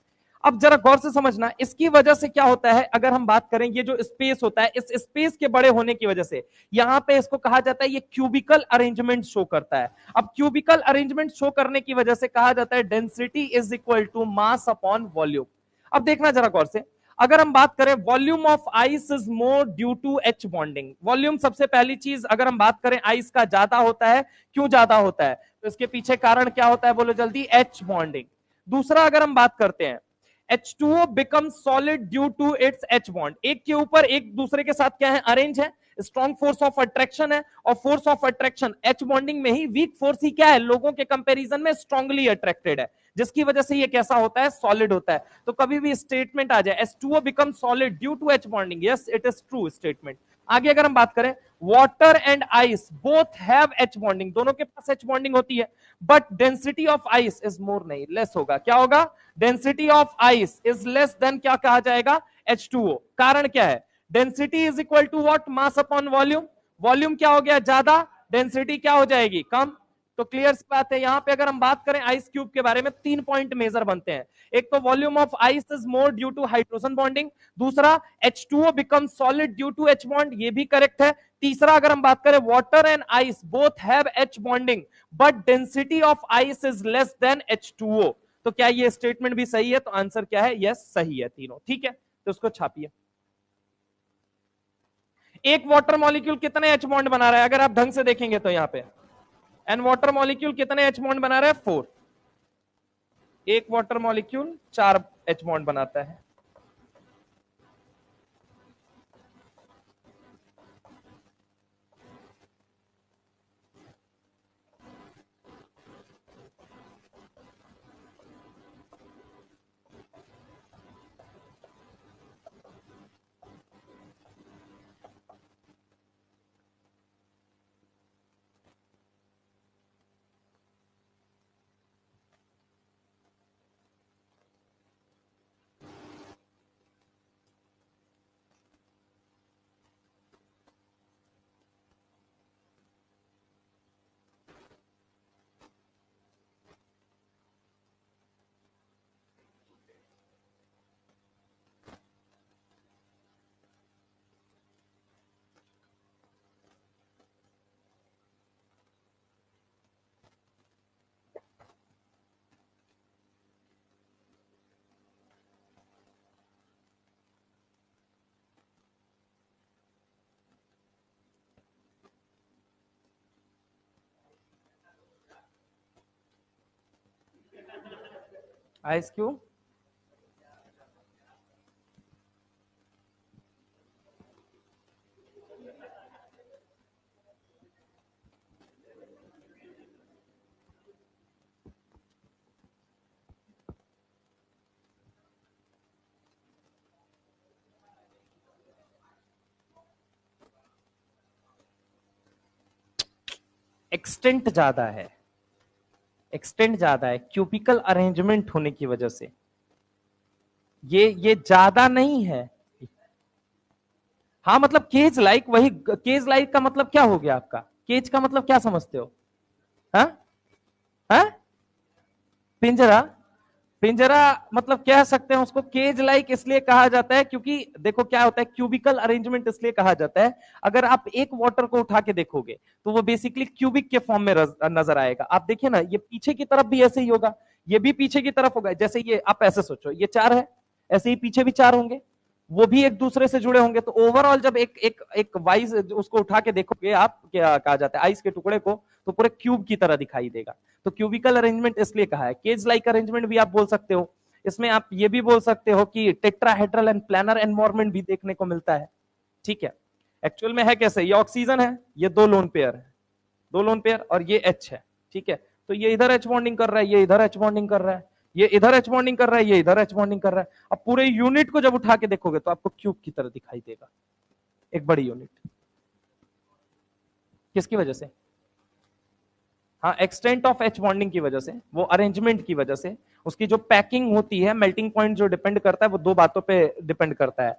अब जरा गौर से समझना, इसकी वजह से क्या होता है, अगर हम बात करें ये जो स्पेस होता है, इस स्पेस के बड़े होने की वजह से यहां पे इसको कहा जाता है, ये क्यूबिकल अरेंजमेंट शो करता है। अब क्यूबिकल अरेंजमेंट शो करने की वजह से कहा जाता है density is equal to mass upon volume. अब देखना जरा गौर से, अगर हम बात करें volume of ice is more due to H bonding. Volume सबसे पहली चीज, अगर हम बात करें आइस का ज्यादा होता है, क्यों ज्यादा होता है, तो इसके पीछे कारण क्या होता है, बोलो जल्दी, एच बॉन्डिंग। दूसरा अगर हम बात करते हैं, H2O becomes solid due to its H bond। एक के ऊपर एक दूसरे के साथ क्या है, अरेंज है, स्ट्रॉन्ग फोर्स ऑफ अट्रैक्शन है, और force of attraction H bonding में ही वीक फोर्स ही क्या है, लोगों के कंपैरिजन में स्ट्रांगली अट्रैक्टेड है, जिसकी वजह से ये कैसा होता है, सॉलिड होता है। तो कभी भी स्टेटमेंट आ जाए H2O become solid due to H bonding, yes it is true statement. आगे अगर हम बात करें, water and ice both have H bonding, दोनों के पास एच बॉन्डिंग होती है, but density of ice is more, नहीं लेस होगा, क्या होगा, density of ice is less than क्या कहा जाएगा, H2O। कारण क्या है, density is equal to what, mass upon volume. Volume क्या हो गया, ज्यादा, डेंसिटी क्या हो जाएगी, कम। तो क्लियर सी बात है, यहां पे अगर हम बात करें आइस क्यूब के बारे में, 3 पॉइंट मेजर बनते हैं। एक तो volume of ice is more due to hydrogen bonding, दूसरा H2O become solid due to H bond, ये भी करेक्ट है। तीसरा अगर हम बात करें, water and ice both have H bonding but density of ice is less than H2O। तो क्या ये स्टेटमेंट भी सही है, तो आंसर क्या है, यस सही है तीनों, ठीक है। तो उसको छापिए। एक वाटर मॉलिक्यूल कितने एच बॉन्ड बना रहा है, अगर आप ढंग से देखेंगे तो यहां पे, एंड वाटर मॉलिक्यूल कितने एच बॉन्ड बना रहा है, 4। एक वाटर मॉलिक्यूल 4 एच बॉन्ड बनाता है। आइस क्यूब एक्सटेंट ज्यादा है, एक्सटेंट ज्यादा है, क्यूबिकल अरेंजमेंट होने की वजह से ये ज्यादा नहीं है। हाँ मतलब केज लाइक, वही केज लाइक का मतलब क्या हो गया आपका, केज का मतलब क्या समझते हो, हाँ हाँ, पिंजरा। पिंजरा मतलब कह सकते हैं उसको केज लाइक इसलिए कहा जाता है क्योंकि देखो क्या होता है, क्यूबिकल अरेंजमेंट इसलिए कहा जाता है, अगर आप एक वाटर को उठा के देखोगे तो वो बेसिकली क्यूबिक के फॉर्म में नजर आएगा। आप देखिए ना, ये पीछे की तरफ भी ऐसे ही होगा, ये भी पीछे की तरफ होगा, जैसे ये आप ऐसे सोचो ये 4 है, ऐसे ही पीछे भी 4 होंगे, वो भी एक दूसरे से जुड़े होंगे। तो ओवरऑल जब एक एक एक वाइज उसको उठा के देखोगे आप, क्या कहा जाता है, आइस के टुकड़े को, तो पूरे क्यूब की तरह दिखाई देगा। तो क्यूबिकल अरेंजमेंट इसलिए कहा है, केज लाइक अरेंजमेंट भी आप बोल सकते हो। इसमें आप ये भी बोल सकते हो कि टेट्राहेड्रल एंड प्लानर एनवायरनमेंट भी देखने को मिलता है, ठीक है। एक्चुअल में है कैसे, ये ऑक्सीजन है, ये 2 लोन पेयर है, 2 लोन पेयर, और ये H है, ठीक है। तो ये इधर H बॉन्डिंग कर रहा है, ये इधर H बॉन्डिंग कर रहा है, ये इधर H बॉन्डिंग कर रहा है, ये इधर H बॉन्डिंग कर रहा है। अब पूरे यूनिट को जब उठा के देखोगे तो आपको क्यूब की तरह दिखाई देगा, एक बड़ी यूनिट। किसकी वजह से, हाँ एक्सटेंट ऑफ एच बॉन्डिंग की वजह से, वो अरेंजमेंट की वजह से। उसकी जो पैकिंग होती है, मेल्टिंग पॉइंट जो डिपेंड करता है, वो 2 बातों पे डिपेंड करता है।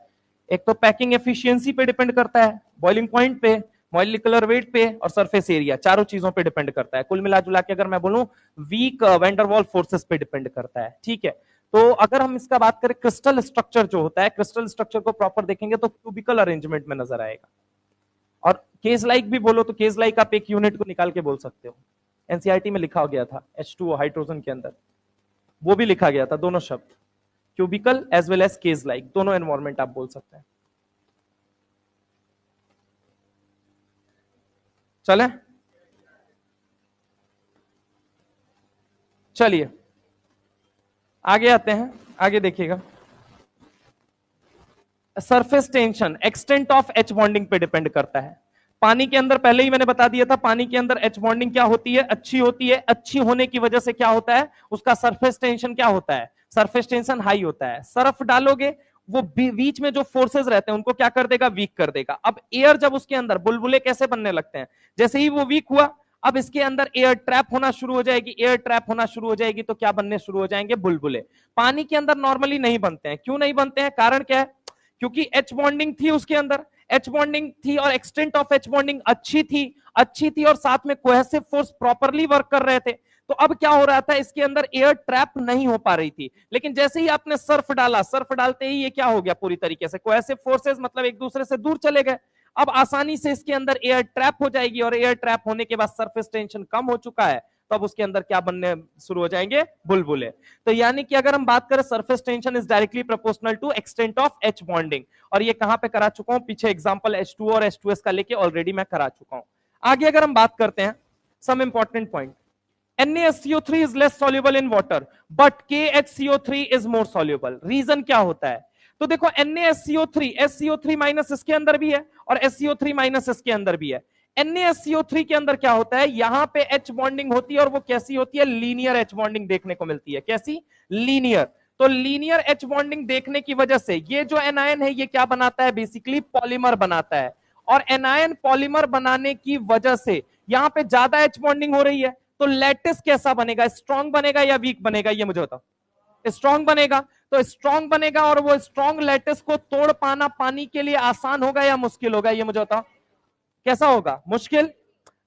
एक तो पैकिंग एफिशिएंसी पे डिपेंड करता है, बॉइलिंग पॉइंट पे, मॉलिक्यूलर वेट पे और सरफेस एरिया, चारों चीजों पे डिपेंड करता है। कुल मिला जुला के अगर मैं बोलूं वीक वैंडरवाल फोर्सेस पे डिपेंड करता है, ठीक है। तो अगर हम इसका बात करें क्रिस्टल स्ट्रक्चर जो होता है, क्रिस्टल स्ट्रक्चर को प्रॉपर देखेंगे तो क्यूबिकल अरेंजमेंट में नजर आएगा। और केस लाइक भी बोलो तो केस लाइक आप एक यूनिट को निकाल के बोल सकते हो, एनसीईआरटी में लिखा गया था H2O हाइड्रोजन के अंदर, वो भी लिखा गया था दोनों शब्द, cubical as well as case like, दोनों एनवायरमेंट आप बोल सकते हैं। चले चलिए आगे आते हैं, आगे देखिएगा। Surface tension extent of H bonding पे डिपेंड करता है। पानी के अंदर पहले ही मैंने बता दिया था, पानी के अंदर एच बॉन्डिंग क्या होती है, अच्छी होती है। अच्छी होने की वजह से क्या होता है, उसका सरफेस टेंशन क्या होता है, सरफेस टेंशन हाई होता है। सर्फ डालोगे वो बीच में जो फोर्सेस रहते हैं उनको क्या कर देगा, वीक कर देगा। अब एयर जब उसके अंदर, बुलबुले कैसे बनने लगते हैं, जैसे ही वो वीक हुआ अब इसके अंदर एयर ट्रैप होना शुरू हो जाएगी, एयर ट्रैप होना शुरू हो जाएगी तो क्या बनने शुरू हो जाएंगे, बुलबुले। पानी के अंदर नॉर्मली नहीं बनते हैं, क्यों नहीं बनते हैं, कारण क्या है, क्योंकि एच बॉन्डिंग थी उसके अंदर, एच बॉन्डिंग थी और एक्सटेंट ऑफ एच बॉन्डिंग अच्छी थी और साथ में कोहेसिव फोर्स प्रॉपर्ली वर्क कर रहे थे। तो अब क्या हो रहा था, इसके अंदर एयर ट्रैप नहीं हो पा रही थी। लेकिन जैसे ही आपने सर्फ डाला, सर्फ डालते ही ये क्या हो गया, पूरी तरीके से कोहेसिव फोर्सेस मतलब एक दूसरे से दूर चले गए। अब आसानी से इसके अंदर एयर ट्रैप हो जाएगी और एयर ट्रैप होने के बाद सरफेस टेंशन कम हो चुका है, तो अब उसके अंदर क्या बनने शुरू हो जाएंगे, बुलबुले। तो यानी कि अगर हम बात करें surface tension is directly proportional to extent of H bonding. और ये कहां पे करा चुका हूं, पीछे एग्जांपल H2O और H2S का लेके ऑलरेडी मैं करा चुका हूं। आगे अगर हम बात करते हैं some important point, NaSCO3 is less soluble in water but KHCO3 is more soluble। Reason क्या होता है, तो देखो NaSCO3 SCO3 माइनस इसके अंदर भी है और SCO3 माइनस इसके अंदर भी है। NaSCO3 के अंदर क्या होता है, यहां पे H बॉन्डिंग होती है और वो कैसी होती है, लीनियर H बॉन्डिंग देखने को मिलती है। कैसी, लीनियर। तो लीनियर H बॉन्डिंग देखने की वजह से ये जो एनायन है ये क्या बनाता है, बेसिकली पॉलीमर बनाता है। और एनायन पॉलीमर बनाने की वजह से यहां पे ज्यादा H बॉन्डिंग हो रही है, तो लैटिस कैसा बनेगा, स्ट्रॉन्ग बनेगा या वीक बनेगा, ये मुझे बताओ। स्ट्रॉन्ग बनेगा, तो स्ट्रॉन्ग बनेगा और वो स्ट्रॉन्ग लैटिस को तोड़ पाना पानी के लिए आसान होगा या मुश्किल होगा, ये मुझे बताओ। कैसा होगा, मुश्किल।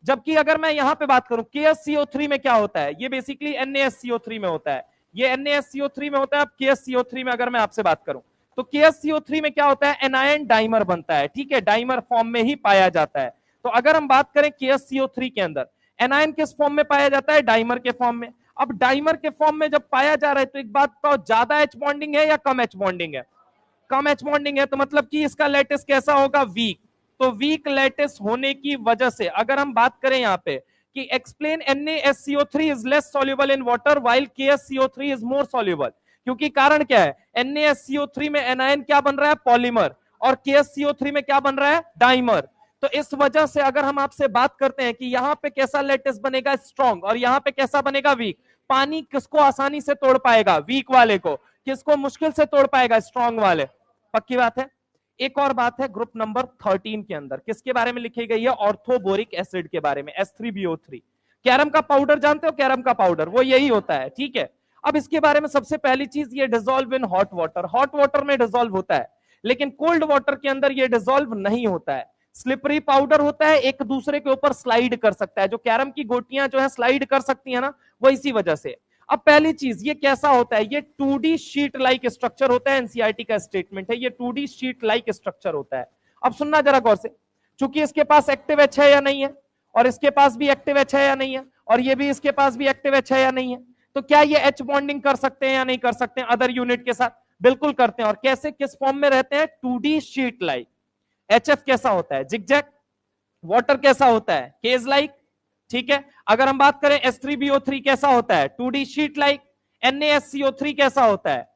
जबकि अगर मैं यहां पे बात करूं KSCO3 में क्या होता है, ये बेसिकली NaSCO3 में होता है, ये NaSCO3 में होता है। अब KSCO3 में अगर मैं आपसे बात करूं तो KSCO3 में क्या होता है, एनायन डाइमर बनता है, ठीक है, डाइमर फॉर्म में ही पाया जाता है। तो अगर हम बात करें KSCO3 के अंदर एनायन किस फॉर्म में पाया जाता है, डाइमर के फॉर्म में। अब डाइमर के फॉर्म में जब पाया जा रहा है तो एक बात बताओ, ज्यादा एच बॉन्डिंग है या कम एच बॉन्डिंग है, कम एच बॉन्डिंग है, तो मतलब कि इसका लैटिस कैसा होगा, वीक। तो वीक लैटिस होने की वजह से अगर हम बात करें यहाँ पे कि explain NaSCO3 is less soluble in water while KSCO3 is more soluble, क्योंकि कारण क्या है, NaSCO3 में एनायन क्या बन रहा है, पॉलीमर, और KSCO3 में क्या बन रहा है, डाइमर। तो इस वजह से अगर हम आपसे बात करते हैं कि यहां पे कैसा लैटिस बनेगा, स्ट्रॉन्ग, और यहां पे कैसा बनेगा, वीक, पानी किसको आसानी से तोड़ पाएगा, वीक वाले को, किसको मुश्किल से तोड़ पाएगा, स्ट्रॉन्ग वाले। पक्की बात है। एक और बात है ग्रुप नंबर 13 के अंदर किसके बारे में लिखी गई है, ऑर्थोबोरिक एसिड के बारे में, H3BO3। कैरम का पाउडर जानते हो, कैरम का पाउडर वो यही होता है, ठीक है। अब इसके बारे में सबसे पहली चीज, ये dissolve in hot water, hot water में डिसॉल्व होता है, लेकिन कोल्ड वाटर के अंदर ये डिसॉल्व नहीं होता है। स्लिपरी पाउडर होता है, एक दूसरे के ऊपर स्लाइड कर सकता है, जो कैरम की गोटियां जो है स्लाइड कर सकती है ना, वो इसी वजह से। अब पहली चीज, ये कैसा होता है, ये 2D शीट लाइक स्ट्रक्चर होता है, एनसीईआरटी का स्टेटमेंट है, ये 2D शीट लाइक स्ट्रक्चर होता है। अब सुनना जरा गौर से, चूंकि इसके पास एक्टिव एच है या नहीं है, और इसके पास भी एक्टिव एच है या नहीं है, और ये भी इसके पास भी एक्टिव एच है या नहीं है, तो क्या ये एच बॉन्डिंग कर सकते हैं या नहीं कर सकते हैं अदर यूनिट के साथ, बिल्कुल करते हैं। और कैसे, किस फॉर्म में रहते हैं, 2D शीट लाइक। HF कैसा होता है, जिगजैग। वाटर कैसा होता है, केज लाइक, ठीक है। अगर हम बात करें H3BO3 कैसा होता है, 2D शीट लाइक। NaSCO3 कैसा होता है,